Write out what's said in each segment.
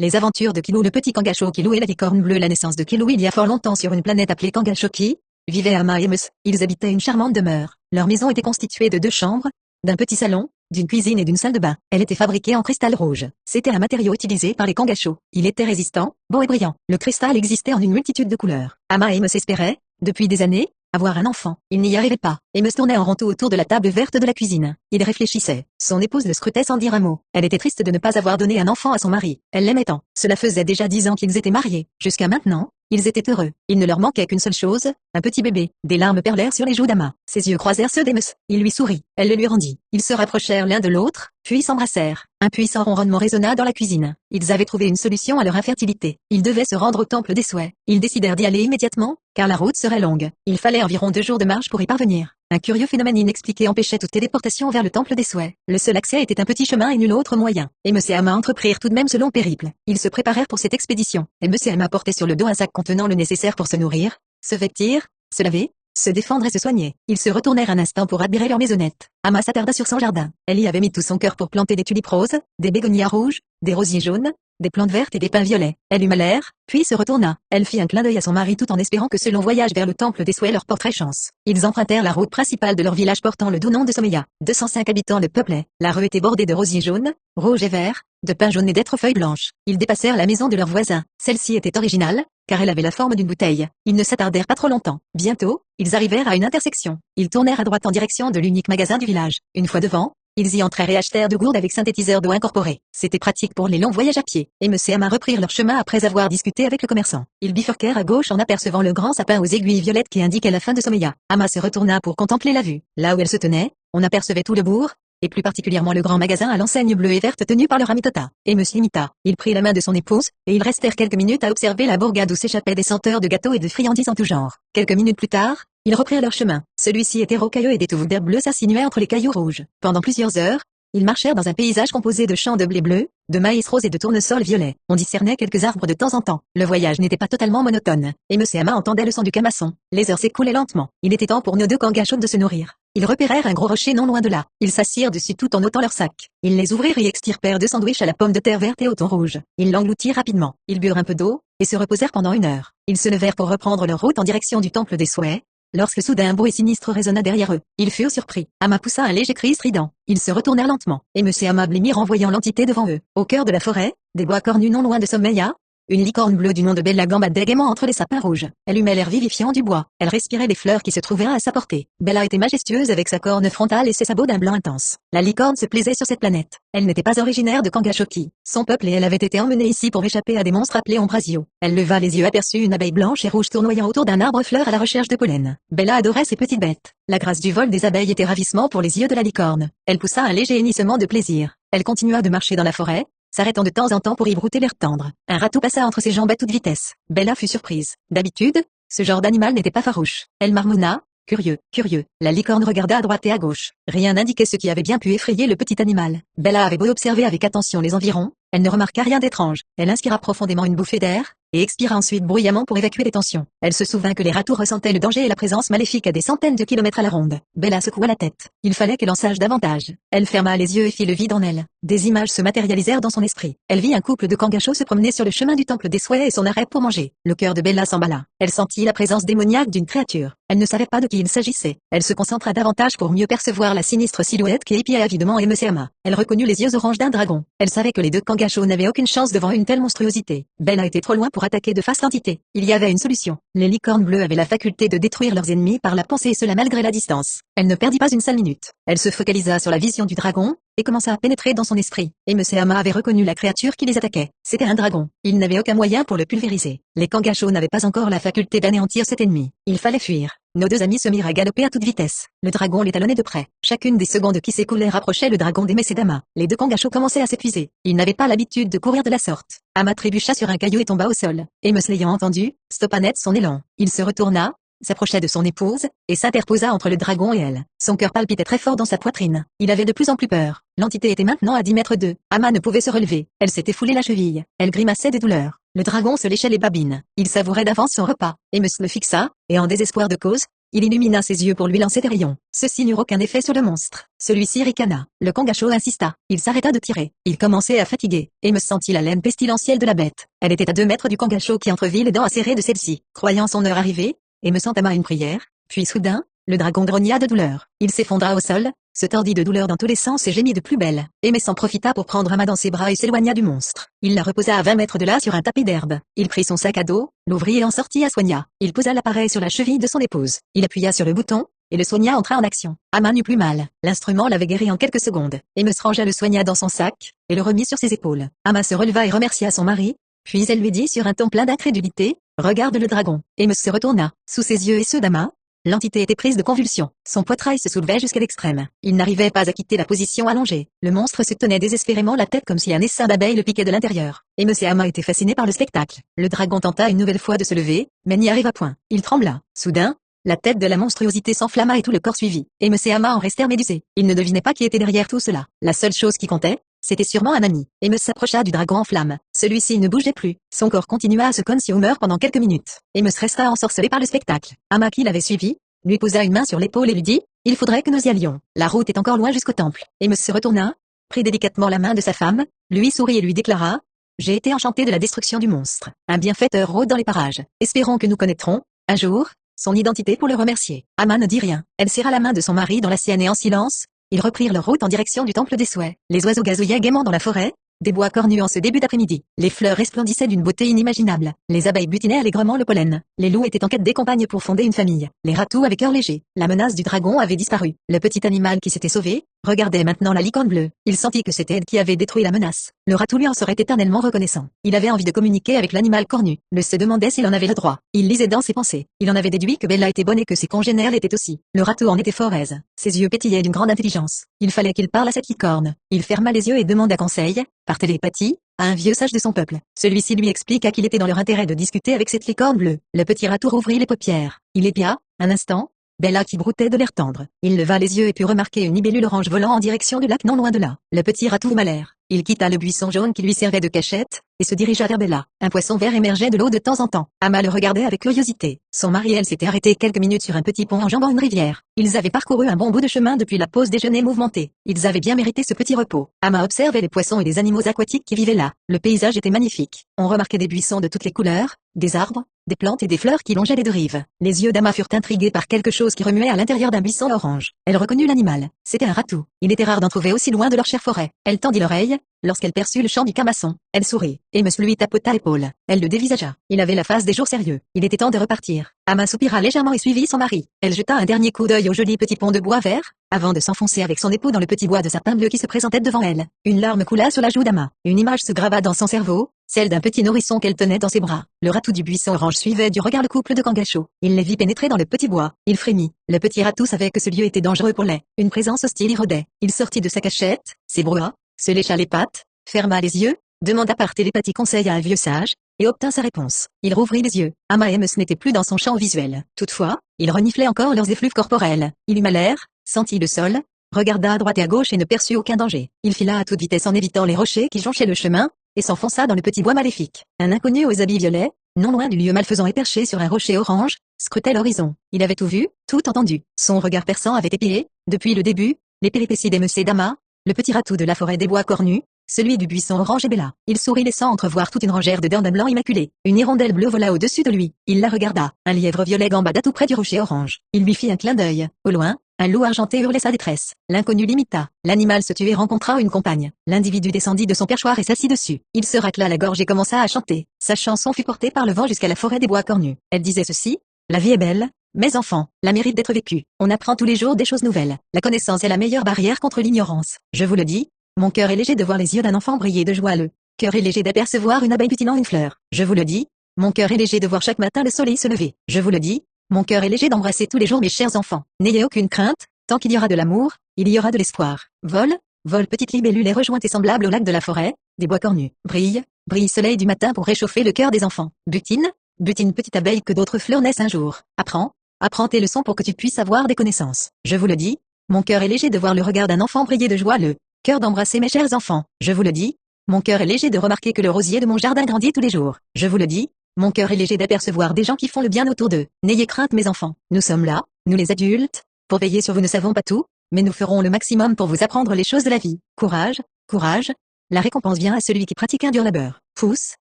Les aventures de Kilou, le petit Kangasho Kilou et la licorne bleue. La naissance de Kilou il y a fort longtemps sur une planète appelée Kangashoki, vivaient Ama et Mus. Ils habitaient une charmante demeure. Leur maison était constituée de 2 chambres, d'un petit salon, d'une cuisine et d'une salle de bain. Elle était fabriquée en cristal rouge. C'était un matériau utilisé par les Kangasho. Il était résistant, beau et brillant. Le cristal existait en une multitude de couleurs. Ama et Mus espéraient, depuis des années, avoir un enfant. Il n'y arrivait pas. Amos tournait en rond autour de la table verte de la cuisine. Il réfléchissait. Son épouse le scrutait sans dire un mot. Elle était triste de ne pas avoir donné un enfant à son mari. Elle l'aimait tant. Cela faisait déjà 10 ans qu'ils étaient mariés. Jusqu'à maintenant, ils étaient heureux. Il ne leur manquait qu'une seule chose, un petit bébé. Des larmes perlèrent sur les joues d'Ama. Ses yeux croisèrent ceux d'Amos. Il lui sourit. Elle le lui rendit. Ils se rapprochèrent l'un de l'autre, puis s'embrassèrent. Un puissant ronronnement résonna dans la cuisine. Ils avaient trouvé une solution à leur infertilité. Ils devaient se rendre au temple des souhaits. Ils décidèrent d'y aller immédiatement, car la route serait longue. Il fallait environ 2 jours de marche pour y parvenir. Un curieux phénomène inexpliqué empêchait toute téléportation vers le temple des souhaits. Le seul accès était un petit chemin et nul autre moyen. Amos et Ama entreprirent tout de même ce long périple. Ils se préparèrent pour cette expédition. Amos et Ama portaient sur le dos un sac contenant le nécessaire pour se nourrir, se vêtir, se laver, se défendre et se soigner. Ils se retournèrent un instant pour admirer leur maisonnette. Ama s'attarda sur son jardin. Elle y avait mis tout son cœur pour planter des tulipes roses, des bégonias rouges, des rosiers jaunes, des plantes vertes et des pins violets. Elle eut l'air, puis se retourna. Elle fit un clin d'œil à son mari tout en espérant que ce long voyage vers le temple des souhaits leur porterait chance. Ils empruntèrent la route principale de leur village portant le doux nom de Someya. 205 habitants le peuplaient. La rue était bordée de rosiers jaunes, rouges et verts, de pins jaunes et d'êtres feuilles blanches. Ils dépassèrent la maison de leurs voisins. Celle-ci était originale, car elle avait la forme d'une bouteille. Ils ne s'attardèrent pas trop longtemps. Bientôt, ils arrivèrent à une intersection. Ils tournèrent à droite en direction de l'unique magasin du village. Une fois devant, ils y entrèrent et achetèrent 2 gourdes avec synthétiseur d'eau incorporé. C'était pratique pour les longs voyages à pied. Amos et Ama reprirent leur chemin après avoir discuté avec le commerçant. Ils bifurquèrent à gauche en apercevant le grand sapin aux aiguilles violettes qui indiquait la fin de Someya. Ama se retourna pour contempler la vue. Là où elle se tenait, on apercevait tout le bourg, et plus particulièrement le grand magasin à l'enseigne bleue et verte tenu par le Ramitota. Amos l'imita. Il prit la main de son épouse, et ils restèrent quelques minutes à observer la bourgade où s'échappaient des senteurs de gâteaux et de friandises en tout genre. Quelques minutes plus tard, ils reprirent leur chemin. Celui-ci était rocailleux et des touffes d'herbe bleue s'insinuaient entre les cailloux rouges. Pendant plusieurs heures, ils marchèrent dans un paysage composé de champs de blé bleu, de maïs rose et de tournesol violet. On discernait quelques arbres de temps en temps. Le voyage n'était pas totalement monotone. Amos et Ama entendaient le son du camasson. Les heures s'écoulaient lentement. Il était temps pour nos 2 Kangasho de se nourrir. Ils repérèrent un gros rocher non loin de là. Ils s'assirent dessus tout en ôtant leurs sacs. Ils les ouvrirent et extirpèrent 2 sandwichs à la pomme de terre verte et au thon rouge. Ils l'engloutirent rapidement. Ils burent un peu d'eau, et se reposèrent pendant 1 heure. Ils se levèrent pour reprendre leur route en direction du temple des souhaits, lorsque soudain un bruit sinistre résonna derrière eux. Ils furent surpris. Ama poussa un léger cri strident. Ils se retournèrent lentement. Amos et Ama blêmirent en voyant l'entité devant eux. Au cœur de la forêt, des bois cornus non loin de Someya, une licorne bleue du nom de Bella gambadait gaiement entre les sapins rouges. Elle humait l'air vivifiant du bois. Elle respirait les fleurs qui se trouvaient à sa portée. Bella était majestueuse avec sa corne frontale et ses sabots d'un blanc intense. La licorne se plaisait sur cette planète. Elle n'était pas originaire de Kangashoki. Son peuple et elle avaient été emmenés ici pour échapper à des monstres appelés ombrasio. Elle leva les yeux, aperçut une abeille blanche et rouge tournoyant autour d'un arbre-fleur à la recherche de pollen. Bella adorait ces petites bêtes. La grâce du vol des abeilles était ravissement pour les yeux de la licorne. Elle poussa un léger hennissement de plaisir. Elle continua de marcher dans la forêt, s'arrêtant de temps en temps pour y brouter l'air tendre. Un ratou passa entre ses jambes à toute vitesse. Bella fut surprise. D'habitude, ce genre d'animal n'était pas farouche. Elle marmonna, curieux, curieux. La licorne regarda à droite et à gauche. Rien n'indiquait ce qui avait bien pu effrayer le petit animal. Bella avait beau observer avec attention les environs, elle ne remarqua rien d'étrange. Elle inspira profondément une bouffée d'air, et expira ensuite bruyamment pour évacuer les tensions. Elle se souvint que les ratous ressentaient le danger et la présence maléfique à des centaines de kilomètres à la ronde. Bella secoua la tête. Il fallait qu'elle en sache davantage. Elle ferma les yeux et fit le vide en elle. Des images se matérialisèrent dans son esprit. Elle vit un couple de Kangasho se promener sur le chemin du temple des souhaits et son arrêt pour manger. Le cœur de Bella s'emballa. Elle sentit la présence démoniaque d'une créature. Elle ne savait pas de qui il s'agissait. Elle se concentra davantage pour mieux percevoir la sinistre silhouette qui épiait avidement Amos et Ama. Elle reconnut les yeux oranges d'un dragon. Elle savait que les 2 Kangasho n'avaient aucune chance devant une telle monstruosité. Bella était trop loin pour attaquer de face l'entité. Il y avait une solution. Les licornes bleues avaient la faculté de détruire leurs ennemis par la pensée et cela malgré la distance. Elle ne perdit pas une seule minute. Elle se focalisa sur la vision du dragon, et commença à pénétrer dans son esprit. Amos et Ama avaient reconnu la créature qui les attaquait. C'était un dragon. Ils n'avaient aucun moyen pour le pulvériser. Les Kangasho n'avaient pas encore la faculté d'anéantir cet ennemi. Il fallait fuir. Nos 2 amis se mirent à galoper à toute vitesse. Le dragon les talonnait de près. Chacune des secondes qui s'écoulaient rapprochait le dragon d'Amos et d'Ama. Les 2 Kangasho commençaient à s'épuiser. Ils n'avaient pas l'habitude de courir de la sorte. Ama trébucha sur un caillou et tomba au sol. Amos l'ayant entendu, stoppa net son élan. Il se retourna, s'approcha de son épouse, et s'interposa entre le dragon et elle. Son cœur palpitait très fort dans sa poitrine. Il avait de plus en plus peur. L'entité était maintenant à 10 mètres d'eux. Ama ne pouvait se relever. Elle s'était foulée la cheville. Elle grimaçait de douleur. Le dragon se léchait les babines. Il savourait d'avance son repas. Amos le fixa, et en désespoir de cause, Il illumina ses yeux pour lui lancer des rayons. Ceux-ci n'eurent aucun effet sur le monstre. Celui-ci ricana. Le Kangasho insista. Il s'arrêta de tirer. Il commençait à fatiguer. Et me sentit la laine pestilentielle de la bête. Elle était à 2 mètres du Kangasho qui entrevit les dents acérées de celle-ci. Croyant son heure arrivée, et me entama une prière, puis soudain, le dragon grogna de douleur. Il s'effondra au sol, se tordit de douleur dans tous les sens et gémit de plus belle. Aimé s'en profita pour prendre Ama dans ses bras et s'éloigna du monstre. Il la reposa à 20 mètres de là sur un tapis d'herbe. Il prit son sac à dos, l'ouvrit et en sortit à Soigna. Il posa l'appareil sur la cheville de son épouse. Il appuya sur le bouton, et le Soigna entra en action. Ama n'eut plus mal. L'instrument l'avait guéri en quelques secondes. Aimé se rangea le Soigna dans son sac, et le remit sur ses épaules. Ama se releva et remercia son mari, puis elle lui dit sur un ton plein d'incrédulité, « Regarde le dragon. » Aimé se retourna. Sous ses yeux et ceux d'Ama, l'entité était prise de convulsions. Son poitrail se soulevait jusqu'à l'extrême. Il n'arrivait pas à quitter la position allongée. Le monstre se tenait désespérément la tête comme si un essaim d'abeilles le piquait de l'intérieur. Et M. Ama était fasciné par le spectacle. Le dragon tenta une nouvelle fois de se lever, mais n'y arriva point. Il trembla. Soudain, la tête de la monstruosité s'enflamma et tout le corps suivit. Et M. Ama en restèrent médusés. Il ne devinait pas qui était derrière tout cela. La seule chose qui comptait, c'était sûrement un ami. Et me s'approcha du dragon en flammes. Celui-ci ne bougeait plus. Son corps continua à se consumer pendant quelques minutes. Et me resta ensorcelé par le spectacle. Ama qui l'avait suivi, lui posa une main sur l'épaule et lui dit, « Il faudrait que nous y allions. La route est encore loin jusqu'au temple. » Et me se retourna, prit délicatement la main de sa femme, lui sourit et lui déclara, « J'ai été enchanté de la destruction du monstre. Un bienfaiteur rôde dans les parages. Espérons que nous connaîtrons, un jour, son identité pour le remercier. » Ama ne dit rien. Elle serra la main de son mari dans la sienne et en silence, ils reprirent leur route en direction du temple des souhaits. Les oiseaux gazouillaient gaiement dans la forêt, des bois cornus en ce début d'après-midi. Les fleurs resplendissaient d'une beauté inimaginable. Les abeilles butinaient allègrement le pollen. Les loups étaient en quête des compagnes pour fonder une famille. Les ratous avaient cœur léger. La menace du dragon avait disparu. Le petit animal qui s'était sauvé regardait maintenant la licorne bleue. Il sentit que c'était elle qui avait détruit la menace. Le ratou lui en serait éternellement reconnaissant. Il avait envie de communiquer avec l'animal cornu. Le se demandait s'il en avait le droit. Il lisait dans ses pensées. Il en avait déduit que Bella était bonne et que ses congénères l'étaient aussi. Le ratou en était fort aise. Ses yeux pétillaient d'une grande intelligence. Il fallait qu'il parle à cette licorne. Il ferma les yeux et demanda conseil, par télépathie, à un vieux sage de son peuple. Celui-ci lui expliqua qu'il était dans leur intérêt de discuter avec cette licorne bleue. Le petit ratou rouvrit les paupières. Il épia, un instant, Bella qui broutait de l'air tendre. Il leva les yeux et put remarquer une libellule orange volant en direction du lac non loin de là. Le petit ratou m'a l'air. Il quitta le buisson jaune qui lui servait de cachette, et se dirigea vers Bella. Un poisson vert émergeait de l'eau de temps en temps. Ama le regardait avec curiosité. Son mari et elle s'étaient arrêtés quelques minutes sur un petit pont enjambant une rivière. Ils avaient parcouru un bon bout de chemin depuis la pause déjeuner mouvementée. Ils avaient bien mérité ce petit repos. Ama observait les poissons et les animaux aquatiques qui vivaient là. Le paysage était magnifique. On remarquait des buissons de toutes les couleurs, des arbres, des plantes et des fleurs qui longeaient les deux rives. Les yeux d'Ama furent intrigués par quelque chose qui remuait à l'intérieur d'un buisson orange. Elle reconnut l'animal. C'était un ratou. Il était rare d'en trouver aussi loin de leur chère forêt. Elle tendit l'oreille, lorsqu'elle perçut le chant du camasson. Elle sourit, et Monsieur lui tapota l'épaule. Elle le dévisagea. Il avait la face des jours sérieux. Il était temps de repartir. Ama soupira légèrement et suivit son mari. Elle jeta un dernier coup d'œil au joli petit pont de bois vert, avant de s'enfoncer avec son époux dans le petit bois de sapin bleu qui se présentait devant elle. Une larme coula sur la joue d'Ama. Une image se grava dans son cerveau, celle d'un petit nourrisson qu'elle tenait dans ses bras. Le ratou du buisson orange suivait du regard le couple de Kangasho. Il les vit pénétrer dans le petit bois. Il frémit. Le petit ratou savait que ce lieu était dangereux pour les. Une présence hostile y rôdait. Il sortit de sa cachette, s'ébroua, se lécha les pattes, ferma les yeux, demanda par télépathie conseil à un vieux sage, et obtint sa réponse. Il rouvrit les yeux. Ama et Ms n'étaient plus dans son champ visuel. Toutefois, il reniflait encore leurs effluves corporels. Il eut mal l'air, sentit le sol, regarda à droite et à gauche et ne perçut aucun danger. Il fila à toute vitesse en évitant les rochers qui jonchaient le chemin, et s'enfonça dans le petit bois maléfique. Un inconnu aux habits violets, non loin du lieu malfaisant et perché sur un rocher orange, scrutait l'horizon. Il avait tout vu, tout entendu. Son regard perçant avait épié, depuis le début, les péripéties des Messées d'Ama, le petit ratou de la forêt des bois cornus, celui du buisson orange et Bella. Il sourit laissant entrevoir toute une rangère de dents d'un blanc immaculé. Une hirondelle bleue vola au-dessus de lui. Il la regarda. Un lièvre violet gambada tout près du rocher orange. Il lui fit un clin d'œil. Au loin, un loup argenté hurlait sa détresse. L'inconnu l'imita. L'animal se tut et rencontra une compagne. L'individu descendit de son perchoir et s'assit dessus. Il se racla la gorge et commença à chanter. Sa chanson fut portée par le vent jusqu'à la forêt des bois cornus. Elle disait ceci: la vie est belle, mes enfants, la mérite d'être vécue. On apprend tous les jours des choses nouvelles. La connaissance est la meilleure barrière contre l'ignorance. Je vous le dis, mon cœur est léger de voir les yeux d'un enfant briller de joie. Le cœur est léger d'apercevoir une abeille butinant une fleur. Je vous le dis, mon cœur est léger de voir chaque matin le soleil se lever. Je vous le dis, mon cœur est léger d'embrasser tous les jours mes chers enfants. N'ayez aucune crainte, tant qu'il y aura de l'amour, il y aura de l'espoir. Vole, vole petite libellule et rejoins tes semblables au lac de la forêt, des bois cornus. Brille, brille soleil du matin pour réchauffer le cœur des enfants. Butine, butine petite abeille que d'autres fleurs naissent un jour. Apprends, apprends tes leçons pour que tu puisses avoir des connaissances. Je vous le dis, mon cœur est léger de voir le regard d'un enfant briller de joie. Le cœur d'embrasser mes chers enfants. Je vous le dis, mon cœur est léger de remarquer que le rosier de mon jardin grandit tous les jours. Je vous le dis, mon cœur est léger d'apercevoir des gens qui font le bien autour d'eux. N'ayez crainte mes enfants, nous sommes là, Nous les adultes, pour veiller sur vous ne savons pas tout, mais nous ferons le maximum pour vous apprendre les choses de la vie. Courage, courage. La récompense vient à celui qui pratique un dur labeur. Pousse,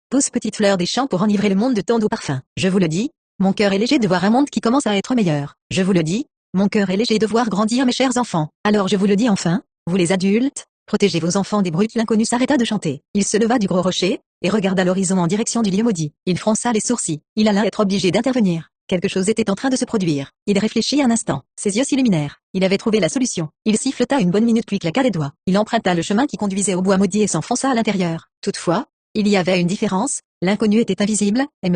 pousse petite fleur des champs pour enivrer le monde de tant doux parfums. Je vous le dis, mon cœur est léger de voir un monde qui commence à être meilleur. Je vous le dis, mon cœur est léger de voir grandir mes chers enfants. Alors je vous le dis enfin, vous les adultes, protégez vos enfants des brutes. L'inconnu s'arrêta de chanter. Il se leva du gros rocher, et regarda l'horizon en direction du lieu maudit. Il fronça les sourcils. Il alla être obligé d'intervenir. Quelque chose était en train de se produire. Il réfléchit un instant. Ses yeux s'illuminèrent. Il avait trouvé la solution. Il sifflota une bonne minute puis claqua les doigts. Il emprunta le chemin qui conduisait au bois maudit et s'enfonça à l'intérieur. Toutefois, il y avait une différence. L'inconnu était invisible, et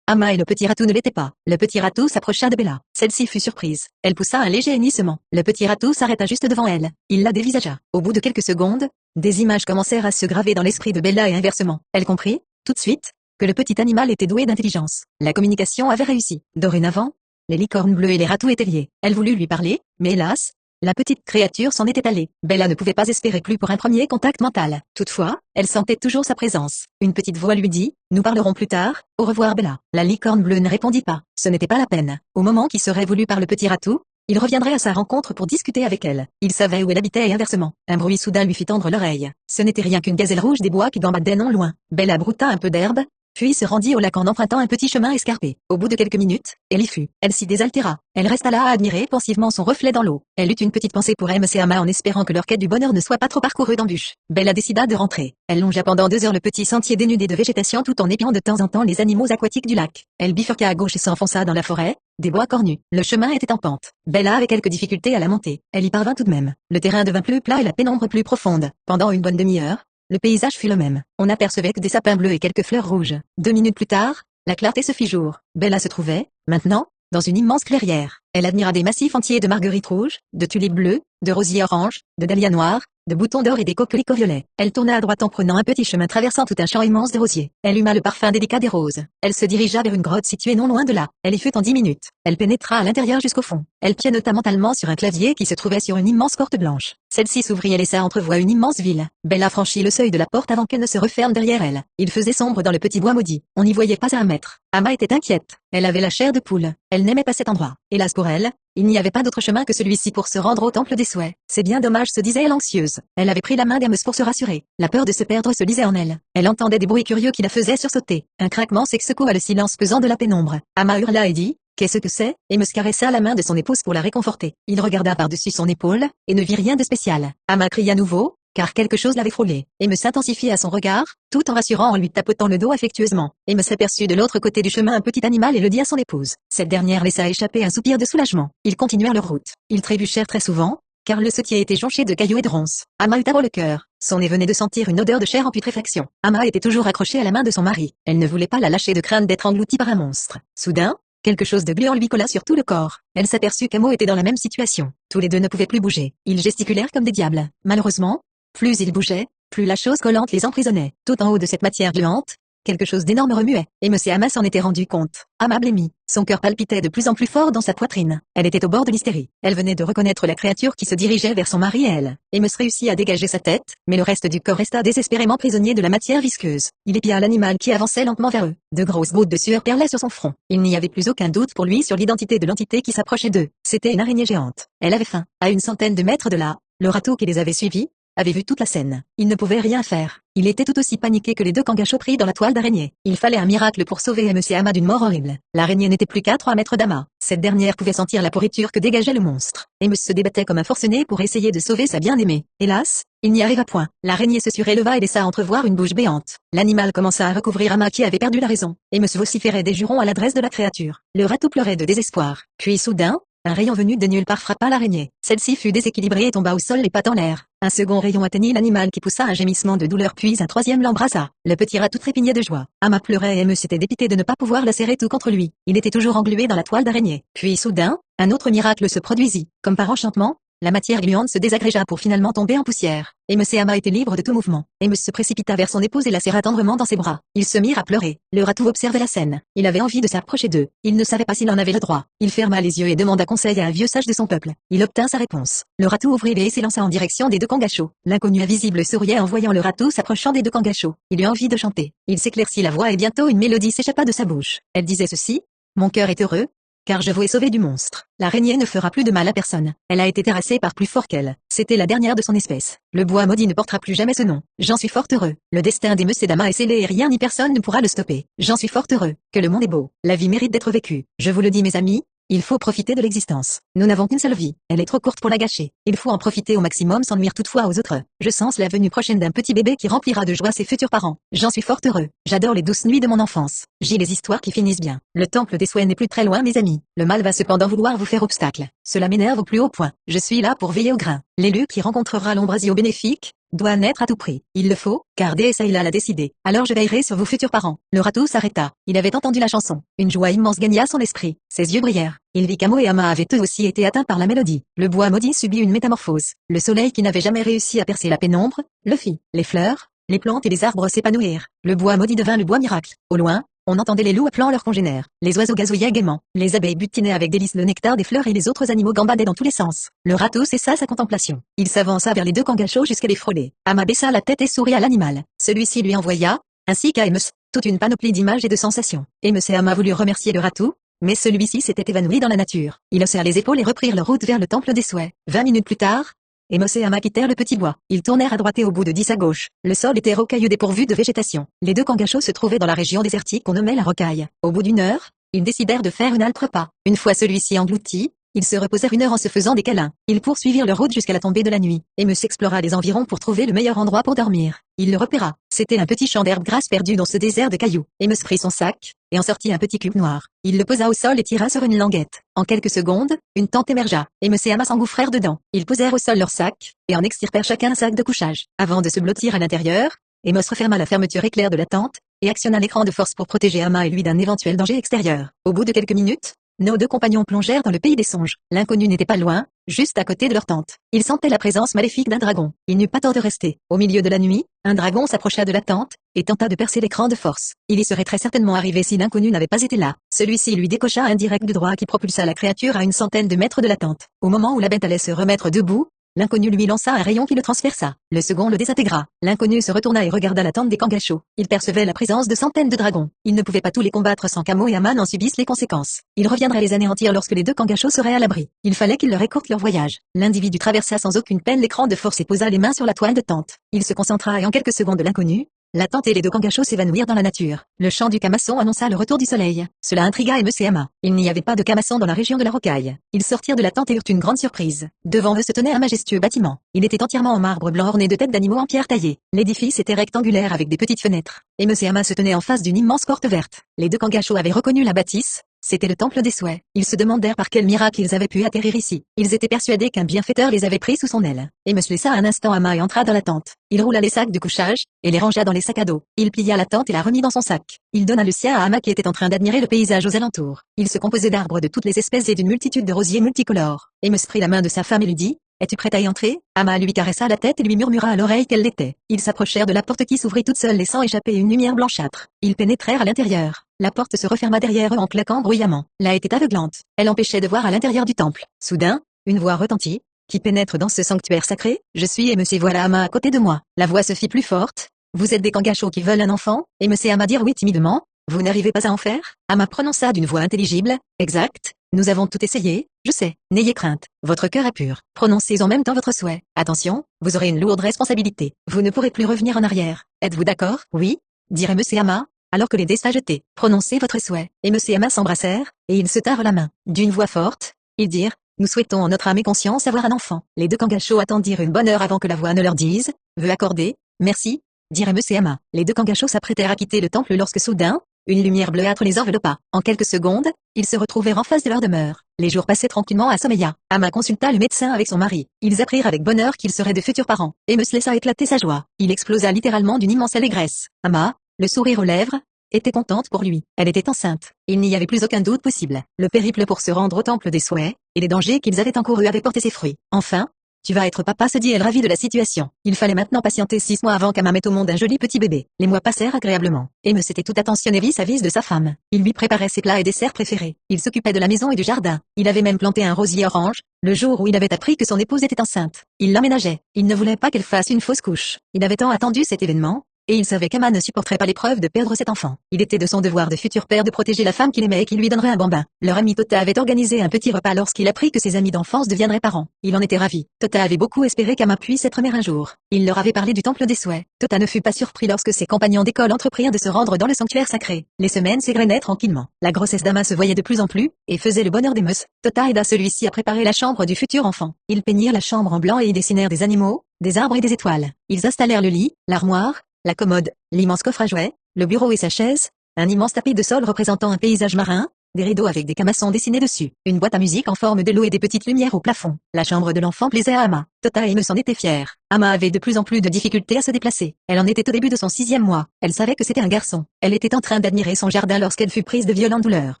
Ama et le petit ratou ne l'étaient pas. Le petit ratou s'approcha de Bella. Celle-ci fut surprise. Elle poussa un léger hennissement. Le petit ratou s'arrêta juste devant elle. Il la dévisagea. Au bout de quelques secondes, des images commencèrent à se graver dans l'esprit de Bella et inversement. Elle comprit, tout de suite, que le petit animal était doué d'intelligence. La communication avait réussi. Dorénavant, les licornes bleues et les ratous étaient liés. Elle voulut lui parler, mais hélas, la petite créature s'en était allée. Bella ne pouvait pas espérer plus pour un premier contact mental. Toutefois, elle sentait toujours sa présence. Une petite voix lui dit, « Nous parlerons plus tard, au revoir Bella ». La licorne bleue ne répondit pas. Ce n'était pas la peine. Au moment qui serait voulu par le petit ratou, il reviendrait à sa rencontre pour discuter avec elle. Il savait où elle habitait et inversement. Un bruit soudain lui fit tendre l'oreille. Ce n'était rien qu'une gazelle rouge des bois qui gambadait non loin. Bella brouta un peu d'herbe, puis se rendit au lac en empruntant un petit chemin escarpé. Au bout de quelques minutes, elle y fut. Elle s'y désaltéra. Elle resta là à admirer pensivement son reflet dans l'eau. Elle eut une petite pensée pour Ama en espérant que leur quête du bonheur ne soit pas trop parcourue d'embûches. Bella décida de rentrer. Elle longea pendant 2 heures le petit sentier dénudé de végétation tout en épiant de temps en temps les animaux aquatiques du lac. Elle bifurqua à gauche et s'enfonça dans la forêt, des bois cornus. Le chemin était en pente. Bella avait quelques difficultés à la monter. Elle y parvint tout de même. Le terrain devint plus plat et la pénombre plus profonde. Pendant une bonne demi-heure, le paysage fut le même. On n'apercevait que des sapins bleus et quelques fleurs rouges. 2 minutes plus tard, la clarté se fit jour. Bella se trouvait, maintenant, dans une immense clairière. Elle admira des massifs entiers de marguerites rouges, de tulipes bleues, de rosiers oranges, de dahlias noirs, de boutons d'or et des coquelicots violets. Elle tourna à droite en prenant un petit chemin traversant tout un champ immense de rosiers. Elle huma le parfum délicat des roses. Elle se dirigea vers une grotte située non loin de là. Elle y fut en 10 minutes. Elle pénétra à l'intérieur jusqu'au fond. Elle pianota mentalement sur un clavier qui se trouvait sur une immense porte blanche. Celle-ci s'ouvrit et laissa entrevoir une immense ville. Bella franchit le seuil de la porte avant qu'elle ne se referme derrière elle. Il faisait sombre dans le petit bois maudit. On n'y voyait pas à 1 mètre. Ama était inquiète. Elle avait la chair de poule. Elle n'aimait pas cet endroit. Hélas pour elle, il n'y avait pas d'autre chemin que celui-ci pour se rendre au temple des souhaits. C'est bien dommage, se disait-elle anxieuse. Elle avait pris la main d'Amos pour se rassurer. La peur de se perdre se lisait en elle. Elle entendait des bruits curieux qui la faisaient sursauter. Un craquement sec secoua le silence pesant de la pénombre. Ama hurla et dit, « Qu'est-ce que c'est ?» et me caressa la main de son épouse pour la réconforter. Il regarda par-dessus son épaule, et ne vit rien de spécial. Ama cria à nouveau, car quelque chose l'avait frôlé, et me s'intensifia à son regard, tout en rassurant en lui tapotant le dos affectueusement. Et me s'aperçut de l'autre côté du chemin un petit animal et le dit à son épouse. Cette dernière laissa échapper un soupir de soulagement. Ils continuèrent leur route. Ils trébuchèrent très souvent, car le sentier était jonché de cailloux et de ronces. Ama eut à le cœur. Son nez venait de sentir une odeur de chair en putréfaction. Ama était toujours accrochée à la main de son mari. Elle ne voulait pas la lâcher de crainte d'être engloutie par un monstre. Soudain, quelque chose de gluant lui colla sur tout le corps. Elle s'aperçut qu'Amo était dans la même situation. Tous les deux ne pouvaient plus bouger. Ils gesticulèrent comme des diables. Malheureusement, plus ils bougeaient, plus la chose collante les emprisonnait. Tout en haut de cette matière gluante, quelque chose d'énorme remuait. Et Monsieur Ama s'en était rendu compte. Ama blêmit. Son cœur palpitait de plus en plus fort dans sa poitrine. Elle était au bord de l'hystérie. Elle venait de reconnaître la créature qui se dirigeait vers son mari et elle. Amos réussit à dégager sa tête, mais le reste du corps resta désespérément prisonnier de la matière visqueuse. Il épia l'animal qui avançait lentement vers eux. De grosses gouttes de sueur perlaient sur son front. Il n'y avait plus aucun doute pour lui sur l'identité de l'entité qui s'approchait d'eux. C'était une araignée géante. Elle avait faim. À une centaine de mètres de là, le rateau qui les avait suivis avait vu toute la scène. Il ne pouvait rien faire. Il était tout aussi paniqué que les 2 Kangachos pris dans la toile d'araignée. Il fallait un miracle pour sauver Monsieur Ama d'une mort horrible. L'araignée n'était plus qu'à 3 mètres d'Ama. Cette dernière pouvait sentir la pourriture que dégageait le monstre. Amos se débattait comme un forcené pour essayer de sauver sa bien-aimée. Hélas, il n'y arriva point. L'araignée se suréleva et laissa entrevoir une bouche béante. L'animal commença à recouvrir Ama qui avait perdu la raison. Amos vociférait des jurons à l'adresse de la créature. Le rateau pleurait de désespoir. Puis soudain, un rayon venu de nulle part frappa l'araignée. Celle-ci fut déséquilibrée et tomba au sol les pattes en l'air. Un second rayon atteignit l'animal qui poussa un gémissement de douleur puis un troisième l'embrassa. Le petit ratou trépignait de joie. Ama pleurait et Amos s'était dépité de ne pas pouvoir la serrer tout contre lui. Il était toujours englué dans la toile d'araignée. Puis soudain, un autre miracle se produisit. Comme par enchantement, la matière gluante se désagrégea pour finalement tomber en poussière. Amos et Ama étaient libres de tout mouvement. Amos se précipita vers son épouse et la serra tendrement dans ses bras. Ils se mirent à pleurer. Le ratou observait la scène. Il avait envie de s'approcher d'eux. Il ne savait pas s'il en avait le droit. Il ferma les yeux et demanda conseil à un vieux sage de son peuple. Il obtint sa réponse. Le ratou ouvrit les et s'élança en direction des 2 Kangachos. L'inconnu invisible souriait en voyant le ratou s'approchant des 2 Kangachos. Il eut envie de chanter. Il s'éclaircit la voix et bientôt une mélodie s'échappa de sa bouche. Elle disait ceci: « Mon cœur est heureux, car je vous ai sauvé du monstre. L'araignée ne fera plus de mal à personne. Elle a été terrassée par plus fort qu'elle. C'était la dernière de son espèce. Le bois maudit ne portera plus jamais ce nom. J'en suis fort heureux. Le destin des Messieurs Dama est scellé et rien ni personne ne pourra le stopper. J'en suis fort heureux. Que le monde est beau. La vie mérite d'être vécue. Je vous le dis mes amis, il faut profiter de l'existence. Nous n'avons qu'une seule vie. Elle est trop courte pour la gâcher. Il faut en profiter au maximum sans nuire toutefois aux autres. Je sens la venue prochaine d'un petit bébé qui remplira de joie ses futurs parents. J'en suis fort heureux. J'adore les douces nuits de mon enfance. J'ai les histoires qui finissent bien. Le temple des souhaits n'est plus très loin mes amis. Le mal va cependant vouloir vous faire obstacle. Cela m'énerve au plus haut point. Je suis là pour veiller au grain. L'élu qui rencontrera l'ombrasio bénéfique doit naître à tout prix. Il le faut, car Desaïla l'a décidé. Alors je veillerai sur vos futurs parents. Le ratou s'arrêta. Il avait entendu la chanson. Une joie immense gagna son esprit. Ses yeux brillèrent. Il vit qu'Amo et Ama avaient eux aussi été atteints par la mélodie. Le bois maudit subit une métamorphose. Le soleil qui n'avait jamais réussi à percer la pénombre, le fit. Les fleurs, les plantes et les arbres s'épanouirent. Le bois maudit devint le bois miracle. Au loin, on entendait les loups appelant leurs congénères. Les oiseaux gazouillaient gaiement. Les abeilles butinaient avec délice le nectar des fleurs et les autres animaux gambadaient dans tous les sens. Le ratou cessa sa contemplation. Il s'avança vers les deux kangachos jusqu'à les frôler. Ama baissa la tête et sourit à l'animal. Celui-ci lui envoya, ainsi qu'à Amos, toute une panoplie d'images et de sensations. Amos et Ama voulurent remercier le ratou, mais celui-ci s'était évanoui dans la nature. Ils haussèrent les épaules et reprirent leur route vers le temple des souhaits. 20 minutes plus tard, Amos et Ama quittèrent le petit bois. Ils tournèrent à droite et au bout de 10 à gauche. Le sol était rocailleux dépourvu de végétation. Les deux kangachos se trouvaient dans la région désertique qu'on nommait la rocaille. Au bout d'une heure, ils décidèrent de faire une halte repas. Une fois celui-ci englouti, ils se reposèrent une heure en se faisant des câlins. Ils poursuivirent leur route jusqu'à la tombée de la nuit. Amos explora les environs pour trouver le meilleur endroit pour dormir. Il le repéra. C'était un petit champ d'herbe grasse perdu dans ce désert de cailloux. Amos prit son sac, et en sortit un petit cube noir. Il le posa au sol et tira sur une languette. En quelques secondes, une tente émergea. Amos et Ama s'engouffrèrent dedans. Ils posèrent au sol leur sac, et en extirpèrent chacun un sac de couchage. Avant de se blottir à l'intérieur, Amos referma la fermeture éclair de la tente, et actionna l'écran de force pour protéger Ama et lui d'un éventuel danger extérieur. Au bout de quelques minutes, nos deux compagnons plongèrent dans le pays des songes. L'inconnu n'était pas loin, juste à côté de leur tente. Ils sentaient la présence maléfique d'un dragon. Il n'eut pas tort de rester. Au milieu de la nuit, un dragon s'approcha de la tente, et tenta de percer l'écran de force. Il y serait très certainement arrivé si l'inconnu n'avait pas été là. Celui-ci lui décocha un direct de droit qui propulsa la créature à une centaine de mètres de la tente. Au moment où la bête allait se remettre debout, l'inconnu lui lança un rayon qui le transperça. Le second le désintégra. L'inconnu se retourna et regarda la tente des kangachos. Il percevait la présence de centaines de dragons. Il ne pouvait pas tous les combattre sans qu'Amo et Ama en subissent les conséquences. Il reviendrait les anéantir lorsque les deux kangachos seraient à l'abri. Il fallait qu'il leur écourte leur voyage. L'individu traversa sans aucune peine l'écran de force et posa les mains sur la toile de tente. Il se concentra et en quelques secondes l'inconnu, la tente et les deux kangachos s'évanouirent dans la nature. Le chant du camasson annonça le retour du soleil. Cela intrigua Amos et Ama. Il n'y avait pas de camasson dans la région de la rocaille. Ils sortirent de la tente et eurent une grande surprise. Devant eux se tenait un majestueux bâtiment. Il était entièrement en marbre blanc orné de têtes d'animaux en pierre taillée. L'édifice était rectangulaire avec des petites fenêtres. Amos et Ama se tenaient en face d'une immense porte verte. Les deux kangachos avaient reconnu la bâtisse. C'était le temple des souhaits. Ils se demandèrent par quel miracle ils avaient pu atterrir ici. Ils étaient persuadés qu'un bienfaiteur les avait pris sous son aile. Amos laissa un instant Ama et entra dans la tente. Il roula les sacs de couchage, et les rangea dans les sacs à dos. Il plia la tente et la remit dans son sac. Il donna le sien à Ama qui était en train d'admirer le paysage aux alentours. Il se composait d'arbres de toutes les espèces et d'une multitude de rosiers multicolores. Amos prit la main de sa femme et lui dit: es-tu prête à y entrer? Ama lui caressa la tête et lui murmura à l'oreille qu'elle l'était. Ils s'approchèrent de la porte qui s'ouvrit toute seule laissant échapper une lumière blanchâtre. Ils pénétrèrent à l'intérieur. La porte se referma derrière eux en claquant bruyamment. La était aveuglante. Elle empêchait de voir à l'intérieur du temple. Soudain, une voix retentit. Qui pénètre dans ce sanctuaire sacré? Je suis Amos et voilà Ama à côté de moi. La voix se fit plus forte. Vous êtes des kangachos qui veulent un enfant? Amos et Ama dirent oui timidement. Vous n'arrivez pas à en faire? Ama prononça d'une voix intelligible. Exact. Nous avons tout essayé, je sais. N'ayez crainte. Votre cœur est pur. Prononcez en même temps votre souhait. Attention, vous aurez une lourde responsabilité. Vous ne pourrez plus revenir en arrière. Êtes-vous d'accord? Oui, dirent Amos et Ama, alors que les dés s'ajoutaient. Prononcez votre souhait. Amos et Ama s'embrassèrent, et ils se tinrent la main. D'une voix forte, ils dirent: nous souhaitons en notre âme et conscience avoir un enfant. Les deux kangachos attendirent une bonne heure avant que la voix ne leur dise: veux accorder? Merci, dirent Amos et Ama. Les deux kangachos s'apprêtèrent à quitter le temple lorsque soudain, une lumière bleuâtre les enveloppa. En quelques secondes, ils se retrouvèrent en face de leur demeure. Les jours passaient tranquillement à Sommeya. Ama consulta le médecin avec son mari. Ils apprirent avec bonheur qu'ils seraient de futurs parents. Amos laissa éclater sa joie. Il explosa littéralement d'une immense allégresse. Ama, le sourire aux lèvres, était contente pour lui. Elle était enceinte. Il n'y avait plus aucun doute possible. Le périple pour se rendre au temple des souhaits, et les dangers qu'ils avaient encourus avaient porté ses fruits. Enfin, tu vas être papa, se dit-elle ravie de la situation. Il fallait maintenant patienter 6 mois avant qu'Ama mette au monde un joli petit bébé. Les mois passèrent agréablement. Amos était tout attentionné vis-à-vis de sa femme. Il lui préparait ses plats et desserts préférés. Il s'occupait de la maison et du jardin. Il avait même planté un rosier orange, le jour où il avait appris que son épouse était enceinte. Il l'aménageait. Il ne voulait pas qu'elle fasse une fausse couche. Il avait tant attendu cet événement. Et il savait qu'Ama ne supporterait pas l'épreuve de perdre cet enfant. Il était de son devoir de futur père de protéger la femme qu'il aimait et qui lui donnerait un bambin. Leur ami Tota avait organisé un petit repas lorsqu'il apprit que ses amis d'enfance deviendraient parents. Il en était ravi. Tota avait beaucoup espéré qu'Ama puisse être mère un jour. Il leur avait parlé du temple des souhaits. Tota ne fut pas surpris lorsque ses compagnons d'école entreprirent de se rendre dans le sanctuaire sacré. Les semaines s'égrenaient tranquillement. La grossesse d'Ama se voyait de plus en plus, et faisait le bonheur d'Amos. Tota aida celui-ci à préparer la chambre du futur enfant. Ils peignirent la chambre en blanc et y dessinèrent des animaux, des arbres et des étoiles. Ils installèrent le lit, l'armoire, la commode, l'immense coffre à jouets, le bureau et sa chaise, un immense tapis de sol représentant un paysage marin, des rideaux avec des camassons dessinés dessus, une boîte à musique en forme de l'eau et des petites lumières au plafond. La chambre de l'enfant plaisait à Ama. Tota et Amos en étaient fiers. Ama avait de plus en plus de difficultés à se déplacer. Elle en était au début de son 6e mois. Elle savait que c'était un garçon. Elle était en train d'admirer son jardin lorsqu'elle fut prise de violentes douleurs.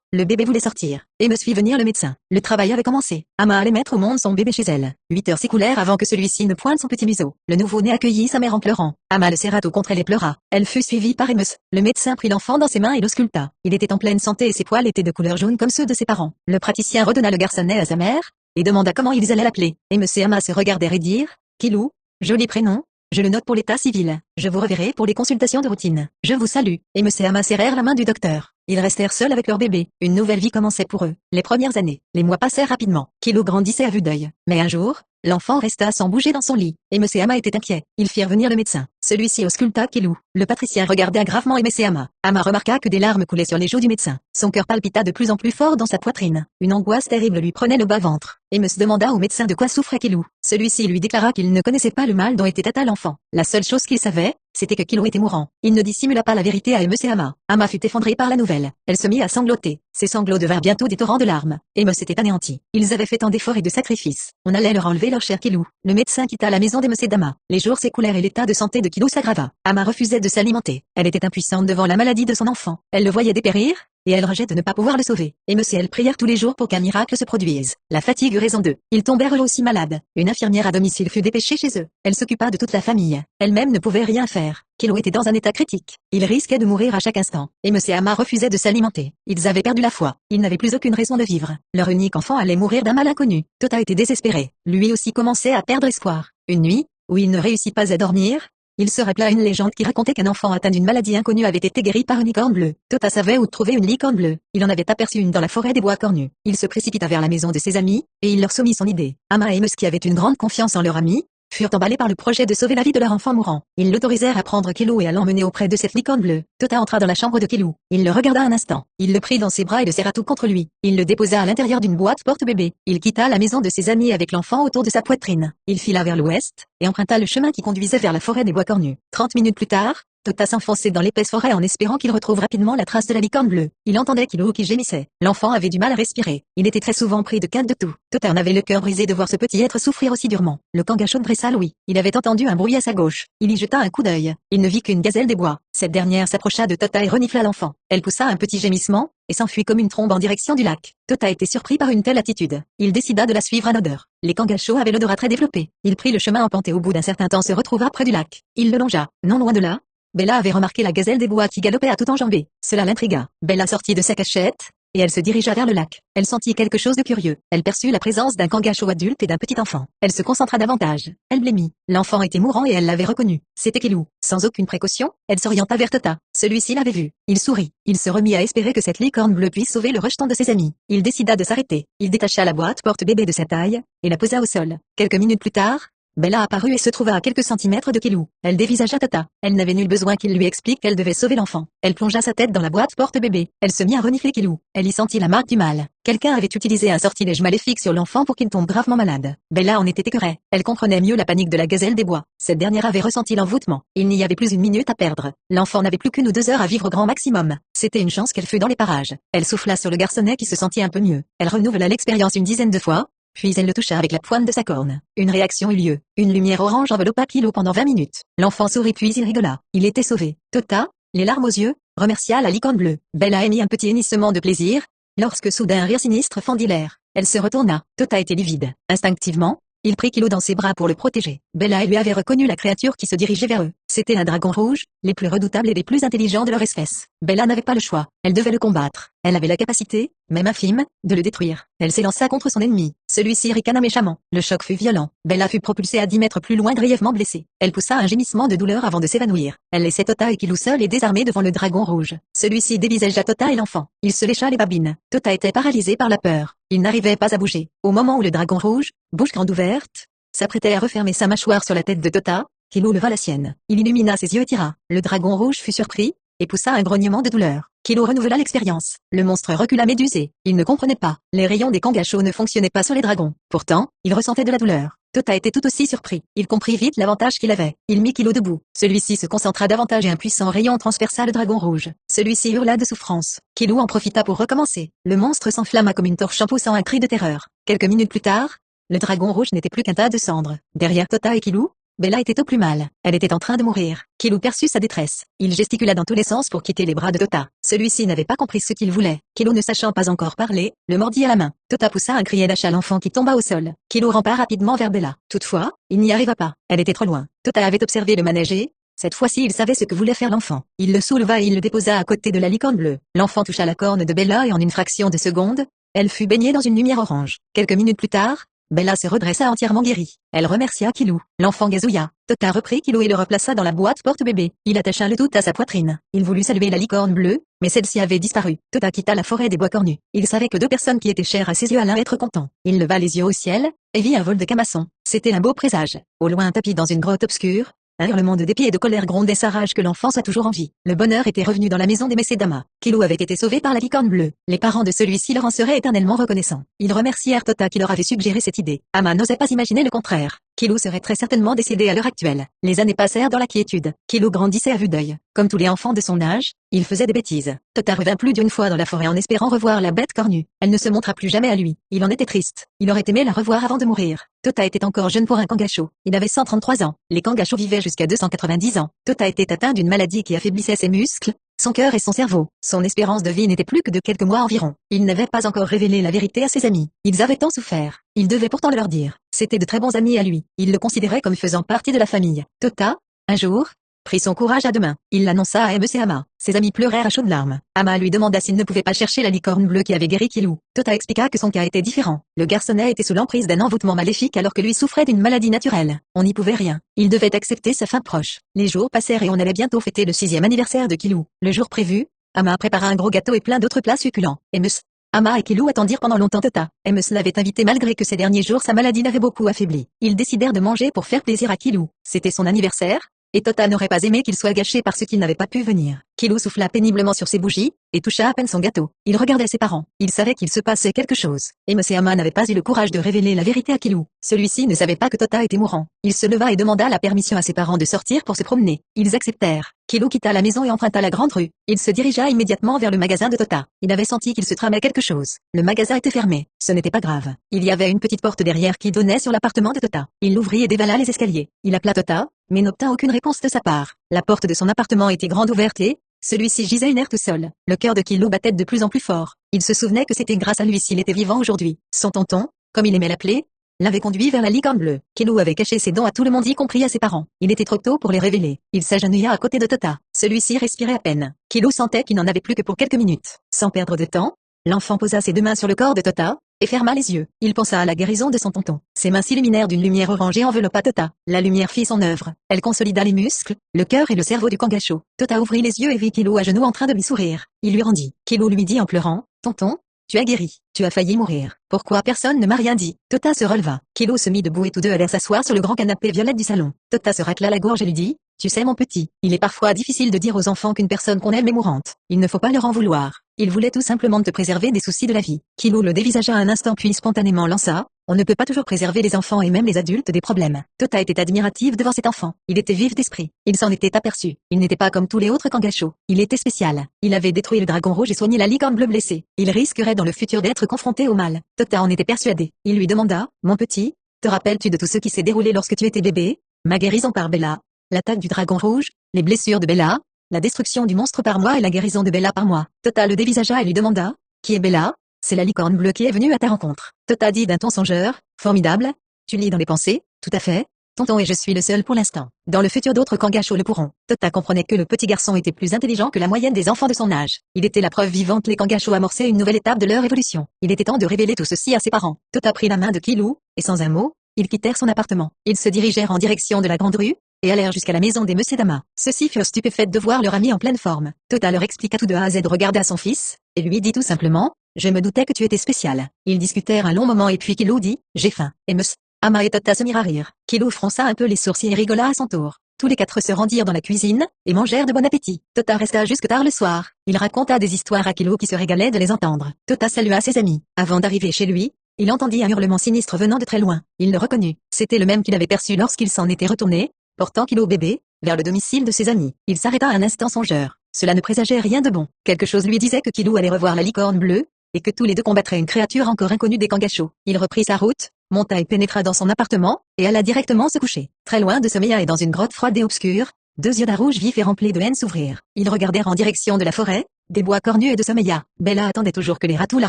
Le bébé voulait sortir. Amos fit venir le médecin. Le travail avait commencé. Ama allait mettre au monde son bébé chez elle. 8 heures s'écoulèrent avant que celui-ci ne pointe son petit museau. Le nouveau-né accueillit sa mère en pleurant. Ama le serra tout contre elle et pleura. Elle fut suivie par Amos. Le médecin prit l'enfant dans ses mains et l'ausculta. Il était en pleine santé et ses poils étaient de couleur jaune comme ceux de ses parents. Le praticien redonna le garçonnet à sa mère et demanda comment ils allaient l'appeler. Amos et Ama se regardèrent et dirent: Kilou, joli prénom. Je le note pour l'état civil. Je vous reverrai pour les consultations de routine. Je vous salue. Amos et Ama serrèrent la main du docteur. Ils restèrent seuls avec leur bébé. Une nouvelle vie commençait pour eux. Les premières années, les mois passèrent rapidement. Kilou grandissait à vue d'œil. Mais un jour, l'enfant resta sans bouger dans son lit. Amos et Ama étaient inquiets. Ils firent venir le médecin. Celui-ci ausculta Kilou. Le patricien regarda gravement Amos et Ama. Ama remarqua que des larmes coulaient sur les joues du médecin. Son cœur palpita de plus en plus fort dans sa poitrine. Une angoisse terrible lui prenait le bas-ventre. Amos demanda au médecin de quoi souffrait Kilou. Celui-ci lui déclara qu'il ne connaissait pas le mal dont était atteint l'enfant. La seule chose qu'il savait, c'était que Kilou était mourant. Il ne dissimula pas la vérité à Amos et Ama. Ama fut effondrée par la nouvelle. Elle se mit à sangloter. Ses sanglots devinrent bientôt des torrents de larmes. Amos était anéanti. Ils avaient fait tant d'efforts et de sacrifices. On allait leur enlever leur cher Kilou. Le médecin quitta la maison d'Amos et d'Ama. Les jours s'écoulèrent et l'état de santé de Kilou s'aggrava. Ama refusait de s'alimenter. Elle était impuissante devant la maladie de son enfant. Elle le voyait dépérir, et elle rejettait de ne pas pouvoir le sauver. Amos et elle prièrent tous les jours pour qu'un miracle se produise. La fatigue eut raison d'eux. Ils tombèrent eux aussi malades. Une infirmière à domicile fut dépêchée chez eux. Elle s'occupa de toute la famille. Elle-même ne pouvait rien faire. Kilou était dans un état critique. Il risquait de mourir à chaque instant. Amos et Ama refusaient de s'alimenter. Ils avaient perdu la foi. Ils n'avaient plus aucune raison de vivre. Leur unique enfant allait mourir d'un mal inconnu. Tota était désespéré. Lui aussi commençait à perdre espoir. Une nuit, où il ne réussit pas à dormir, il se rappela une légende qui racontait qu'un enfant atteint d'une maladie inconnue avait été guéri par une licorne bleue. Tota savait où trouver une licorne bleue. Il en avait aperçu une dans la forêt des bois cornus. Il se précipita vers la maison de ses amis, et il leur soumit son idée. Ama et Amos, qui avaient une grande confiance en leur ami, furent emballés par le projet de sauver la vie de leur enfant mourant. Ils l'autorisèrent à prendre Kilou et à l'emmener auprès de cette licorne bleue. Tota entra dans la chambre de Kilou. Il le regarda un instant. Il le prit dans ses bras et le serra tout contre lui. Il le déposa à l'intérieur d'une boîte porte-bébé. Il quitta la maison de ses amis avec l'enfant autour de sa poitrine. Il fila vers l'ouest, et emprunta le chemin qui conduisait vers la forêt des bois cornus. 30 minutes plus tard, Tota s'enfonçait dans l'épaisse forêt en espérant qu'il retrouve rapidement la trace de la licorne bleue. Il entendait Kilou qui gémissait. L'enfant avait du mal à respirer. Il était très souvent pris de quinte de toux. Tota en avait le cœur brisé de voir ce petit être souffrir aussi durement. Le Kangachow dressa l'ouïe. Il avait entendu un bruit à sa gauche. Il y jeta un coup d'œil. Il ne vit qu'une gazelle des bois. Cette dernière s'approcha de Tota et renifla l'enfant. Elle poussa un petit gémissement, et s'enfuit comme une trombe en direction du lac. Tota était surpris par une telle attitude. Il décida de la suivre à l'odeur. Les Kangachows avaient l'odorat très développé. Il prit le chemin empanté, au bout d'un certain temps se retrouva près du lac. Il le longea. Non loin de là, Bella avait remarqué la gazelle des bois qui galopait à toute enjambée. Cela l'intrigua. Bella sortit de sa cachette, et elle se dirigea vers le lac. Elle sentit quelque chose de curieux. Elle perçut la présence d'un Kangachow adulte et d'un petit enfant. Elle se concentra davantage. Elle blêmit. L'enfant était mourant et elle l'avait reconnu. C'était Kilou. Sans aucune précaution, elle s'orienta vers Tota. Celui-ci l'avait vu. Il sourit. Il se remit à espérer que cette licorne bleue puisse sauver le rejeton de ses amis. Il décida de s'arrêter. Il détacha la boîte porte-bébé de sa taille, et la posa au sol. Quelques minutes plus tard, Bella apparut et se trouva à quelques centimètres de Kilou. Elle dévisagea Tota. Elle n'avait nul besoin qu'il lui explique qu'elle devait sauver l'enfant. Elle plongea sa tête dans la boîte porte-bébé. Elle se mit à renifler Kilou. Elle y sentit la marque du mal. Quelqu'un avait utilisé un sortilège maléfique sur l'enfant pour qu'il tombe gravement malade. Bella en était écœurée. Elle comprenait mieux la panique de la gazelle des bois. Cette dernière avait ressenti l'envoûtement. Il n'y avait plus une minute à perdre. L'enfant n'avait plus qu'une ou 2 heures à vivre grand maximum. C'était une chance qu'elle fût dans les parages. Elle souffla sur le garçonnet qui se sentit un peu mieux. Elle renouvela l'expérience une dizaine de fois. Puis elle le toucha avec la pointe de sa corne. Une réaction eut lieu. Une lumière orange enveloppa Kilou pendant 20 minutes. L'enfant sourit puis il rigola. Il était sauvé. Tota, les larmes aux yeux, remercia la licorne bleue. Bella émit un petit hennissement de plaisir, lorsque soudain un rire sinistre fendit l'air. Elle se retourna. Tota était livide. Instinctivement, il prit Kilou dans ses bras pour le protéger. Bella lui avait reconnu la créature qui se dirigeait vers eux. C'était un dragon rouge, les plus redoutables et les plus intelligents de leur espèce. Bella n'avait pas le choix, elle devait le combattre. Elle avait la capacité, même infime, de le détruire. Elle s'élança contre son ennemi. Celui-ci ricana méchamment. Le choc fut violent. Bella fut propulsée à 10 mètres plus loin, grièvement blessée. Elle poussa un gémissement de douleur avant de s'évanouir. Elle laissait Tota et Killou seuls et désarmés devant le dragon rouge. Celui-ci dévisagea Tota et l'enfant. Il se lécha les babines. Tota était paralysé par la peur. Il n'arrivait pas à bouger. Au moment où le dragon rouge, bouche grande ouverte, s'apprêtait à refermer sa mâchoire sur la tête de Tota, Killou leva la sienne. Il illumina ses yeux et tira. Le dragon rouge fut surpris et poussa un grognement de douleur. Killou renouvela l'expérience. Le monstre recula médusé. Il ne comprenait pas. Les rayons des Kangasho ne fonctionnaient pas sur les dragons. Pourtant, il ressentait de la douleur. Tota était tout aussi surpris. Il comprit vite l'avantage qu'il avait. Il mit Killou debout. Celui-ci se concentra davantage et un puissant rayon transperça le dragon rouge. Celui-ci hurla de souffrance. Killou en profita pour recommencer. Le monstre s'enflamma comme une torche en poussant un cri de terreur. Quelques minutes plus tard, le dragon rouge n'était plus qu'un tas de cendres. Derrière Tota et Killou, Bella était au plus mal. Elle était en train de mourir. Killou perçut sa détresse. Il gesticula dans tous les sens pour quitter les bras de Tota. Celui-ci n'avait pas compris ce qu'il voulait. Killou, ne sachant pas encore parler, le mordit à la main. Tota poussa un cri et lâcha l'enfant qui tomba au sol. Killou rampa rapidement vers Bella. Toutefois, il n'y arriva pas. Elle était trop loin. Tota avait observé le manège et, cette fois-ci, il savait ce que voulait faire l'enfant. Il le souleva et il le déposa à côté de la licorne bleue. L'enfant toucha la corne de Bella et en une fraction de seconde, elle fut baignée dans une lumière orange. Quelques minutes plus tard, Bella se redressa entièrement guérie. Elle remercia Killou. L'enfant gazouilla. Tota reprit Killou et le replaça dans la boîte porte-bébé. Il attacha le tout à sa poitrine. Il voulut saluer la licorne bleue, mais celle-ci avait disparu. Tota quitta la forêt des bois cornus. Il savait que deux personnes qui étaient chères à ses yeux allaient être contents. Il leva les yeux au ciel, et vit un vol de camassons. C'était un beau présage. Au loin, tapis dans une grotte obscure, un hurlement de dépit et de colère grondait sa rage que l'enfant soit toujours en vie. Le bonheur était revenu dans la maison des Messedama. Killou avait été sauvé par la licorne bleue. Les parents de celui-ci leur en seraient éternellement reconnaissants. Ils remercièrent Tota qui leur avait suggéré cette idée. Ama n'osait pas imaginer le contraire. Killou serait très certainement décédé à l'heure actuelle. Les années passèrent dans la quiétude. Killou grandissait à vue d'œil. Comme tous les enfants de son âge, il faisait des bêtises. Tota revint plus d'une fois dans la forêt en espérant revoir la bête cornue. Elle ne se montra plus jamais à lui. Il en était triste. Il aurait aimé la revoir avant de mourir. Tota était encore jeune pour un Kangasho. Il avait 133 ans. Les Kangasho vivaient jusqu'à 290 ans. Tota était atteint d'une maladie qui affaiblissait ses muscles, son cœur et son cerveau. Son espérance de vie n'était plus que de quelques mois environ. Il n'avait pas encore révélé la vérité à ses amis. Ils avaient tant souffert. Il devait pourtant le leur dire. C'étaient de très bons amis à lui. Il le considérait comme faisant partie de la famille. Tota, un jour, prit son courage à deux mains. Il l'annonça à Ms et Ama. Ses amis pleurèrent à chaudes larmes. Ama lui demanda s'il ne pouvait pas chercher la licorne bleue qui avait guéri Killou. Tota expliqua que son cas était différent. Le garçonnet était sous l'emprise d'un envoûtement maléfique alors que lui souffrait d'une maladie naturelle. On n'y pouvait rien. Il devait accepter sa fin proche. Les jours passèrent et on allait bientôt fêter le 6e anniversaire de Killou. Le jour prévu, Ama prépara un gros gâteau et plein d'autres plats succulents. Ms, Ama et Killou attendirent pendant longtemps Tota. Ms l'avait invité malgré que ces derniers jours sa maladie l'avait beaucoup affaibli. Ils décidèrent de manger pour faire plaisir à Killou. C'était son anniversaire, et Tota n'aurait pas aimé qu'il soit gâché par ceux qui n'avaient pas pu venir. Killou souffla péniblement sur ses bougies, et toucha à peine son gâteau. Il regardait ses parents. Il savait qu'il se passait quelque chose. Ms et Ama n'avaient pas eu le courage de révéler la vérité à Killou. Celui-ci ne savait pas que Tota était mourant. Il se leva et demanda la permission à ses parents de sortir pour se promener. Ils acceptèrent. Killou quitta la maison et emprunta la grande rue. Il se dirigea immédiatement vers le magasin de Tota. Il avait senti qu'il se tramait quelque chose. Le magasin était fermé. Ce n'était pas grave. Il y avait une petite porte derrière qui donnait sur l'appartement de Tota. Il l'ouvrit et dévala les escaliers. Il appela Tota, mais n'obtint aucune réponse de sa part. La porte de son appartement était grande ouverte et, celui-ci gisait inerte seul. Le cœur de Killou battait de plus en plus fort. Il se souvenait que c'était grâce à lui s'il était vivant aujourd'hui. Son tonton, comme il aimait l'appeler, l'avait conduit vers la licorne bleue. Killou avait caché ses dons à tout le monde y compris à ses parents. Il était trop tôt pour les révéler. Il s'agenouilla à côté de Tota. Celui-ci respirait à peine. Killou sentait qu'il n'en avait plus que pour quelques minutes. Sans perdre de temps, l'enfant posa ses deux mains sur le corps de Tota, et ferma les yeux. Il pensa à la guérison de son tonton. Ses mains s'illuminèrent d'une lumière orange et enveloppa Tota. La lumière fit son œuvre. Elle consolida les muscles, le cœur et le cerveau du Kangasho. Tota ouvrit les yeux et vit Killou à genoux en train de lui sourire. Il lui rendit. Killou lui dit en pleurant, tonton, tu as guéri. Tu as failli mourir. Pourquoi personne ne m'a rien dit? Tota se releva. Killou se mit debout et tous deux allèrent s'asseoir sur le grand canapé violette du salon. Tota se racla la gorge et lui dit, tu sais mon petit, il est parfois difficile de dire aux enfants qu'une personne qu'on aime est mourante. Il ne faut pas leur en vouloir. Il voulait tout simplement te préserver des soucis de la vie. Killou le dévisagea un instant puis spontanément lança, on ne peut pas toujours préserver les enfants et même les adultes des problèmes. Tota était admirative devant cet enfant. Il était vif d'esprit. Il s'en était aperçu. Il n'était pas comme tous les autres Kangasho. Il était spécial. Il avait détruit le dragon rouge et soigné la licorne bleue blessée. Il risquerait dans le futur d'être confronté au mal. Tota en était persuadé. Il lui demanda, mon petit, te rappelles-tu de tout ce qui s'est déroulé lorsque tu étais bébé? Ma guérison par Bella, l'attaque du dragon rouge, les blessures de Bella, la destruction du monstre par moi et la guérison de Bella par moi. Tota le dévisagea et lui demanda, qui est Bella? C'est la licorne bleue qui est venue à ta rencontre. Tota dit d'un ton songeur, formidable, tu lis dans les pensées, tout à fait, Tonton et je suis le seul pour l'instant. Dans le futur d'autres Kangashos le pourront. Tota comprenait que le petit garçon était plus intelligent que la moyenne des enfants de son âge. Il était la preuve vivante les Kangashos amorçaient une nouvelle étape de leur évolution. Il était temps de révéler tout ceci à ses parents. Tota prit la main de Killou, et sans un mot, ils quittèrent son appartement. Ils se dirigèrent en direction de la grande rue, et allèrent jusqu'à la maison des Monsieur Dama. Ceux-ci furent stupéfaits de voir leur ami en pleine forme. Tota leur expliqua tout de A à Z, regarda son fils, et lui dit tout simplement, « Je me doutais que tu étais spécial. » Ils discutèrent un long moment et puis Killou dit, « J'ai faim. » Et Ms. Ama et Tota se mirent à rire. Killou fronça un peu les sourcils et rigola à son tour. Tous les quatre se rendirent dans la cuisine, et mangèrent de bon appétit. Tota resta jusque tard le soir. Il raconta des histoires à Killou qui se régalait de les entendre. Tota salua ses amis. Avant d'arriver chez lui, il entendit un hurlement sinistre venant de très loin. Il le reconnut. C'était le même qu'il avait perçu lorsqu'il s'en était retourné, portant Killou bébé, vers le domicile de ses amis. Il s'arrêta un instant songeur. Cela ne présageait rien de bon. Quelque chose lui disait que Killou allait revoir la licorne bleue, et que tous les deux combattraient une créature encore inconnue des Kangashos. Il reprit sa route, monta et pénétra dans son appartement, et alla directement se coucher. Très loin de Sommeya et dans une grotte froide et obscure, deux yeux d'un rouge vif et remplis de haine s'ouvrirent. Ils regardèrent en direction de la forêt, des bois cornus et de Sommeya. Bella attendait toujours que les ratous la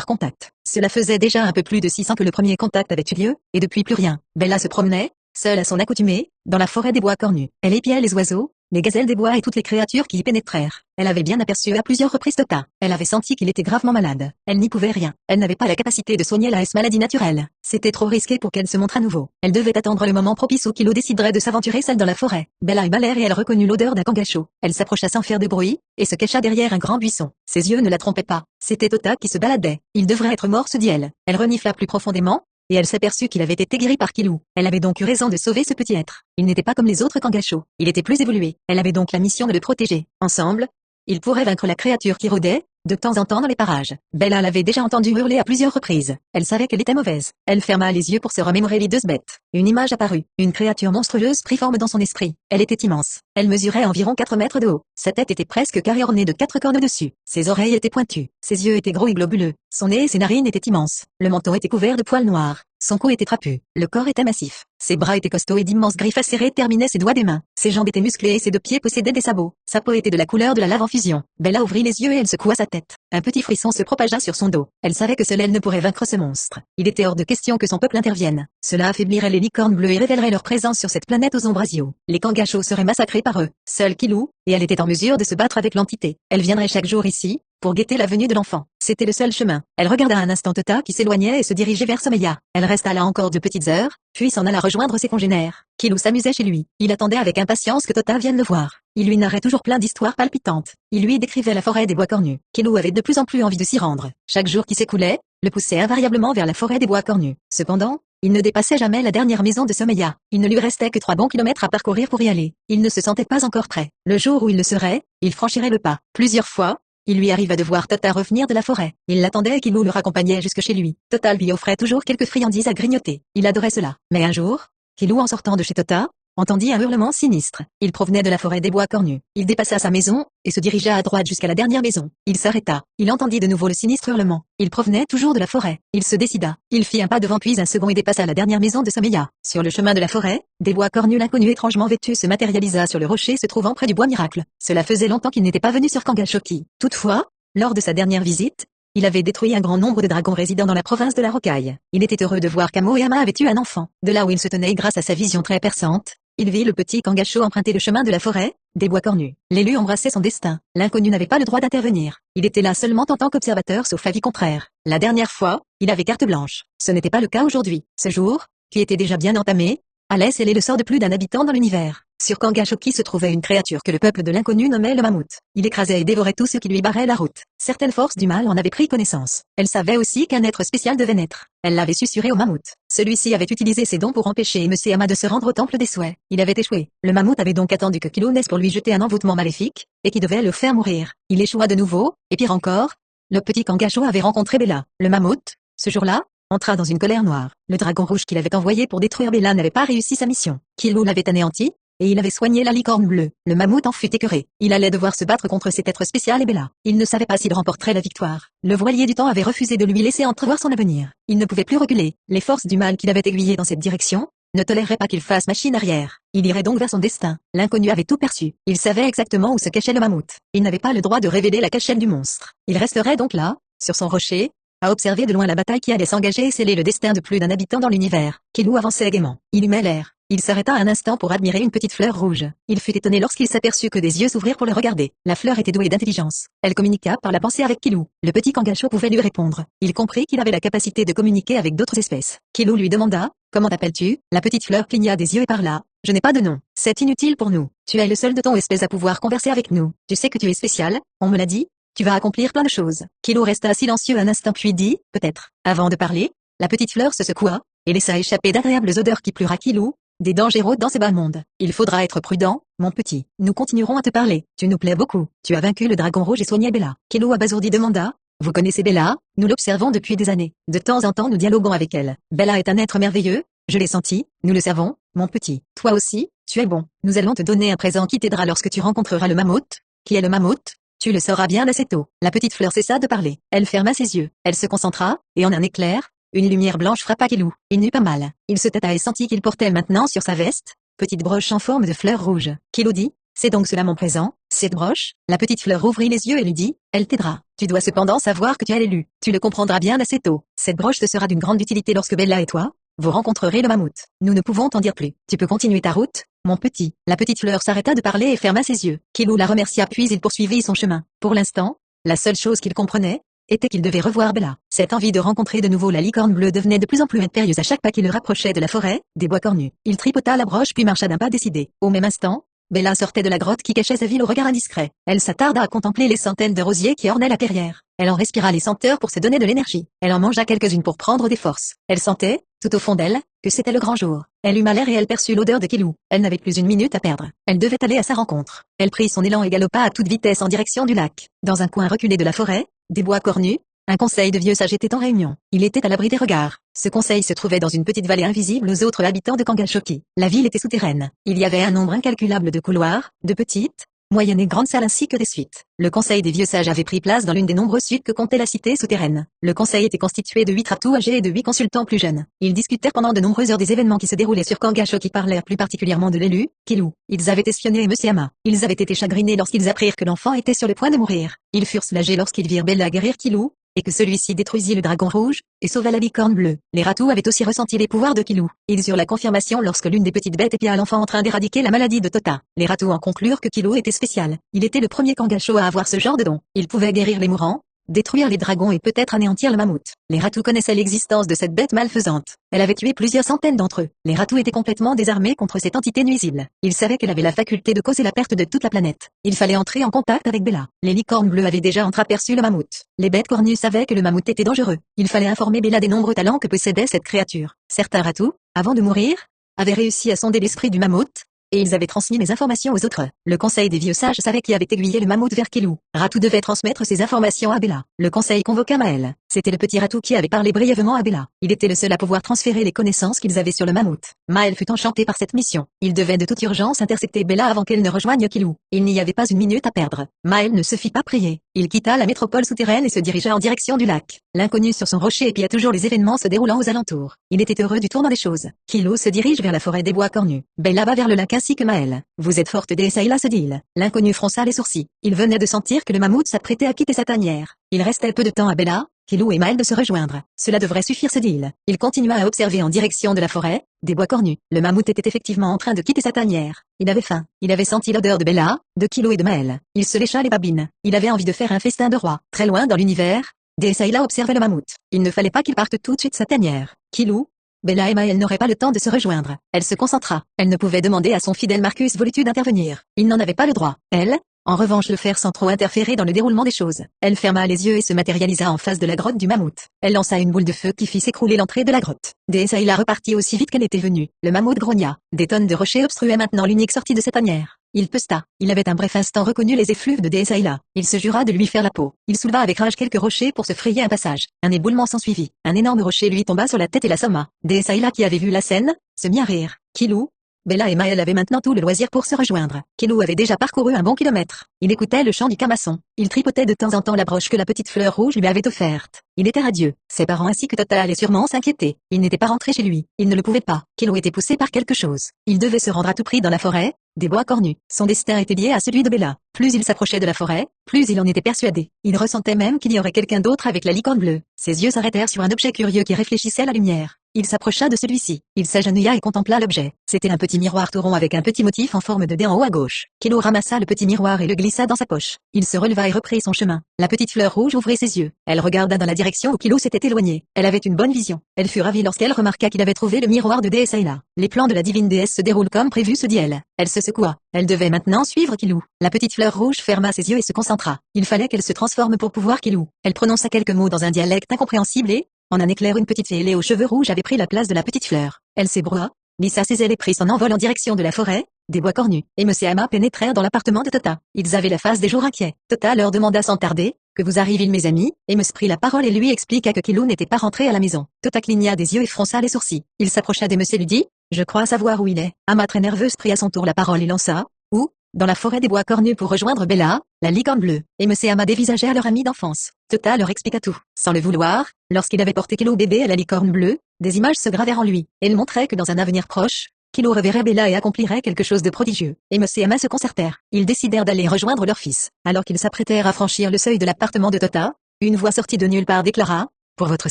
recontactent. Cela faisait déjà un peu plus de 600 que le premier contact avait eu lieu, et depuis plus rien. Bella se promenait, seule à son accoutumée, dans la forêt des bois cornus. Elle épiait les oiseaux, les gazelles des bois et toutes les créatures qui y pénétrèrent. Elle avait bien aperçu à plusieurs reprises Tota. Elle avait senti qu'il était gravement malade. Elle n'y pouvait rien. Elle n'avait pas la capacité de soigner la maladie naturelle. C'était trop risqué pour qu'elle se montre à nouveau. Elle devait attendre le moment propice où Killou déciderait de s'aventurer seule dans la forêt. Bella éballèrent et elle reconnut l'odeur d'un Kangasho. Elle s'approcha sans faire de bruit, et se cacha derrière un grand buisson. Ses yeux ne la trompaient pas. C'était Tota qui se baladait. Il devrait être mort, se dit-elle. Elle renifla plus profondément, et elle s'aperçut qu'il avait été guéri par Killou. Elle avait donc eu raison de sauver ce petit être. Il n'était pas comme les autres Kangashos. Il était plus évolué. Elle avait donc la mission de le protéger. Ensemble, ils pourraient vaincre la créature qui rôdait, de temps en temps dans les parages. Bella l'avait déjà entendu hurler à plusieurs reprises. Elle savait qu'elle était mauvaise. Elle ferma les yeux pour se remémorer l'hideuse bête. Une image apparut. Une créature monstrueuse prit forme dans son esprit. Elle était immense. Elle mesurait environ 4 mètres de haut. Sa tête était presque carrée ornée de 4 cornes dessus. Ses oreilles étaient pointues. Ses yeux étaient gros et globuleux. Son nez et ses narines étaient immenses. Le menton était couvert de poils noirs. Son cou était trapu. Le corps était massif. Ses bras étaient costauds et d'immenses griffes acérées terminaient ses doigts des mains. Ses jambes étaient musclées et ses deux pieds possédaient des sabots. Sa peau était de la couleur de la lave en fusion. Bella ouvrit les yeux et elle secoua sa tête. Un petit frisson se propagea sur son dos. Elle savait que seule elle ne pourrait vaincre ce monstre. Il était hors de question que son peuple intervienne. Cela affaiblirait les licornes bleues et révélerait leur présence sur cette planète aux ombrasiaux. Les Kangashos seraient massacrés par eux. Seule Killou, et elle était en mesure de se battre avec l'entité. Elle viendrait chaque jour ici, pour guetter la venue de l'enfant. C'était le seul chemin. Elle regarda un instant Tota qui s'éloignait et se dirigeait vers Sommeya. Elle resta là encore de petites heures, puis s'en alla rejoindre ses congénères. Killou s'amusait chez lui. Il attendait avec impatience que Tota vienne le voir. Il lui narrait toujours plein d'histoires palpitantes. Il lui décrivait la forêt des bois cornus. Killou avait de plus en plus envie de s'y rendre. Chaque jour qui s'écoulait, le poussait invariablement vers la forêt des bois cornus. Cependant, il ne dépassait jamais la dernière maison de Sommeya. Il ne lui restait que 3 bons kilomètres à parcourir pour y aller. Il ne se sentait pas encore prêt. Le jour où il le serait, il franchirait le pas. Plusieurs fois, il lui arriva de voir Tota revenir de la forêt. Il l'attendait et Killou le raccompagnait jusque chez lui. Tota lui offrait toujours quelques friandises à grignoter. Il adorait cela. Mais un jour, Killou, en sortant de chez Tota, entendit un hurlement sinistre. Il provenait de la forêt des bois cornus. Il dépassa sa maison, et se dirigea à droite jusqu'à la dernière maison. Il s'arrêta. Il entendit de nouveau le sinistre hurlement. Il provenait toujours de la forêt. Il se décida. Il fit un pas devant puis un second et dépassa la dernière maison de Sommeya. Sur le chemin de la forêt, des bois cornus, l'inconnu étrangement vêtu se matérialisa sur le rocher se trouvant près du bois miracle. Cela faisait longtemps qu'il n'était pas venu sur Kangashoki. Toutefois, lors de sa dernière visite, il avait détruit un grand nombre de dragons résidant dans la province de la Rocaille. Il était heureux de voir qu'Amo et Ama avaient eu un enfant. De là où il se tenait grâce à sa vision très perçante, il vit le petit Kangasho emprunter le chemin de la forêt, des bois cornus. L'élu embrassait son destin. L'inconnu n'avait pas le droit d'intervenir. Il était là seulement en tant qu'observateur sauf avis contraire. La dernière fois, il avait carte blanche. Ce n'était pas le cas aujourd'hui. Ce jour, qui était déjà bien entamé, allait sceller le sort de plus d'un habitant dans l'univers. Sur Kangashoki se trouvait une créature que le peuple de l'inconnu nommait le mammouth. Il écrasait et dévorait tout ce qui lui barrait la route. Certaines forces du mal en avaient pris connaissance. Elle savait aussi qu'un être spécial devait naître. Elle l'avait susurré au mammouth. Celui-ci avait utilisé ses dons pour empêcher Monsieur Ama de se rendre au temple des souhaits. Il avait échoué. Le mammouth avait donc attendu que Killou naisse pour lui jeter un envoûtement maléfique, et qui devait le faire mourir. Il échoua de nouveau, et pire encore, le petit Kangasho avait rencontré Bella. Le mammouth, ce jour-là, entra dans une colère noire. Le dragon rouge qu'il avait envoyé pour détruire Bella n'avait pas réussi sa mission. Killou l'avait anéanti, et il avait soigné la licorne bleue. Le mammouth en fut écœuré. Il allait devoir se battre contre cet être spécial et Bella. Il ne savait pas s'il remporterait la victoire. Le voilier du temps avait refusé de lui laisser entrevoir son avenir. Il ne pouvait plus reculer. Les forces du mal qui l'avaient aiguillé dans cette direction ne toléreraient pas qu'il fasse machine arrière. Il irait donc vers son destin. L'inconnu avait tout perçu. Il savait exactement où se cachait le mammouth. Il n'avait pas le droit de révéler la cachette du monstre. Il resterait donc là, sur son rocher, à observer de loin la bataille qui allait s'engager et sceller le destin de plus d'un habitant dans l'univers. Killou avançait gaiement. Il humait l'air. Il s'arrêta un instant pour admirer une petite fleur rouge. Il fut étonné lorsqu'il s'aperçut que des yeux s'ouvrirent pour le regarder. La fleur était douée d'intelligence. Elle communiqua par la pensée avec Kilou. Le petit Kangasho pouvait lui répondre. Il comprit qu'il avait la capacité de communiquer avec d'autres espèces. Kilou lui demanda: comment t'appelles-tu? La petite fleur cligna des yeux et parla: je n'ai pas de nom. C'est inutile pour nous. Tu es le seul de ton espèce à pouvoir converser avec nous. Tu sais que tu es spécial, on me l'a dit. Tu vas accomplir plein de choses. Kilou resta silencieux un instant puis dit: peut-être. Avant de parler, la petite fleur se secoua et laissa échapper d'agréables odeurs qui plurent à Kilou. Des dangers rôdent dans ce bas monde. Il faudra être prudent, mon petit. Nous continuerons à te parler. Tu nous plais beaucoup. Tu as vaincu le dragon rouge et soigné Bella. Kilou abasourdi demanda: vous connaissez Bella? Nous l'observons depuis des années. De temps en temps nous dialoguons avec elle. Bella est un être merveilleux. Je l'ai senti. Nous le savons, mon petit. Toi aussi, tu es bon. Nous allons te donner un présent qui t'aidera lorsque tu rencontreras le mammouth. Qui est le mammouth? Tu le sauras bien assez tôt. La petite fleur cessa de parler. Elle ferma ses yeux. Elle se concentra, et en un éclair, une lumière blanche frappa Kilou. Il n'eut pas mal. Il se tâta et sentit qu'il portait maintenant sur sa veste petite broche en forme de fleur rouge. Kilou dit: c'est donc cela mon présent, cette broche? La petite fleur ouvrit les yeux et lui dit: elle t'aidera. Tu dois cependant savoir que tu es l'élu. Tu le comprendras bien assez tôt. Cette broche te sera d'une grande utilité lorsque Bella et toi, vous rencontrerez le mammouth. Nous ne pouvons t'en dire plus. Tu peux continuer ta route, mon petit. La petite fleur s'arrêta de parler et ferma ses yeux. Kilou la remercia puis il poursuivit son chemin. Pour l'instant, la seule chose qu'il comprenait était qu'il devait revoir Bella. Cette envie de rencontrer de nouveau la licorne bleue devenait de plus en plus impérieuse à chaque pas qui le rapprochait de la forêt, des bois cornus. Il tripota la broche puis marcha d'un pas décidé. Au même instant, Bella sortait de la grotte qui cachait sa ville au regard indiscret. Elle s'attarda à contempler les centaines de rosiers qui ornaient la clairière. Elle en respira les senteurs pour se donner de l'énergie. Elle en mangea quelques-unes pour prendre des forces. Elle sentait, tout au fond d'elle, que c'était le grand jour. Elle eut mal l'air et elle perçut l'odeur de Kilou. Elle n'avait plus une minute à perdre. Elle devait aller à sa rencontre. Elle prit son élan et galopa à toute vitesse en direction du lac. Dans un coin reculé de la forêt, des bois cornus, un conseil de vieux sages était en réunion. Il était à l'abri des regards. Ce conseil se trouvait dans une petite vallée invisible aux autres habitants de Kangashoki. La ville était souterraine. Il y avait un nombre incalculable de couloirs, de petites, moyennes et grandes salles ainsi que des suites. Le conseil des vieux sages avait pris place dans l'une des nombreuses suites que comptait la cité souterraine. Le conseil était constitué de 8 ratous âgés et de 8 consultants plus jeunes. Ils discutèrent pendant de nombreuses heures des événements qui se déroulaient sur Kangashoki, parlèrent plus particulièrement de l'élu, Kilou. Ils avaient espionné Monsieur Yama. Ils avaient été chagrinés lorsqu'ils apprirent que l'enfant était sur le point de mourir. Ils furent soulagés lorsqu'ils virent Bella guérir Kilou, et que celui-ci détruisit le dragon rouge, et sauva la licorne bleue. Les ratous avaient aussi ressenti les pouvoirs de Kilou. Ils eurent la confirmation lorsque l'une des petites bêtes épia l'enfant en train d'éradiquer la maladie de Tota. Les ratous en conclurent que Kilou était spécial. Il était le premier Kangasho à avoir ce genre de don. Il pouvait guérir les mourants, détruire les dragons et peut-être anéantir le mammouth. Les ratous connaissaient l'existence de cette bête malfaisante. Elle avait tué plusieurs centaines d'entre eux. Les ratous étaient complètement désarmés contre cette entité nuisible. Ils savaient qu'elle avait la faculté de causer la perte de toute la planète. Il fallait entrer en contact avec Bella. Les licornes bleues avaient déjà entreaperçu le mammouth. Les bêtes cornues savaient que le mammouth était dangereux. Il fallait informer Bella des nombreux talents que possédait cette créature. Certains ratous, avant de mourir, avaient réussi à sonder l'esprit du mammouth, et ils avaient transmis les informations aux autres. Le conseil des vieux sages savait qui avait aiguillé le mammouth vers Kilou. Ratou devait transmettre ces informations à Bella. Le conseil convoqua Maël. C'était le petit Ratou qui avait parlé brièvement à Bella. Il était le seul à pouvoir transférer les connaissances qu'ils avaient sur le mammouth. Maël fut enchanté par cette mission. Il devait de toute urgence intercepter Bella avant qu'elle ne rejoigne Kilou. Il n'y avait pas une minute à perdre. Maël ne se fit pas prier. Il quitta la métropole souterraine et se dirigea en direction du lac. L'inconnu sur son rocher épia toujours les événements se déroulant aux alentours. Il était heureux du tournant des choses. Kilou se dirige vers la forêt des bois cornus. Bella va vers le lac ainsi que Maël. Vous êtes forte Desaïla, se dit-il. L'inconnu fronça les sourcils. Il venait de sentir que le mammouth s'apprêtait à quitter sa tanière. Il restait peu de temps à Bella, Kilou et Maël de se rejoindre. Cela devrait suffire, se dit-il. Il continua à observer en direction de la forêt, des bois cornus. Le mammouth était effectivement en train de quitter sa tanière. Il avait faim. Il avait senti l'odeur de Bella, de Kilou et de Maël. Il se lécha les babines. Il avait envie de faire un festin de roi. Très loin dans l'univers, Desaïla observait le mammouth. Il ne fallait pas qu'il parte tout de suite sa tanière. Kilou, Bella et Maël n'auraient pas le temps de se rejoindre. Elle se concentra. Elle ne pouvait demander à son fidèle Marcus Volutu d'intervenir. Il n'en avait pas le droit. Elle, en revanche, le faire sans trop interférer dans le déroulement des choses. Elle ferma les yeux et se matérialisa en face de la grotte du mammouth. Elle lança une boule de feu qui fit s'écrouler l'entrée de la grotte. Desaïla repartit aussi vite qu'elle était venue. Le mammouth grogna. Des tonnes de rochers obstruaient maintenant l'unique sortie de cette tanière. Il pesta. Il avait un bref instant reconnu les effluves de Desaïla. Il se jura de lui faire la peau. Il souleva avec rage quelques rochers pour se frayer un passage. Un éboulement s'ensuivit. Un énorme rocher lui tomba sur la tête et l'assomma. Desaïla, qui avait vu la scène, se mit à rire. Kilou, Bella et Maël avaient maintenant tout le loisir pour se rejoindre. Kilou avait déjà parcouru un bon kilomètre. Il écoutait le chant du camasson. Il tripotait de temps en temps la broche que la petite fleur rouge lui avait offerte. Il était radieux. Ses parents ainsi que Tota allaient sûrement s'inquiéter. Il n'était pas rentré chez lui. Il ne le pouvait pas. Kilou était poussé par quelque chose. Il devait se rendre à tout prix dans la forêt, des bois cornus. Son destin était lié à celui de Bella. Plus il s'approchait de la forêt, plus il en était persuadé. Il ressentait même qu'il y aurait quelqu'un d'autre avec la licorne bleue. Ses yeux s'arrêtèrent sur un objet curieux qui réfléchissait la lumière. Il s'approcha de celui-ci. Il s'agenouilla et contempla l'objet. C'était un petit miroir tout rond avec un petit motif en forme de dé en haut à gauche. Kilo ramassa le petit miroir et le glissa dans sa poche. Il se releva et reprit son chemin. La petite fleur rouge ouvrit ses yeux. Elle regarda dans la direction où Kilo s'était éloigné. Elle avait une bonne vision. Elle fut ravie lorsqu'elle remarqua qu'il avait trouvé le miroir de dé Saïla. Les plans de la divine déesse se déroulent comme prévu, se dit-elle. Elle se secoua. Elle devait maintenant suivre Kilo. La petite fleur rouge ferma ses yeux et se concentra. Il fallait qu'elle se transforme pour pouvoir Kilo. Elle prononça quelques mots dans un dialecte incompréhensible et, en un éclair, une petite fée ailée aux cheveux rouges avait pris la place de la petite fleur. Elle s'ébroua, lissa ses ailes et prit son envol en direction de la forêt, des bois cornus. Amos et Ama pénétrèrent dans l'appartement de Tota. Ils avaient la face des jours inquiets. Tota leur demanda sans tarder: que vous arrive-t-il, mes amis? Amos prit la parole et lui expliqua que Kilo n'était pas rentré à la maison. Tota cligna des yeux et fronça les sourcils. Il s'approcha d'Amos et lui dit: je crois savoir où il est. Ama, très nerveuse, prit à son tour la parole et lança: où? Dans la forêt des bois cornus pour rejoindre Bella, la licorne bleue. Amos et Ama dévisagèrent leur ami d'enfance. Tota leur expliqua tout. Sans le vouloir, lorsqu'il avait porté Kilo bébé à la licorne bleue, des images se gravèrent en lui. Elles montraient que dans un avenir proche, Kilo reverrait Bella et accomplirait quelque chose de prodigieux. Amos et Ama se concertèrent. Ils décidèrent d'aller rejoindre leur fils. Alors qu'ils s'apprêtèrent à franchir le seuil de l'appartement de Tota, une voix sortie de nulle part déclara: pour votre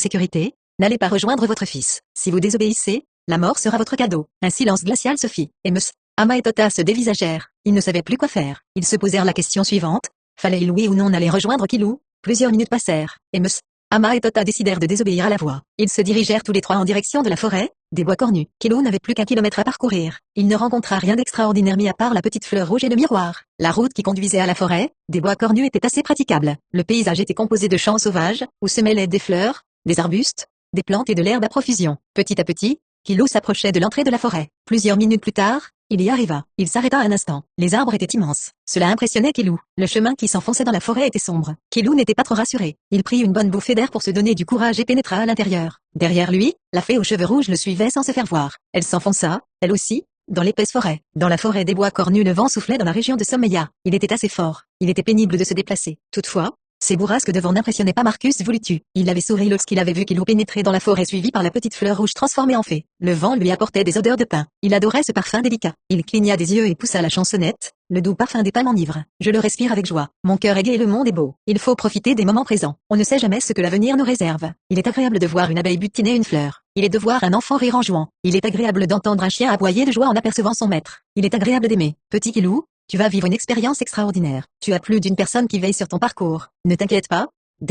sécurité, n'allez pas rejoindre votre fils. Si vous désobéissez, la mort sera votre cadeau. Un silence glacial se fit. Amos, Ama et Tota se dévisagèrent. Ils ne savaient plus quoi faire. Ils se posèrent la question suivante: fallait-il oui ou non aller rejoindre Kilo? Plusieurs minutes passèrent. Amos, Ama et Tota décidèrent de désobéir à la voix. Ils se dirigèrent tous les trois en direction de la forêt, des bois cornus. Kilo n'avait plus qu'un kilomètre à parcourir. Il ne rencontra rien d'extraordinaire mis à part la petite fleur rouge et le miroir. La route qui conduisait à la forêt, des bois cornus, était assez praticable. Le paysage était composé de champs sauvages, où se mêlaient des fleurs, des arbustes, des plantes et de l'herbe à profusion. Petit à petit, Kilo s'approchait de l'entrée de la forêt. Plusieurs minutes plus tard, il y arriva. Il s'arrêta un instant. Les arbres étaient immenses. Cela impressionnait Kilo. Le chemin qui s'enfonçait dans la forêt était sombre. Kilo n'était pas trop rassuré. Il prit une bonne bouffée d'air pour se donner du courage et pénétra à l'intérieur. Derrière lui, la fée aux cheveux rouges le suivait sans se faire voir. Elle s'enfonça, elle aussi, dans l'épaisse forêt. Dans la forêt des bois cornus, le vent soufflait dans la région de Sommeya. Il était assez fort. Il était pénible de se déplacer. Toutefois, ces bourrasques de vent n'impressionnaient pas Marcus Volutu. Il avait souri lorsqu'il avait vu Kilo pénétrer dans la forêt suivi par la petite fleur rouge transformée en fée. Le vent lui apportait des odeurs de pin. Il adorait ce parfum délicat. Il cligna des yeux et poussa la chansonnette. Le doux parfum des pins m'enivre. Je le respire avec joie. Mon cœur est gai et le monde est beau. Il faut profiter des moments présents. On ne sait jamais ce que l'avenir nous réserve. Il est agréable de voir une abeille butiner une fleur. Il est de voir un enfant rire en jouant. Il est agréable d'entendre un chien aboyer de joie en apercevant son maître. Il est agréable d'aimer. Petit Kilo, tu vas vivre une expérience extraordinaire. Tu as plus d'une personne qui veille sur ton parcours. Ne t'inquiète pas.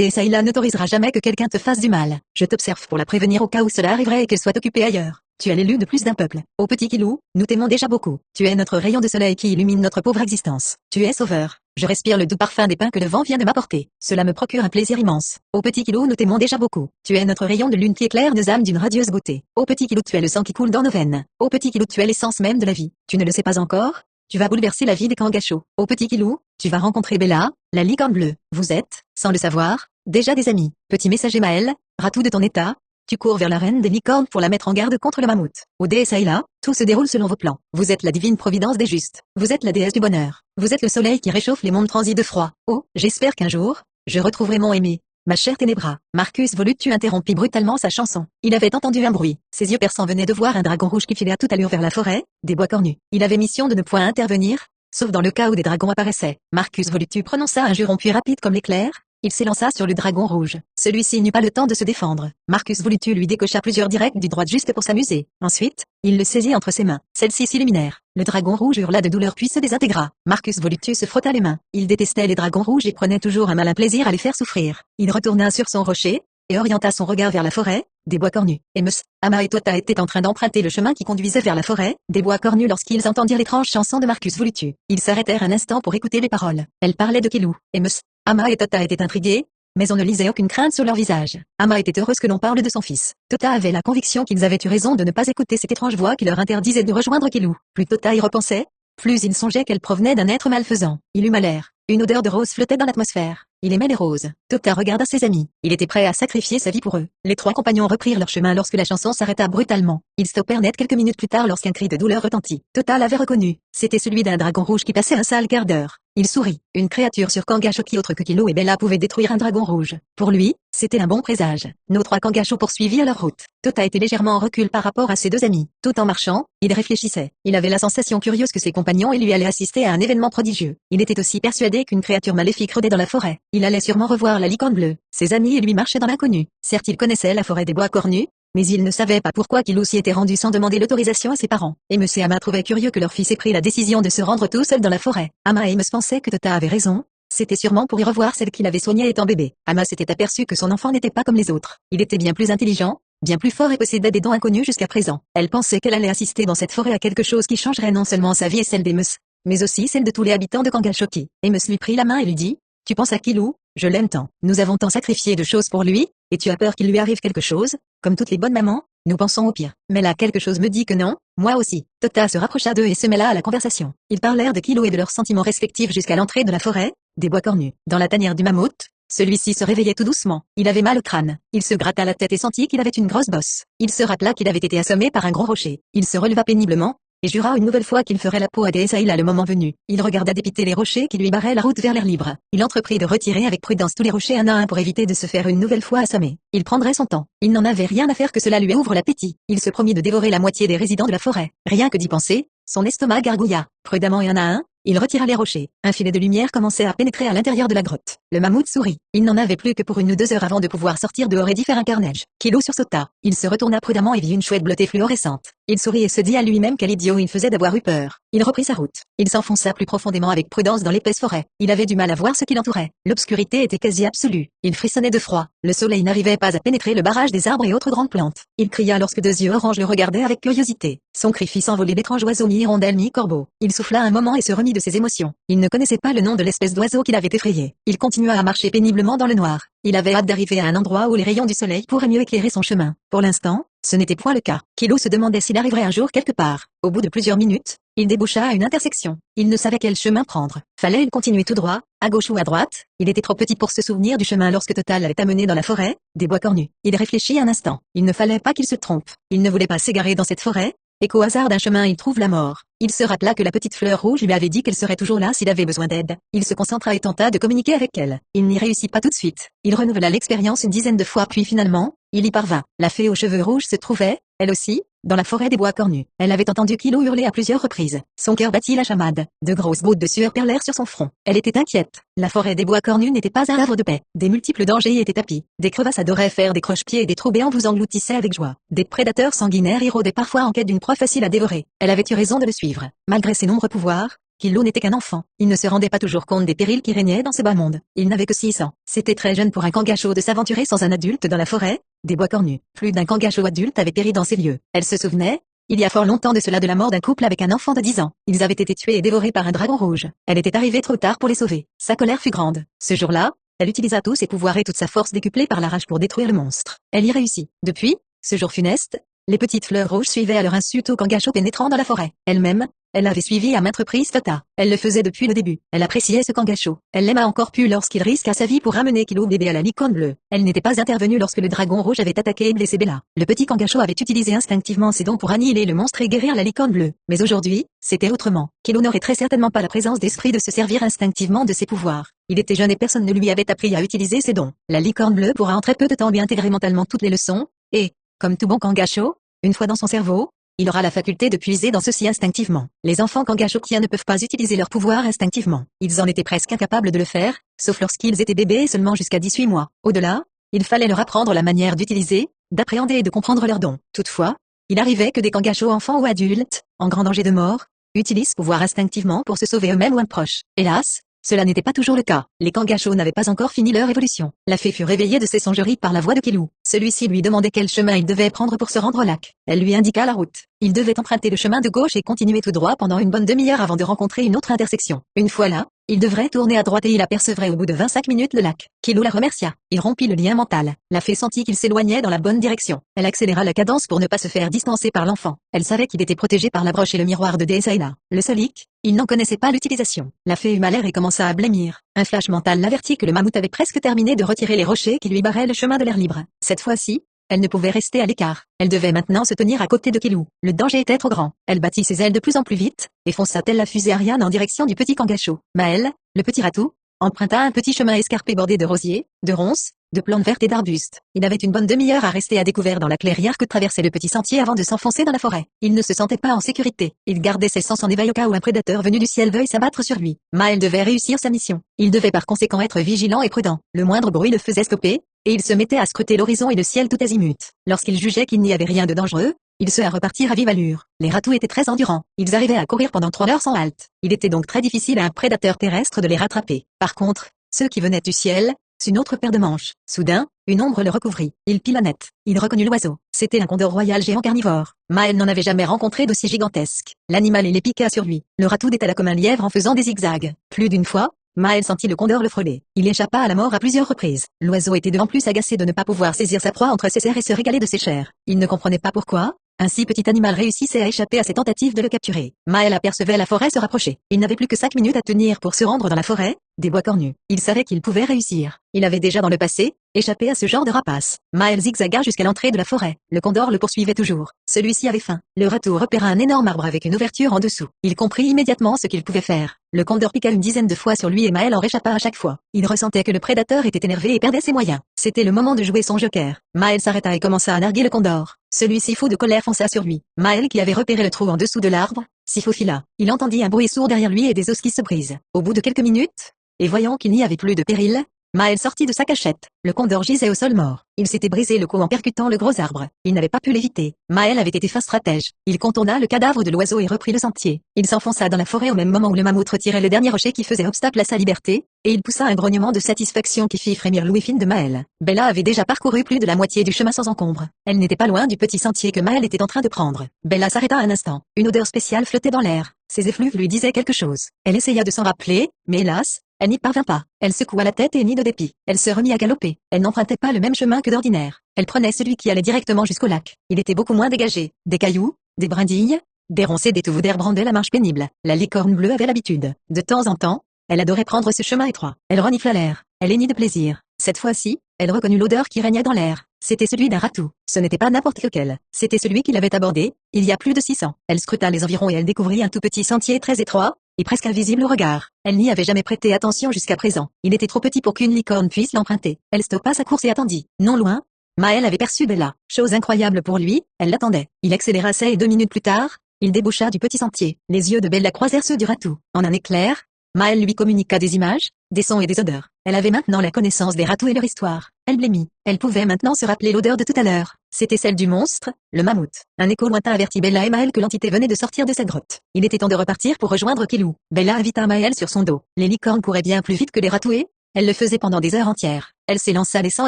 Saïla n'autorisera jamais que quelqu'un te fasse du mal. Je t'observe pour la prévenir au cas où cela arriverait et qu'elle soit occupée ailleurs. Tu es l'élu de plus d'un peuple. Ô petit Kilo, nous t'aimons déjà beaucoup. Tu es notre rayon de soleil qui illumine notre pauvre existence. Tu es sauveur. Je respire le doux parfum des pins que le vent vient de m'apporter. Cela me procure un plaisir immense. Ô petit Kilo, nous t'aimons déjà beaucoup. Tu es notre rayon de lune qui éclaire nos âmes d'une radieuse beauté. Ô petit Kilo, tu es le sang qui coule dans nos veines. Ô petit Kilo, tu es l'essence même de la vie. Tu ne le sais pas encore? Tu vas bouleverser la vie des Kangachos. Ô petit Kilo, tu vas rencontrer Bella, la licorne bleue. Vous êtes, sans le savoir, déjà des amis. Petit messager Maël, ratou de ton état, tu cours vers la reine des licornes pour la mettre en garde contre le mammouth. Ô déesse Saïla, tout se déroule selon vos plans. Vous êtes la divine providence des justes. Vous êtes la déesse du bonheur. Vous êtes le soleil qui réchauffe les mondes transis de froid. Oh, j'espère qu'un jour, je retrouverai mon aimé. Ma chère Ténébra. Marcus Volutu interrompit brutalement sa chanson. Il avait entendu un bruit. Ses yeux perçants venaient de voir un dragon rouge qui filait à toute allure vers la forêt, des bois cornus. Il avait mission de ne point intervenir, sauf dans le cas où des dragons apparaissaient. Marcus Volutu prononça un juron puis rapide comme l'éclair. Il s'élança sur le dragon rouge. Celui-ci n'eut pas le temps de se défendre. Marcus Volutu lui décocha plusieurs directs du droit juste pour s'amuser. Ensuite, il le saisit entre ses mains. Celles-ci s'illuminèrent. Le dragon rouge hurla de douleur puis se désintégra. Marcus Volutu se frotta les mains. Il détestait les dragons rouges et prenait toujours un malin plaisir à les faire souffrir. Il retourna sur son rocher et orienta son regard vers la forêt, des bois cornus. Amos, Ama et Tota étaient en train d'emprunter le chemin qui conduisait vers la forêt, des bois cornus lorsqu'ils entendirent l'étrange chanson de Marcus Volutu. Ils s'arrêtèrent un instant pour écouter les paroles. Elle parlait de Kilo. Amos, Ama et Tota étaient intrigués, mais on ne lisait aucune crainte sur leur visage. Ama était heureuse que l'on parle de son fils. Tota avait la conviction qu'ils avaient eu raison de ne pas écouter cette étrange voix qui leur interdisait de rejoindre Kilo. Plus Tota y repensait, plus il songeait qu'elle provenait d'un être malfaisant. Il eut malheur. Une odeur de rose flottait dans l'atmosphère. Il aimait les roses. Tota regarda ses amis. Il était prêt à sacrifier sa vie pour eux. Les trois compagnons reprirent leur chemin lorsque la chanson s'arrêta brutalement. Ils stoppèrent net quelques minutes plus tard lorsqu'un cri de douleur retentit. Tota l'avait reconnu. C'était celui d'un dragon rouge qui passait un sale quart d'heure. Il sourit. Une créature sur Kangasho qui autre que Kilo et Bella pouvait détruire un dragon rouge. Pour lui, c'était un bon présage. Nos trois Kangachos poursuivirent leur route. Tota était légèrement en recul par rapport à ses deux amis. Tout en marchant, il réfléchissait. Il avait la sensation curieuse que ses compagnons et lui allaient assister à un événement prodigieux. Il était aussi persuadé qu'une créature maléfique rôdait dans la forêt. Il allait sûrement revoir la licorne bleue. Ses amis et lui marchaient dans l'inconnu. Certes, il connaissait la forêt des bois cornus, mais il ne savait pas pourquoi Kilo s'y était rendu sans demander l'autorisation à ses parents. Amos et Ama trouvaient curieux que leur fils ait pris la décision de se rendre tout seul dans la forêt. Ama et Amos pensaient que Tota avait raison. C'était sûrement pour y revoir celle qu'il avait soignée étant bébé. Ama s'était aperçu que son enfant n'était pas comme les autres. Il était bien plus intelligent, bien plus fort et possédait des dons inconnus jusqu'à présent. Elle pensait qu'elle allait assister dans cette forêt à quelque chose qui changerait non seulement sa vie et celle d'Amos, mais aussi celle de tous les habitants de Kangashoki. Amos lui prit la main et lui dit, « Tu penses à Kilo, je l'aime tant. Nous avons tant sacrifié de choses pour lui, et tu as peur qu'il lui arrive quelque chose? Comme toutes les bonnes mamans, nous pensons au pire. Mais là quelque chose me dit que non, moi aussi. » Tota se rapprocha d'eux et se mêla à la conversation. Ils parlèrent de Kilo et de leurs sentiments respectifs jusqu'à l'entrée de la forêt, des bois cornus. Dans la tanière du mammouth, celui-ci se réveillait tout doucement. Il avait mal au crâne. Il se gratta la tête et sentit qu'il avait une grosse bosse. Il se rappela qu'il avait été assommé par un gros rocher. Il se releva péniblement, et jura une nouvelle fois qu'il ferait la peau à des Saïla le moment venu. Il regarda dépiter les rochers qui lui barraient la route vers l'air libre. Il entreprit de retirer avec prudence tous les rochers un à un pour éviter de se faire une nouvelle fois assommer. Il prendrait son temps. Il n'en avait rien à faire que cela lui ouvre l'appétit. Il se promit de dévorer la moitié des résidents de la forêt. Rien que d'y penser, son estomac gargouilla. Prudemment et un à un, il retira les rochers. Un filet de lumière commençait à pénétrer à l'intérieur de la grotte. Le mammouth sourit. Il n'en avait plus que pour 1 ou 2 heures avant de pouvoir sortir dehors et d'y faire un carnage. Kilo sursauta. Il se retourna prudemment et vit une chouette bleutée fluorescente. Il sourit et se dit à lui-même quel idiot il faisait d'avoir eu peur. Il reprit sa route. Il s'enfonça plus profondément avec prudence dans l'épaisse forêt. Il avait du mal à voir ce qui l'entourait. L'obscurité était quasi absolue. Il frissonnait de froid. Le soleil n'arrivait pas à pénétrer le barrage des arbres et autres grandes plantes. Il cria lorsque 2 yeux oranges le regardaient avec curiosité. Son cri fit s'envoler d'étranges oiseaux mi-hirondelles mi-corbeaux. Il souffla un moment et se remit de ses émotions. Il ne connaissait pas le nom de l'espèce d'oiseau qui l'avait effrayé. Il continua à marcher péniblement dans le noir. Il avait hâte d'arriver à un endroit où les rayons du soleil pourraient mieux éclairer son chemin. Pour l'instant, ce n'était point le cas. Kilo se demandait s'il arriverait un jour quelque part. Au bout de plusieurs minutes, il déboucha à une intersection. Il ne savait quel chemin prendre. Fallait-il continuer tout droit, à gauche ou à droite? Il était trop petit pour se souvenir du chemin lorsque Total l'avait amené dans la forêt, des bois cornus. Il réfléchit un instant. Il ne fallait pas qu'il se trompe. Il ne voulait pas s'égarer dans cette forêt, et qu'au hasard d'un chemin il trouve la mort. Il se rappela que la petite fleur rouge lui avait dit qu'elle serait toujours là s'il avait besoin d'aide. Il se concentra et tenta de communiquer avec elle. Il n'y réussit pas tout de suite. Il renouvela l'expérience une dizaine de fois puis finalement, il y parvint. La fée aux cheveux rouges se trouvait, elle aussi, dans la forêt des bois cornus. Elle avait entendu Kilo hurler à plusieurs reprises. Son cœur battit la chamade. De grosses gouttes de sueur perlèrent sur son front. Elle était inquiète. La forêt des bois cornus n'était pas un havre de paix. Des multiples dangers y étaient tapis. Des crevasses adoraient faire des croche-pieds et des trous béants vous engloutissaient avec joie. Des prédateurs sanguinaires y rôdaient parfois en quête d'une proie facile à dévorer. Elle avait eu raison de le suivre. Malgré ses nombreux pouvoirs, Kilo n'était qu'un enfant. Il ne se rendait pas toujours compte des périls qui régnaient dans ce bas monde. Il n'avait que 6 ans. C'était très jeune pour un Kangasho de s'aventurer sans un adulte dans la forêt, des bois cornus. Plus d'un Kangasho adulte avait péri dans ces lieux. Elle se souvenait, il y a fort longtemps de cela, de la mort d'un couple avec un enfant de 10 ans. Ils avaient été tués et dévorés par un dragon rouge. Elle était arrivée trop tard pour les sauver. Sa colère fut grande. Ce jour-là, elle utilisa tous ses pouvoirs et toute sa force décuplée par la rage pour détruire le monstre. Elle y réussit. Depuis, ce jour funeste, les petites fleurs rouges suivaient à leur insu tout Kangasho pénétrant dans la forêt. Elle-même, elle avait suivi à maintes reprises Tota. Elle le faisait depuis le début. Elle appréciait ce Kangasho. Elle l'aima encore plus lorsqu'il risqua sa vie pour ramener Kilo bébé à la licorne bleue. Elle n'était pas intervenue lorsque le dragon rouge avait attaqué et blessé Bella. Le petit Kangasho avait utilisé instinctivement ses dons pour annihiler le monstre et guérir la licorne bleue. Mais aujourd'hui, c'était autrement. Kilo n'aurait très certainement pas la présence d'esprit de se servir instinctivement de ses pouvoirs. Il était jeune et personne ne lui avait appris à utiliser ses dons. La licorne bleue pourra en très peu de temps lui intégrer mentalement toutes les leçons, et, comme tout bon Kangasho, une fois dans son cerveau, il aura la faculté de puiser dans ceci instinctivement. Les enfants Kangashokiens ne peuvent pas utiliser leur pouvoir instinctivement. Ils en étaient presque incapables de le faire, sauf lorsqu'ils étaient bébés et seulement jusqu'à 18 mois. Au-delà, il fallait leur apprendre la manière d'utiliser, d'appréhender et de comprendre leurs dons. Toutefois, il arrivait que des Kangasho enfants ou adultes, en grand danger de mort, utilisent ce pouvoir instinctivement pour se sauver eux-mêmes ou un proche. Hélas, cela n'était pas toujours le cas. Les Kangasho n'avaient pas encore fini leur évolution. La fée fut réveillée de ses songeries par la voix de Kilo. Celui-ci lui demandait quel chemin il devait prendre pour se rendre au lac. Elle lui indiqua la route. Il devait emprunter le chemin de gauche et continuer tout droit pendant une bonne demi-heure avant de rencontrer une autre intersection. Une fois là, il devrait tourner à droite et il apercevrait au bout de 25 minutes le lac. Kilo la remercia. Il rompit le lien mental. La fée sentit qu'il s'éloignait dans la bonne direction. Elle accéléra la cadence pour ne pas se faire distancer par l'enfant. Elle savait qu'il était protégé par la broche et le miroir de Desaina. Le seul hic, il n'en connaissait pas l'utilisation. La fée eut mal l'air et commença à blêmir. Un flash mental l'avertit que le mammouth avait presque terminé de retirer les rochers qui lui barraient le chemin de l'air libre. Cette fois-ci, elle ne pouvait rester à l'écart. Elle devait maintenant se tenir à côté de Kilo. Le danger était trop grand. Elle battit ses ailes de plus en plus vite, et fonça telle la fusée Ariane en direction du petit Kangasho. Maël, le petit ratou, emprunta un petit chemin escarpé bordé de rosiers, de ronces, de plantes vertes et d'arbustes. Il avait une bonne demi-heure à rester à découvert dans la clairière que traversait le petit sentier avant de s'enfoncer dans la forêt. Il ne se sentait pas en sécurité. Il gardait ses sens en éveil au cas où un prédateur venu du ciel veuille s'abattre sur lui. Maël devait réussir sa mission. Il devait par conséquent être vigilant et prudent. Le moindre bruit le faisait stopper, et il se mettait à scruter l'horizon et le ciel tout azimut. Lorsqu'il jugeait qu'il n'y avait rien de dangereux, il se repartir à vive allure. Les ratous étaient très endurants. Ils arrivaient à courir pendant 3 heures sans halte. Il était donc très difficile à un prédateur terrestre de les rattraper. Par contre, ceux qui venaient du ciel, une autre paire de manches. Soudain, une ombre le recouvrit. Il pila net. Il reconnut l'oiseau. C'était un condor royal géant carnivore. Maël n'en avait jamais rencontré d'aussi gigantesque. L'animal les piqua sur lui. Le ratou détala comme un lièvre en faisant des zigzags. Plus d'une fois, Maël sentit le condor le frôler. Il échappa à la mort à plusieurs reprises. L'oiseau était de en plus agacé de ne pas pouvoir saisir sa proie entre ses serres et se régaler de ses chairs. Il ne comprenait pas pourquoi un si petit animal réussissait à échapper à ses tentatives de le capturer. Maël apercevait la forêt se rapprocher. Il n'avait plus que 5 minutes à tenir pour se rendre dans la forêt, des bois cornus. Il savait qu'il pouvait réussir. Il avait déjà dans le passé échappé à ce genre de rapace. Maël zigzaga jusqu'à l'entrée de la forêt. Le condor le poursuivait toujours. Celui-ci avait faim. Le ratou repéra un énorme arbre avec une ouverture en dessous. Il comprit immédiatement ce qu'il pouvait faire. Le condor piqua une dizaine de fois sur lui et Maël en réchappa à chaque fois. Il ressentait que le prédateur était énervé et perdait ses moyens. C'était le moment de jouer son joker. Maël s'arrêta et commença à narguer le condor. Celui-ci fou de colère fonça sur lui. Maël, qui avait repéré le trou en dessous de l'arbre, s'y faufila. Il entendit un bruit sourd derrière lui et des os qui se brisent. Au bout de quelques minutes, et voyant qu'il n'y avait plus de péril, Maël sortit de sa cachette. Le condor gisait au sol mort. Il s'était brisé le cou en percutant le gros arbre. Il n'avait pas pu l'éviter. Maël avait été fin stratège. Il contourna le cadavre de l'oiseau et reprit le sentier. Il s'enfonça dans la forêt au même moment où le mammouth retirait le dernier rocher qui faisait obstacle à sa liberté, et il poussa un grognement de satisfaction qui fit frémir l'ouïe fine de Maël. Bella avait déjà parcouru plus de la moitié du chemin sans encombre. Elle n'était pas loin du petit sentier que Maël était en train de prendre. Bella s'arrêta un instant. Une odeur spéciale flottait dans l'air. Ses effluves lui disaient quelque chose. Elle essaya de s'en rappeler, mais hélas, elle n'y parvint pas. Elle secoua la tête et nie de dépit. Elle se remit à galoper. Elle n'empruntait pas le même chemin que d'ordinaire. Elle prenait celui qui allait directement jusqu'au lac. Il était beaucoup moins dégagé. Des cailloux, des brindilles, des ronces et des touffes d'herbe rendaient la marche pénible. La licorne bleue avait l'habitude. De temps en temps, elle adorait prendre ce chemin étroit. Elle renifla l'air. Elle hennit de plaisir. Cette fois-ci, elle reconnut l'odeur qui régnait dans l'air. C'était celui d'un ratou. Ce n'était pas n'importe lequel. C'était celui qui l'avait abordé, il y a plus de 600. Elle scruta les environs et elle découvrit un tout petit sentier très étroit, et presque invisible au regard. Elle n'y avait jamais prêté attention jusqu'à présent. Il était trop petit pour qu'une licorne puisse l'emprunter. Elle stoppa sa course et attendit. Non loin, Maël avait perçu Bella. Chose incroyable pour lui, elle l'attendait. Il accéléra et 2 minutes plus tard, il déboucha du petit sentier. Les yeux de Bella croisèrent ceux du ratou. En un éclair, Maël lui communiqua des images, des sons et des odeurs. Elle avait maintenant la connaissance des ratous et leur histoire. Elle blêmit. Elle pouvait maintenant se rappeler l'odeur de tout à l'heure. C'était celle du monstre, le mammouth. Un écho lointain avertit Bella et Maël que l'entité venait de sortir de sa grotte. Il était temps de repartir pour rejoindre Kilou. Bella invita Maël sur son dos. Les licornes couraient bien plus vite que les ratous et elle le faisait pendant des heures entières. Elle s'élança laissant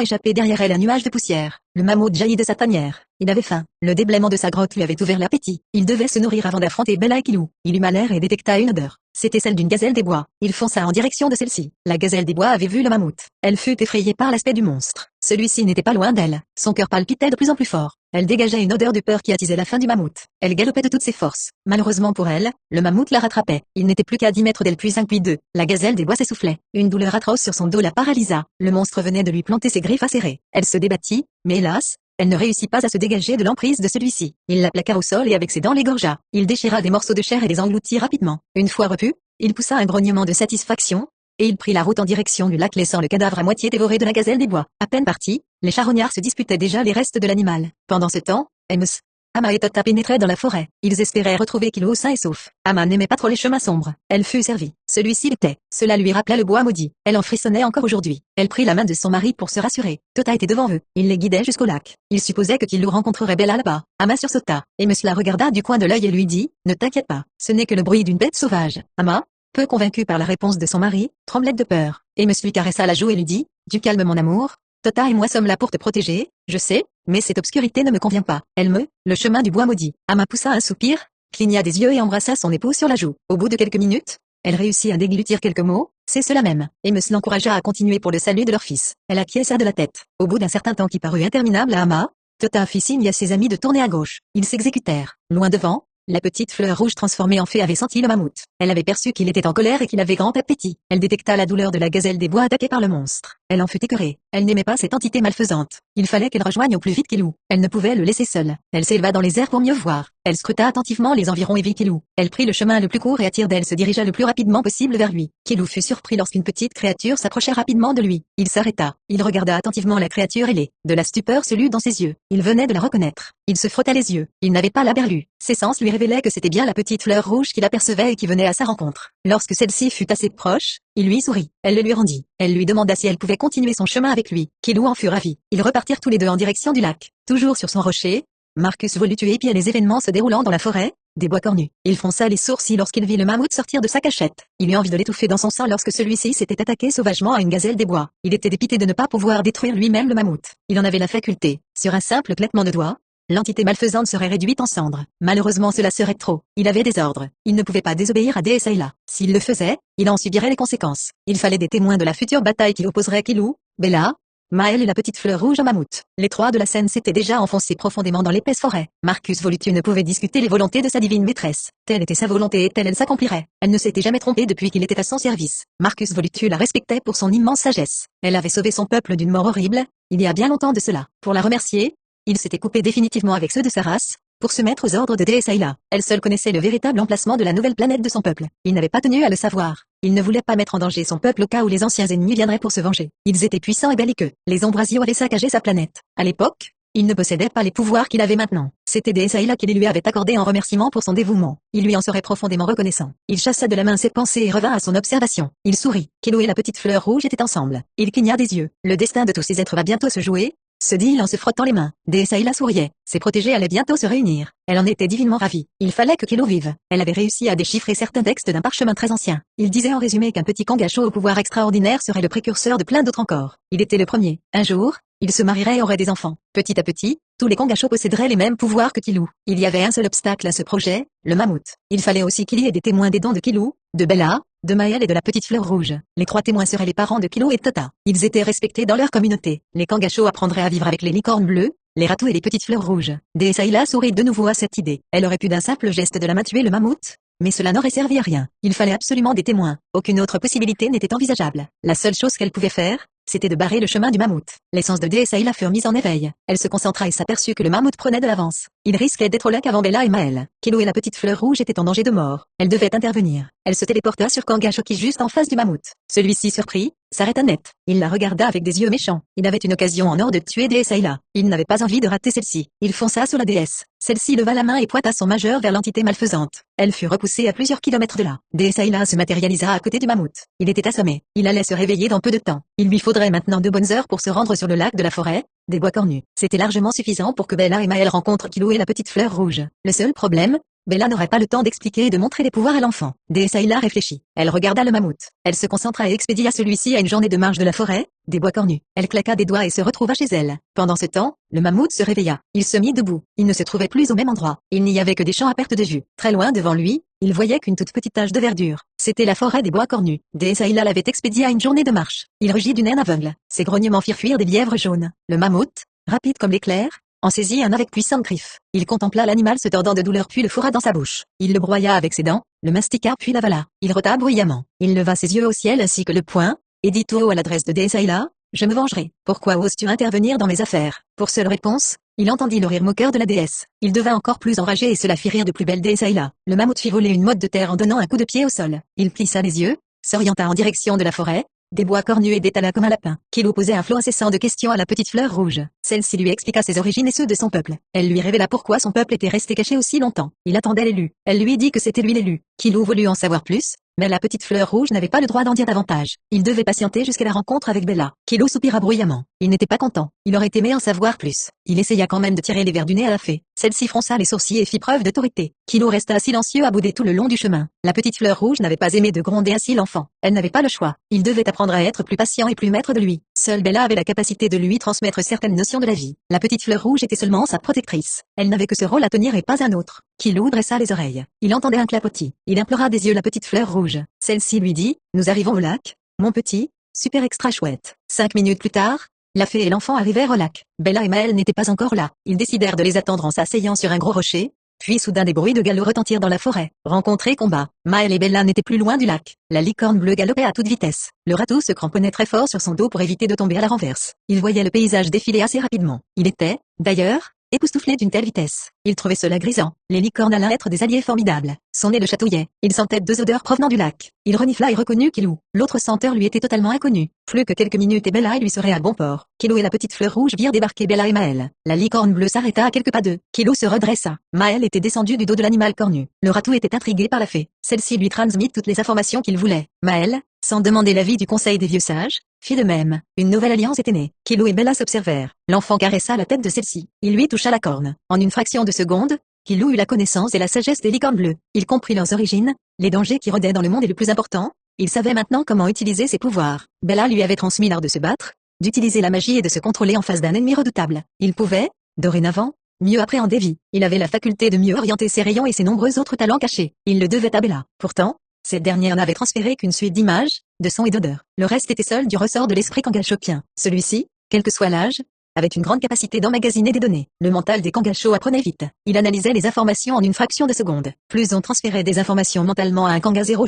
échapper derrière elle un nuage de poussière. Le mammouth jaillit de sa tanière. Il avait faim. Le déblaiement de sa grotte lui avait ouvert l'appétit. Il devait se nourrir avant d'affronter Bella et Kilou. Il huma l'air et détecta une odeur. C'était celle d'une gazelle des bois. Il fonça en direction de celle-ci. La gazelle des bois avait vu le mammouth. Elle fut effrayée par l'aspect du monstre. Celui-ci n'était pas loin d'elle. Son cœur palpitait de plus en plus fort. Elle dégageait une odeur de peur qui attisait la faim du mammouth. Elle galopait de toutes ses forces. Malheureusement pour elle, le mammouth la rattrapait. Il n'était plus qu'à 10 mètres d'elle puis 5 puis 2. La gazelle des bois s'essoufflait. Une douleur atroce sur son dos la paralysa. Le monstre venait de lui planter ses griffes acérées. Elle se débattit, mais hélas, elle ne réussit pas à se dégager de l'emprise de celui-ci. Il la plaqua au sol et avec ses dents l'égorgea. Il déchira des morceaux de chair et les engloutit rapidement. Une fois repu, il poussa un grognement de satisfaction, et il prit la route en direction du lac laissant le cadavre à moitié dévoré de la gazelle des bois. À peine parti, les charognards se disputaient déjà les restes de l'animal. Pendant ce temps, Amos, Ama et Tota pénétraient dans la forêt. Ils espéraient retrouver Kilou sain et sauf. Ama n'aimait pas trop les chemins sombres. Elle fut servie. Celui-ci l'était. Cela lui rappela le bois maudit. Elle en frissonnait encore aujourd'hui. Elle prit la main de son mari pour se rassurer. Tota était devant eux. Il les guidait jusqu'au lac. Il supposait que Kilou rencontrerait Bella là-bas. Ama sursauta. Amos la regarda du coin de l'œil et lui dit, ne t'inquiète pas. Ce n'est que le bruit d'une bête sauvage. Ama, peu convaincue par la réponse de son mari, tremblait de peur. Amos lui caressa la joue et lui dit, du calme mon amour. Tota et moi sommes là pour te protéger, je sais, mais cette obscurité ne me convient pas. Le chemin du bois maudit. Ama poussa un soupir, cligna des yeux et embrassa son épouse sur la joue. Au bout de quelques minutes, elle réussit à déglutir quelques mots, c'est cela même. Amos l'encouragea à continuer pour le salut de leur fils. Elle acquiesça de la tête. Au bout d'un certain temps qui parut interminable à Ama, Tota fit signe à ses amis de tourner à gauche. Ils s'exécutèrent. Loin devant, la petite fleur rouge transformée en fée avait senti le mammouth. Elle avait perçu qu'il était en colère et qu'il avait grand appétit. Elle détecta la douleur de la gazelle des bois attaquée par le monstre. Elle en fut écœurée. Elle n'aimait pas cette entité malfaisante. Il fallait qu'elle rejoigne au plus vite Kilou. Elle ne pouvait le laisser seul. Elle s'éleva dans les airs pour mieux voir. Elle scruta attentivement les environs et vit Kilou. Elle prit le chemin le plus court et à tire d'aile se dirigea le plus rapidement possible vers lui. Kilou fut surpris lorsqu'une petite créature s'approcha rapidement de lui. Il s'arrêta. Il regarda attentivement la créature ailée. De la stupeur se lut dans ses yeux. Il venait de la reconnaître. Il se frotta les yeux. Il n'avait pas la berlue. Ses sens lui révélaient que c'était bien la petite fleur rouge qu'il apercevait et qui venait à sa rencontre. Lorsque celle-ci fut assez proche, Il lui sourit. Elle le lui rendit. Elle lui demanda si elle pouvait continuer son chemin avec lui. Killou en fut ravi. Ils repartirent tous les deux en direction du lac. Toujours sur son rocher, Marcus voulut épier les événements se déroulant dans la forêt des bois cornus. Il fronça les sourcils lorsqu'il vit le mammouth sortir de sa cachette. Il eut envie de l'étouffer dans son sein lorsque celui-ci s'était attaqué sauvagement à une gazelle des bois. Il était dépité de ne pas pouvoir détruire lui-même le mammouth. Il en avait la faculté. Sur un simple claquement de doigts, l'entité malfaisante serait réduite en cendres. Malheureusement cela serait trop. Il avait des ordres. Il ne pouvait pas désobéir à Déessa Ayla. S'il le faisait, il en subirait les conséquences. Il fallait des témoins de la future bataille qui opposerait Killou, Bella, Maël et la petite fleur rouge au mammouth. Les trois de la scène s'étaient déjà enfoncés profondément dans l'épaisse forêt. Marcus Volutu ne pouvait discuter les volontés de sa divine maîtresse. Telle était sa volonté et telle elle s'accomplirait. Elle ne s'était jamais trompée depuis qu'il était à son service. Marcus Volutu la respectait pour son immense sagesse. Elle avait sauvé son peuple d'une mort horrible, il y a bien longtemps de cela. Pour la remercier, il s'était coupé définitivement avec ceux de sa race, pour se mettre aux ordres de Déessa Ayla. Elle seule connaissait le véritable emplacement de la nouvelle planète de son peuple. Il n'avait pas tenu à le savoir. Il ne voulait pas mettre en danger son peuple au cas où les anciens ennemis viendraient pour se venger. Ils étaient puissants et belliqueux. Les Ombrasio avaient saccagé sa planète. À l'époque, il ne possédait pas les pouvoirs qu'il avait maintenant. C'était Déessa Ayla qui les lui avait accordés en remerciement pour son dévouement. Il lui en serait profondément reconnaissant. Il chassa de la main ses pensées et revint à son observation. Il sourit. Killou et la petite fleur rouge étaient ensemble. Il cligna des yeux. Le destin de tous ces êtres va bientôt se jouer, se dit-il en se frottant les mains. Déessa Ayla souriait. Ses protégés allaient bientôt se réunir. Elle en était divinement ravie. Il fallait que Killou vive. Elle avait réussi à déchiffrer certains textes d'un parchemin très ancien. Il disait en résumé qu'un petit Kangasho au pouvoir extraordinaire serait le précurseur de plein d'autres encore. Il était le premier. Un jour, il se marierait et aurait des enfants. Petit à petit, tous les Kangasho posséderaient les mêmes pouvoirs que Killou. Il y avait un seul obstacle à ce projet, le mammouth. Il fallait aussi qu'il y ait des témoins des dons de Killou, de Bella, de Maël et de la petite fleur rouge. Les trois témoins seraient les parents de Killou et Tota. Ils étaient respectés dans leur communauté. Les Kangasho apprendraient à vivre avec les licornes bleues, les ratous et les petites fleurs rouges. Déessa Ayla sourit de nouveau à cette idée. Elle aurait pu d'un simple geste de la main tuer le mammouth, mais cela n'aurait servi à rien. Il fallait absolument des témoins. Aucune autre possibilité n'était envisageable. La seule chose qu'elle pouvait faire, c'était de barrer le chemin du mammouth. Les sens de Déessa Ayla furent mis en éveil. Elle se concentra et s'aperçut que le mammouth prenait de l'avance. Il risquait d'être au lac avant Bella et Maël. Killou et la petite fleur rouge étaient en danger de mort. Elle devait intervenir. Elle se téléporta sur Kangashoki juste en face du mammouth. Celui-ci surpris, s'arrêta net. Il la regarda avec des yeux méchants. Il avait une occasion en or de tuer Déessa Ayla. Il n'avait pas envie de rater celle-ci. Il fonça sur la déesse. Celle-ci leva la main et pointa son majeur vers l'entité malfaisante. Elle fut repoussée à plusieurs kilomètres de là. Déessa Ayla se matérialisa à côté du mammouth. Il était assommé. Il allait se réveiller dans peu de temps. Il lui faudrait maintenant 2 bonnes heures pour se rendre sur le lac de la forêt des bois cornus. C'était largement suffisant pour que Bella et Maël rencontrent Killou et la petite fleur rouge. Le seul problème, Bella n'aurait pas le temps d'expliquer et de montrer les pouvoirs à l'enfant. Déessa Ayla réfléchit. Elle regarda le mammouth. Elle se concentra et expédia celui-ci à une journée de marche de la forêt des bois cornus. Elle claqua des doigts et se retrouva chez elle. Pendant ce temps, le mammouth se réveilla. Il se mit debout. Il ne se trouvait plus au même endroit. Il n'y avait que des champs à perte de vue. Très loin devant lui, il voyait qu'une toute petite tache de verdure. C'était la forêt des bois cornus. Déessa Ayla l'avait expédié à une journée de marche. Il rugit d'une haine aveugle. Ses grognements firent fuir des lièvres jaunes. Le mammouth, rapide comme l'éclair, en saisit un avec puissantes griffes. Il contempla l'animal se tordant de douleur puis le fourra dans sa bouche. Il le broya avec ses dents, le mastiqua puis l'avala. Il rota bruyamment. Il leva ses yeux au ciel ainsi que le poing, et dit tout haut à l'adresse de Déessa Ayla, « Je me vengerai. Pourquoi oses-tu intervenir dans mes affaires ?» Pour seule réponse, il entendit le rire moqueur de la déesse. Il devint encore plus enragé et cela fit rire de plus belle Déessa Ayla. Le mammouth fit voler une motte de terre en donnant un coup de pied au sol. Il plissa les yeux, s'orienta en direction de la forêt, des bois cornus et d'étala comme un lapin. Killou posait un flot incessant de questions à la petite fleur rouge. Celle-ci lui expliqua ses origines et ceux de son peuple. Elle lui révéla pourquoi son peuple était resté caché aussi longtemps. Il attendait l'élu. Elle lui dit que c'était lui l'élu. Killou voulut en savoir plus, mais la petite fleur rouge n'avait pas le droit d'en dire davantage. Il devait patienter jusqu'à la rencontre avec Bella. Killou soupira bruyamment. Il n'était pas content. Il aurait aimé en savoir plus. Il essaya quand même de tirer les vers du nez à la fée. Celle-ci fronça les sourcils et fit preuve d'autorité. Killou resta silencieux à bouder tout le long du chemin. La petite fleur rouge n'avait pas aimé de gronder ainsi l'enfant. Elle n'avait pas le choix. Il devait apprendre à être plus patient et plus maître de lui. Seule Bella avait la capacité de lui transmettre certaines notions de la vie. La petite fleur rouge était seulement sa protectrice. Elle n'avait que ce rôle à tenir et pas un autre. Killou dressa les oreilles. Il entendait un clapotis. Il implora des yeux la petite fleur rouge. Celle-ci lui dit, « Nous arrivons au lac, mon petit, super extra chouette. » 5 minutes plus tard, la fée et l'enfant arrivèrent au lac. Bella et Maël n'étaient pas encore là. Ils décidèrent de les attendre en s'asseyant sur un gros rocher. Puis soudain des bruits de galop retentirent dans la forêt. Rencontre et combat. Maël et Bella n'étaient plus loin du lac. La licorne bleue galopait à toute vitesse. Le ratou se cramponnait très fort sur son dos pour éviter de tomber à la renverse. Il voyait le paysage défiler assez rapidement. Il était, d'ailleurs, époustouflé d'une telle vitesse. Il trouvait cela grisant. Les licornes allaient être des alliés formidables. Son nez le chatouillait. Il sentait deux odeurs provenant du lac. Il renifla et reconnut Kilou. L'autre senteur lui était totalement inconnue. Plus que quelques minutes et Bella lui serait à bon port. Kilou et la petite fleur rouge virent débarquer Bella et Maël. La licorne bleue s'arrêta à quelques pas d'eux. Kilou se redressa. Maël était descendu du dos de l'animal cornu. Le ratou était intrigué par la fée. Celle-ci lui transmit toutes les informations qu'il voulait. Maël, sans demander l'avis du conseil des vieux sages, fit de même. Une nouvelle alliance était née. Kilou et Bella s'observèrent. L'enfant caressa la tête de celle-ci. Il lui toucha la corne. En une fraction de seconde, Kilou eut la connaissance et la sagesse des licornes bleues. Il comprit leurs origines, les dangers qui rôdaient dans le monde et le plus important, il savait maintenant comment utiliser ses pouvoirs. Bella lui avait transmis l'art de se battre, d'utiliser la magie et de se contrôler en face d'un ennemi redoutable. Il pouvait, dorénavant, mieux appréhender vie. Il avait la faculté de mieux orienter ses rayons et ses nombreux autres talents cachés. Il le devait à Bella. Pourtant, cette dernière n'avait transféré qu'une suite d'images, de sons et d'odeurs. Le reste était seul du ressort de l'esprit Kangashokien. Celui-ci, quel que soit l'âge, avait une grande capacité d'emmagasiner des données. Le mental des Kangasho apprenait vite. Il analysait les informations en une fraction de seconde. Plus on transférait des informations mentalement à un Kangazero,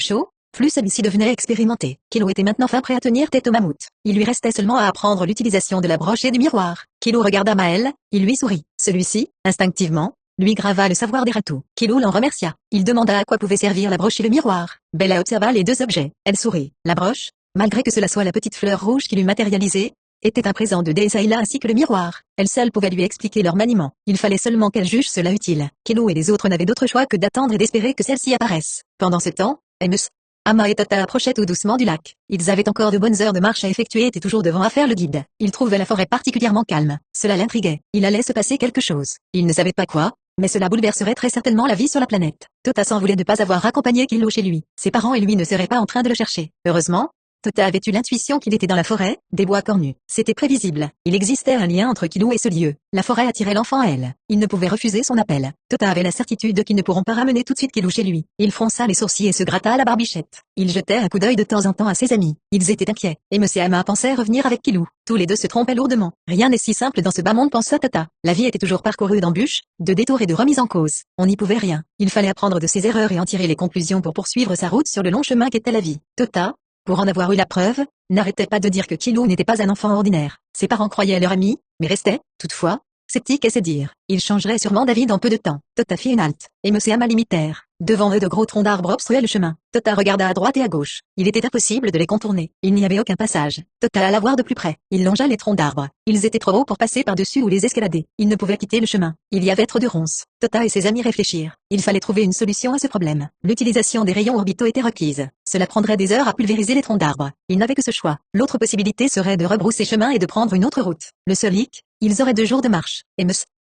plus celui-ci devenait expérimenté. Kilou était maintenant fin prêt à tenir tête au mammouth. Il lui restait seulement à apprendre l'utilisation de la broche et du miroir. Kilou regarda Maël, il lui sourit. Celui-ci, instinctivement, lui grava le savoir des ratous. Kilou l'en remercia. Il demanda à quoi pouvait servir la broche et le miroir. Bella observa les deux objets. Elle sourit. La broche, malgré que cela soit la petite fleur rouge qui l'eût matérialisée, était un présent de Desaïla ainsi que le miroir. Elle seule pouvait lui expliquer leur maniement. Il fallait seulement qu'elle juge cela utile. Kilou et les autres n'avaient d'autre choix que d'attendre et d'espérer que celle-ci apparaisse. Pendant ce temps, Amos, Ama et Tata approchaient tout doucement du lac. Ils avaient encore de bonnes heures de marche à effectuer et étaient toujours devant à faire le guide. Ils trouvaient la forêt particulièrement calme. Cela l'intriguait. Il allait se passer quelque chose. Il ne savait pas quoi, mais cela bouleverserait très certainement la vie sur la planète. Tota s'en voulait de ne pas avoir accompagné Kilou chez lui. Ses parents et lui ne seraient pas en train de le chercher. Heureusement, Tota avait eu l'intuition qu'il était dans la forêt, des bois cornus. C'était prévisible. Il existait un lien entre Kilou et ce lieu. La forêt attirait l'enfant à elle. Il ne pouvait refuser son appel. Tota avait la certitude qu'ils ne pourront pas ramener tout de suite Kilou chez lui. Il fronça les sourcils et se gratta à la barbichette. Il jetait un coup d'œil de temps en temps à ses amis. Ils étaient inquiets. Et Monsieur Ama pensait revenir avec Kilou. Tous les deux se trompaient lourdement. Rien n'est si simple dans ce bas monde, pensa Tota. La vie était toujours parcourue d'embûches, de détours et de remises en cause. On n'y pouvait rien. Il fallait apprendre de ses erreurs et en tirer les conclusions pour poursuivre sa route sur le long chemin qu'était la vie. Tota, pour en avoir eu la preuve, n'arrêtait pas de dire que Kilou n'était pas un enfant ordinaire. Ses parents croyaient leur ami, mais restaient, toutefois, sceptiques et c'est dire. Il changerait sûrement d'avis dans peu de temps. Tota fit une halte, et Monsieur Ama l'imitèrent. Devant eux de gros troncs d'arbres obstruaient le chemin. Tota regarda à droite et à gauche. Il était impossible de les contourner. Il n'y avait aucun passage. Tota alla voir de plus près. Il longea les troncs d'arbres. Ils étaient trop hauts pour passer par-dessus ou les escalader. Il ne pouvait quitter le chemin. Il y avait trop de ronces. Tota et ses amis réfléchirent. Il fallait trouver une solution à ce problème. L'utilisation des rayons orbitaux était requise. Cela prendrait des heures à pulvériser les troncs d'arbres. Il n'avait que ce choix. L'autre possibilité serait de rebrousser chemin et de prendre une autre route. Le seul hic, ils auraient 2 jours de marche. Et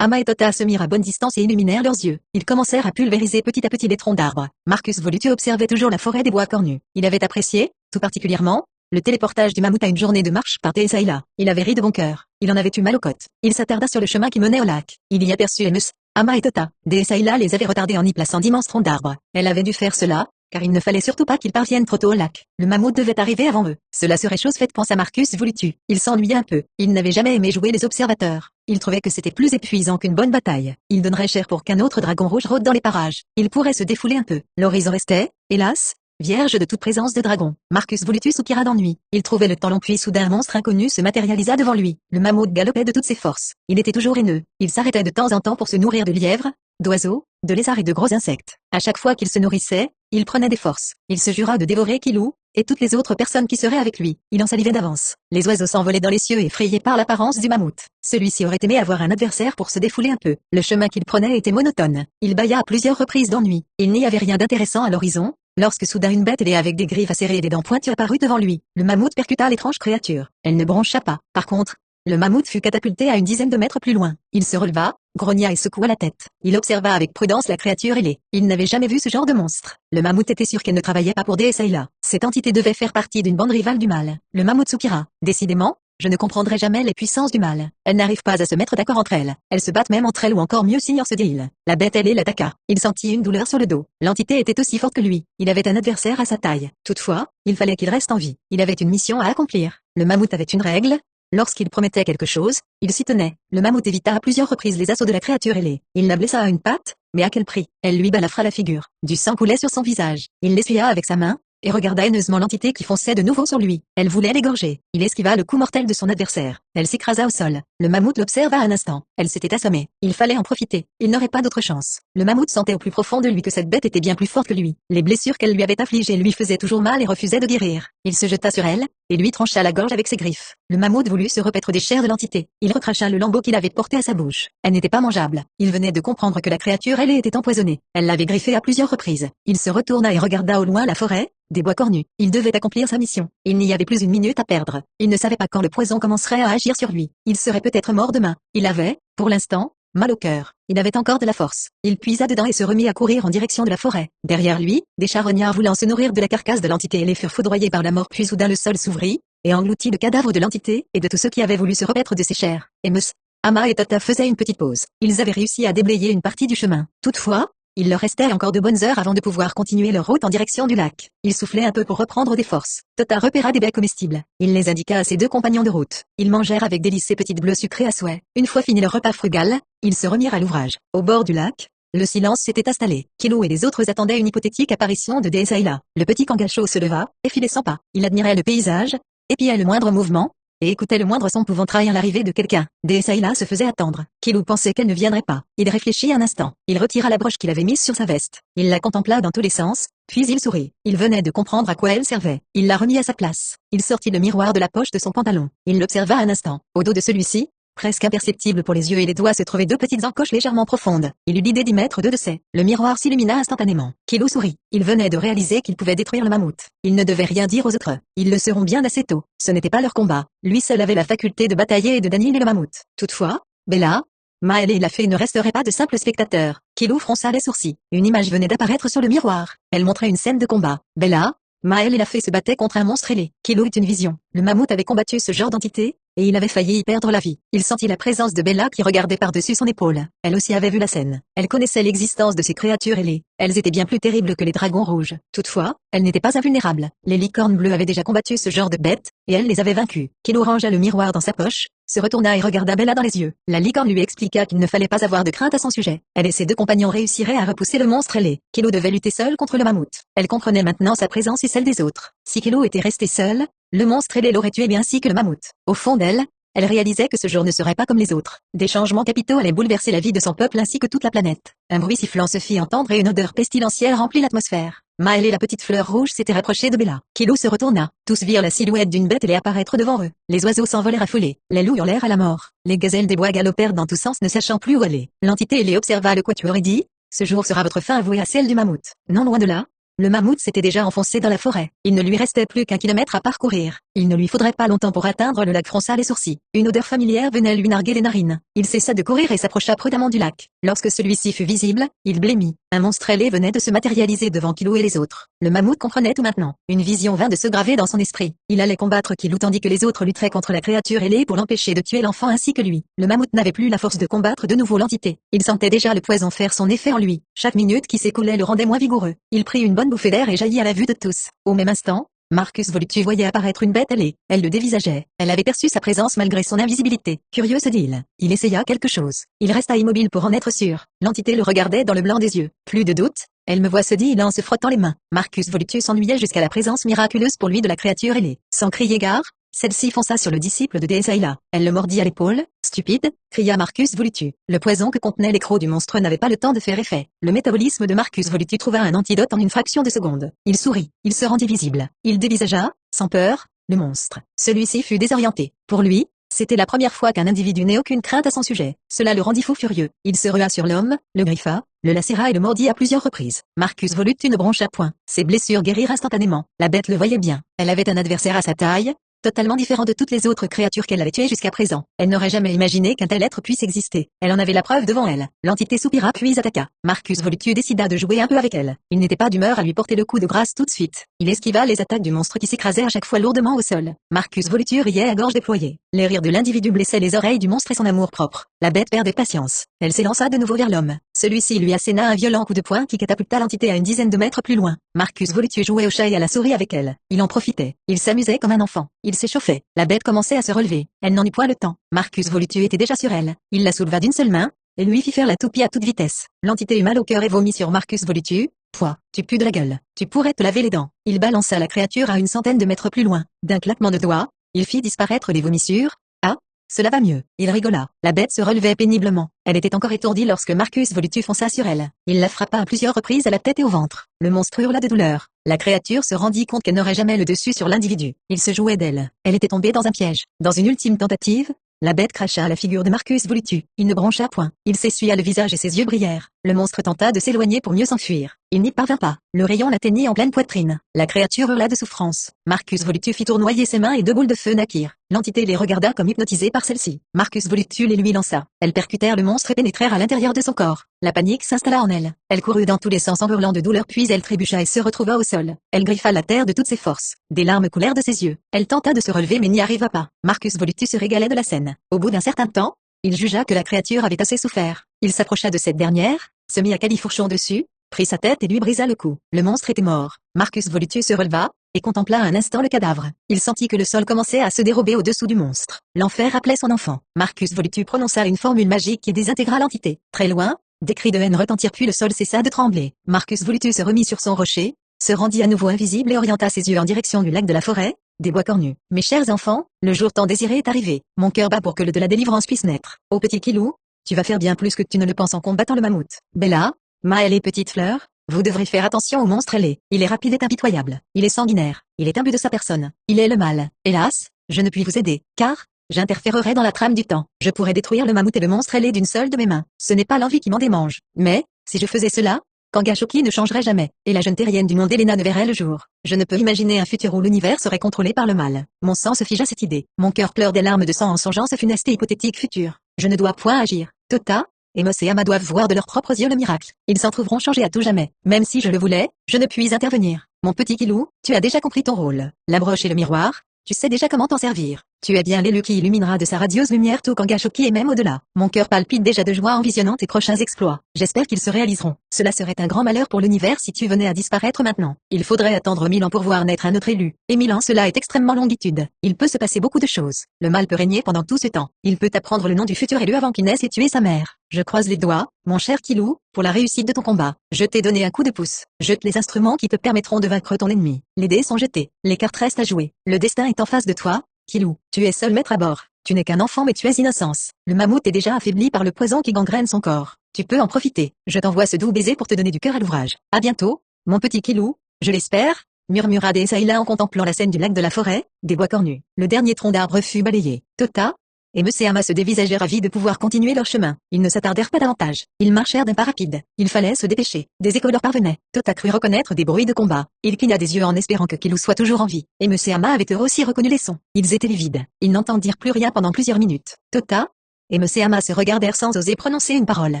Ama et Tota se mirent à bonne distance et illuminèrent leurs yeux. Ils commencèrent à pulvériser petit à petit les troncs d'arbres. Marcus Volutu observait toujours la forêt des bois cornus. Il avait apprécié, tout particulièrement, le téléportage du mammouth à une journée de marche par Desaïla. Il avait ri de bon cœur. Il en avait eu mal aux côtes. Il s'attarda sur le chemin qui menait au lac. Il y aperçut Ama et Tota. Desaïla les avait retardés en y plaçant d'immenses troncs d'arbres. Elle avait dû faire cela, car il ne fallait surtout pas qu'ils parviennent trop tôt au lac. Le mammouth devait arriver avant eux. Cela serait chose faite, pensa Marcus Volutu. Il s'ennuyait un peu. Il n'avait jamais aimé jouer les observateurs. Il trouvait que c'était plus épuisant qu'une bonne bataille. Il donnerait cher pour qu'un autre dragon rouge rôde dans les parages. Il pourrait se défouler un peu. L'horizon restait, hélas, vierge de toute présence de dragon. Marcus Volutu soupira d'ennui. Il trouvait le temps long puis soudain un monstre inconnu se matérialisa devant lui. Le mammouth galopait de toutes ses forces. Il était toujours haineux. Il s'arrêtait de temps en temps pour se nourrir de lièvres, d'oiseaux, de lézards et de gros insectes. À chaque fois qu'il se nourrissait, il prenait des forces. Il se jura de dévorer Kilou, et toutes les autres personnes qui seraient avec lui. Il en salivait d'avance. Les oiseaux s'envolaient dans les cieux effrayés par l'apparence du mammouth. Celui-ci aurait aimé avoir un adversaire pour se défouler un peu. Le chemin qu'il prenait était monotone. Il bâilla à plusieurs reprises d'ennui. Il n'y avait rien d'intéressant à l'horizon, lorsque soudain une bête ailée avec des griffes acérées et des dents pointues apparut devant lui. Le mammouth percuta l'étrange créature. Elle ne broncha pas. Par contre, le mammouth fut catapulté à une dizaine de mètres plus loin. Il se releva, grogna et secoua la tête. Il observa avec prudence la créature ailée. Il n'avait jamais vu ce genre de monstre. Le mammouth était sûr qu'elle ne travaillait pas pour Desaïla. Cette entité devait faire partie d'une bande rivale du mal. Le mammouth soupira. Décidément, je ne comprendrai jamais les puissances du mal. Elles n'arrivent pas à se mettre d'accord entre elles. Elles se battent même entre elles ou encore mieux s'ignore-se-dit-il. La bête ailée l'attaqua. Il sentit une douleur sur le dos. L'entité était aussi forte que lui. Il avait un adversaire à sa taille. Toutefois, il fallait qu'il reste en vie. Il avait une mission à accomplir. Le mammouth avait une règle. Lorsqu'il promettait quelque chose, il s'y tenait. Le mammouth évita à plusieurs reprises les assauts de la créature ailée. Il la blessa à une patte, mais à quel prix? Elle lui balafra la figure. Du sang coulait sur son visage. Il l'essuya avec sa main, et regarda haineusement l'entité qui fonçait de nouveau sur lui. Elle voulait l'égorger. Il esquiva le coup mortel de son adversaire. Elle s'écrasa au sol. Le mammouth l'observa un instant. Elle s'était assommée. Il fallait en profiter. Il n'aurait pas d'autre chance. Le mammouth sentait au plus profond de lui que cette bête était bien plus forte que lui. Les blessures qu'elle lui avait affligées lui faisaient toujours mal et refusait de guérir. Il se jeta sur elle, et lui trancha la gorge avec ses griffes. Le mammouth voulut se repaître des chairs de l'entité. Il recracha le lambeau qu'il avait porté à sa bouche. Elle n'était pas mangeable. Il venait de comprendre que la créature ailée était empoisonnée. Elle l'avait griffée à plusieurs reprises. Il se retourna et regarda au loin la forêt, des bois cornus. Il devait accomplir sa mission. Il n'y avait plus une minute à perdre. Il ne savait pas quand le poison commencerait à agir sur lui. Il serait peut-être mort demain. Il avait, pour l'instant, mal au cœur. Il avait encore de la force. Il puisa dedans et se remit à courir en direction de la forêt. Derrière lui, des charognards voulant se nourrir de la carcasse de l'entité ailée furent foudroyés par la mort, puis soudain le sol s'ouvrit, et engloutit le cadavre de l'entité et de tous ceux qui avaient voulu se repaître de ses chairs. Amos, Ama et Tata faisaient une petite pause. Ils avaient réussi à déblayer une partie du chemin. Toutefois, il leur restait encore de bonnes heures avant de pouvoir continuer leur route en direction du lac. Il soufflait un peu pour reprendre des forces. Tota repéra des baies comestibles. Il les indiqua à ses deux compagnons de route. Ils mangèrent avec délice ces petites bleues sucrées à souhait. Une fois fini leur repas frugal, ils se remirent à l'ouvrage. Au bord du lac, le silence s'était installé. Kilo et les autres attendaient une hypothétique apparition de Desaïla. Le petit Kangasho se leva, et filait sans pas. Il admirait le paysage, épiait le moindre mouvement, et écoutait le moindre son pouvant trahir l'arrivée de quelqu'un. Desaïla se faisait attendre. Kilo pensait qu'elle ne viendrait pas. Il réfléchit un instant. Il retira la broche qu'il avait mise sur sa veste. Il la contempla dans tous les sens, puis il sourit. Il venait de comprendre à quoi elle servait. Il la remit à sa place. Il sortit le miroir de la poche de son pantalon. Il l'observa un instant. Au dos de celui-ci, presque imperceptible pour les yeux et les doigts, se trouvaient deux petites encoches légèrement profondes. Il eut l'idée d'y mettre deux de ces. Le miroir s'illumina instantanément. Kilo sourit. Il venait de réaliser qu'il pouvait détruire le mammouth. Il ne devait rien dire aux autres. Ils le seront bien assez tôt. Ce n'était pas leur combat. Lui seul avait la faculté de batailler et de d'annihiler le mammouth. Toutefois, Bella, Maël et la fée ne resteraient pas de simples spectateurs. Kilo fronça les sourcils. Une image venait d'apparaître sur le miroir. Elle montrait une scène de combat. Bella, Maël et la fée se battaient contre un monstre ailé. Kilo eut une vision. Le mammouth avait combattu ce genre d'entité, et il avait failli y perdre la vie. Il sentit la présence de Bella qui regardait par-dessus son épaule. Elle aussi avait vu la scène. Elle connaissait l'existence de ces créatures ailées. Elles étaient bien plus terribles que les dragons rouges. Toutefois, elles n'étaient pas invulnérables. Les licornes bleues avaient déjà combattu ce genre de bêtes, et elle les avait vaincus. Kilo rangea le miroir dans sa poche, se retourna et regarda Bella dans les yeux. La licorne lui expliqua qu'il ne fallait pas avoir de crainte à son sujet. Elle et ses deux compagnons réussiraient à repousser le monstre ailé. Kilo devait lutter seul contre le mammouth. Elle comprenait maintenant sa présence et celle des autres. Si Kilo était resté seul, le monstre ailé l'aurait tué bien ainsi que le mammouth. Au fond d'elle, elle réalisait que ce jour ne serait pas comme les autres. Des changements capitaux allaient bouleverser la vie de son peuple ainsi que toute la planète. Un bruit sifflant se fit entendre et une odeur pestilentielle remplit l'atmosphère. Maël et la petite fleur rouge s'étaient rapprochés de Bella. Kilo se retourna. Tous virent la silhouette d'une bête ailée apparaître devant eux. Les oiseaux s'envolèrent affolés. Les loups hurlèrent à la mort. Les gazelles des bois galopèrent dans tous sens ne sachant plus où aller. L'entité ailée observa le quatuor et dit: ce jour sera votre fin avouée à celle du mammouth. Non loin de là, le mammouth s'était déjà enfoncé dans la forêt. Il ne lui restait plus qu'1 kilomètre à parcourir. Il ne lui faudrait pas longtemps pour atteindre le lac, fronça les sourcils. Une odeur familière venait lui narguer les narines. Il cessa de courir et s'approcha prudemment du lac. Lorsque celui-ci fut visible, il blêmit. Un monstre ailé venait de se matérialiser devant Kilo et les autres. Le mammouth comprenait tout maintenant. Une vision vint de se graver dans son esprit. Il allait combattre Kilo tandis que les autres lutteraient contre la créature ailée pour l'empêcher de tuer l'enfant ainsi que lui. Le mammouth n'avait plus la force de combattre de nouveau l'entité. Il sentait déjà le poison faire son effet en lui. Chaque minute qui s'écoulait le rendait moins vigoureux. Il prit une bonne bouffée d'air et jaillit à la vue de tous. Au même instant, Marcus Volutu voyait apparaître une bête ailée. Elle le dévisageait. Elle avait perçu sa présence malgré son invisibilité. Curieux se dit-il. Il essaya quelque chose. Il resta immobile pour en être sûr. L'entité le regardait dans le blanc des yeux. Plus de doute. Elle me voit, se dit-il en se frottant les mains. Marcus Volutu s'ennuyait jusqu'à la présence miraculeuse pour lui de la créature ailée. Sans crier gare, celle-ci fonça sur le disciple de Desaïla. Elle le mordit à l'épaule. Stupide, cria Marcus Volutu. Le poison que contenait les crocs du monstre n'avait pas le temps de faire effet. Le métabolisme de Marcus Volutu trouva un antidote en une fraction de seconde. Il sourit. Il se rendit visible. Il dévisagea, sans peur, le monstre. Celui-ci fut désorienté. Pour lui, c'était la première fois qu'un individu n'ait aucune crainte à son sujet. Cela le rendit fou furieux. Il se rua sur l'homme, le griffa, le lacéra et le mordit à plusieurs reprises. Marcus Volutu ne broncha point. Ses blessures guérirent instantanément. La bête le voyait bien. Elle avait un adversaire à sa taille, totalement différent de toutes les autres créatures qu'elle avait tuées jusqu'à présent. Elle n'aurait jamais imaginé qu'un tel être puisse exister. Elle en avait la preuve devant elle. L'entité soupira puis attaqua. Marcus Volutu décida de jouer un peu avec elle. Il n'était pas d'humeur à lui porter le coup de grâce tout de suite. Il esquiva les attaques du monstre qui s'écrasait à chaque fois lourdement au sol. Marcus Volutu riait à gorge déployée. Les rires de l'individu blessaient les oreilles du monstre et son amour-propre. La bête perdait patience. Elle s'élança de nouveau vers l'homme. Celui-ci lui asséna un violent coup de poing qui catapulta l'entité à une dizaine de mètres plus loin. Marcus Volutu jouait au chat et à la souris avec elle. Il en profitait. Il s'amusait comme un enfant. Il s'échauffait. La bête commençait à se relever. Elle n'en eut point le temps. Marcus Volutu était déjà sur elle. Il la souleva d'une seule main et lui fit faire la toupie à toute vitesse. L'entité eut mal au cœur et vomit sur Marcus Volutu, Pouah, tu pues de la gueule, tu pourrais te laver les dents. Il balança la créature à une centaine de mètres plus loin. D'un claquement de doigts, il fit disparaître les vomissures. Ah, cela va mieux. Il rigola. La bête se relevait péniblement. Elle était encore étourdie lorsque Marcus Volutu fonça sur elle. Il la frappa à plusieurs reprises à la tête et au ventre. Le monstre hurla de douleur. La créature se rendit compte qu'elle n'aurait jamais le dessus sur l'individu. Il se jouait d'elle. Elle était tombée dans un piège. Dans une ultime tentative, la bête cracha à la figure de Marcus Volutu. Il ne broncha point. Il s'essuya le visage et ses yeux brillèrent. Le monstre tenta de s'éloigner pour mieux s'enfuir. Il n'y parvint pas. Le rayon l'atteignit en pleine poitrine. La créature hurla de souffrance. Marcus Volutu fit tournoyer ses mains et deux boules de feu naquirent. L'entité les regarda comme hypnotisée par celle-ci. Marcus Volutu les lui lança. Elles percutèrent le monstre et pénétrèrent à l'intérieur de son corps. La panique s'installa en elle. Elle courut dans tous les sens en hurlant de douleur puis elle trébucha et se retrouva au sol. Elle griffa la terre de toutes ses forces. Des larmes coulèrent de ses yeux. Elle tenta de se relever mais n'y arriva pas. Marcus Volutu se régalait de la scène. Au bout d'un certain temps, il jugea que la créature avait assez souffert. Il s'approcha de cette dernière, se mit à califourchon dessus, prit sa tête et lui brisa le cou. Le monstre était mort. Marcus Volutu se releva, et contempla un instant le cadavre. Il sentit que le sol commençait à se dérober au-dessous du monstre. L'enfer appelait son enfant. Marcus Volutu prononça une formule magique qui désintégra l'entité. Très loin, des cris de haine retentirent puis le sol cessa de trembler. Marcus Volutu se remit sur son rocher, se rendit à nouveau invisible et orienta ses yeux en direction du lac de la forêt, des bois cornus. Mes chers enfants, le jour tant désiré est arrivé. Mon cœur bat pour que le de la délivrance puisse naître. Ô petit Kilou, tu vas faire bien plus que tu ne le penses en combattant le mammouth. Bella, Maëlle et Petite Fleur, vous devrez faire attention au monstre ailé. Il est rapide et impitoyable. Il est sanguinaire. Il est imbu de sa personne. Il est le mal. Hélas, je ne puis vous aider, car j'interférerai dans la trame du temps. Je pourrais détruire le mammouth et le monstre ailé d'une seule de mes mains. Ce n'est pas l'envie qui m'en démange. Mais, si je faisais cela, Kangashoki ne changerait jamais, et la jeune terrienne du monde Elena ne verrait le jour. Je ne peux imaginer un futur où l'univers serait contrôlé par le mal. Mon sang se fige à cette idée. Mon cœur pleure des larmes de sang en songeant ce funeste et hypothétique futur. Je ne dois point agir. Tota, Amos et Ama doivent voir de leurs propres yeux le miracle. Ils s'en trouveront changés à tout jamais. Même si je le voulais, je ne puis intervenir. Mon petit Kilou, tu as déjà compris ton rôle. La broche et le miroir, tu sais déjà comment t'en servir. Tu es bien l'élu qui illuminera de sa radieuse lumière tout Kangashoki et même au-delà. Mon cœur palpite déjà de joie en visionnant tes prochains exploits. J'espère qu'ils se réaliseront. Cela serait un grand malheur pour l'univers si tu venais à disparaître maintenant. Il faudrait attendre 1000 ans pour voir naître un autre élu. Et 1000 ans cela est extrêmement longitude. Il peut se passer beaucoup de choses. Le mal peut régner pendant tout ce temps. Il peut apprendre le nom du futur élu avant qu'il naisse et tuer sa mère. Je croise les doigts, mon cher Kilou, pour la réussite de ton combat. Je t'ai donné un coup de pouce. Jette les instruments qui te permettront de vaincre ton ennemi. Les dés sont jetés. Les cartes restent à jouer. Le destin est en face de toi. Kilou, tu es seul maître à bord. Tu n'es qu'un enfant mais tu es innocence. Le mammouth est déjà affaibli par le poison qui gangrène son corps. Tu peux en profiter. Je t'envoie ce doux baiser pour te donner du cœur à l'ouvrage. À bientôt, mon petit Kilou, je l'espère, murmura Desaïla en contemplant la scène du lac de la forêt, des bois cornus. Le dernier tronc d'arbre fut balayé. Tota et Monsieur Ama se dévisageaient ravis de pouvoir continuer leur chemin. Ils ne s'attardèrent pas davantage. Ils marchèrent d'un pas rapide. Il fallait se dépêcher. Des échos leur parvenaient. Tota crut reconnaître des bruits de combat. Il cligna des yeux en espérant que Kilou soit toujours en vie. Et Monsieur Ama avait eux aussi reconnu les sons. Ils étaient livides. Ils n'entendirent plus rien pendant plusieurs minutes. Tota et Monsieur Ama se regardèrent sans oser prononcer une parole.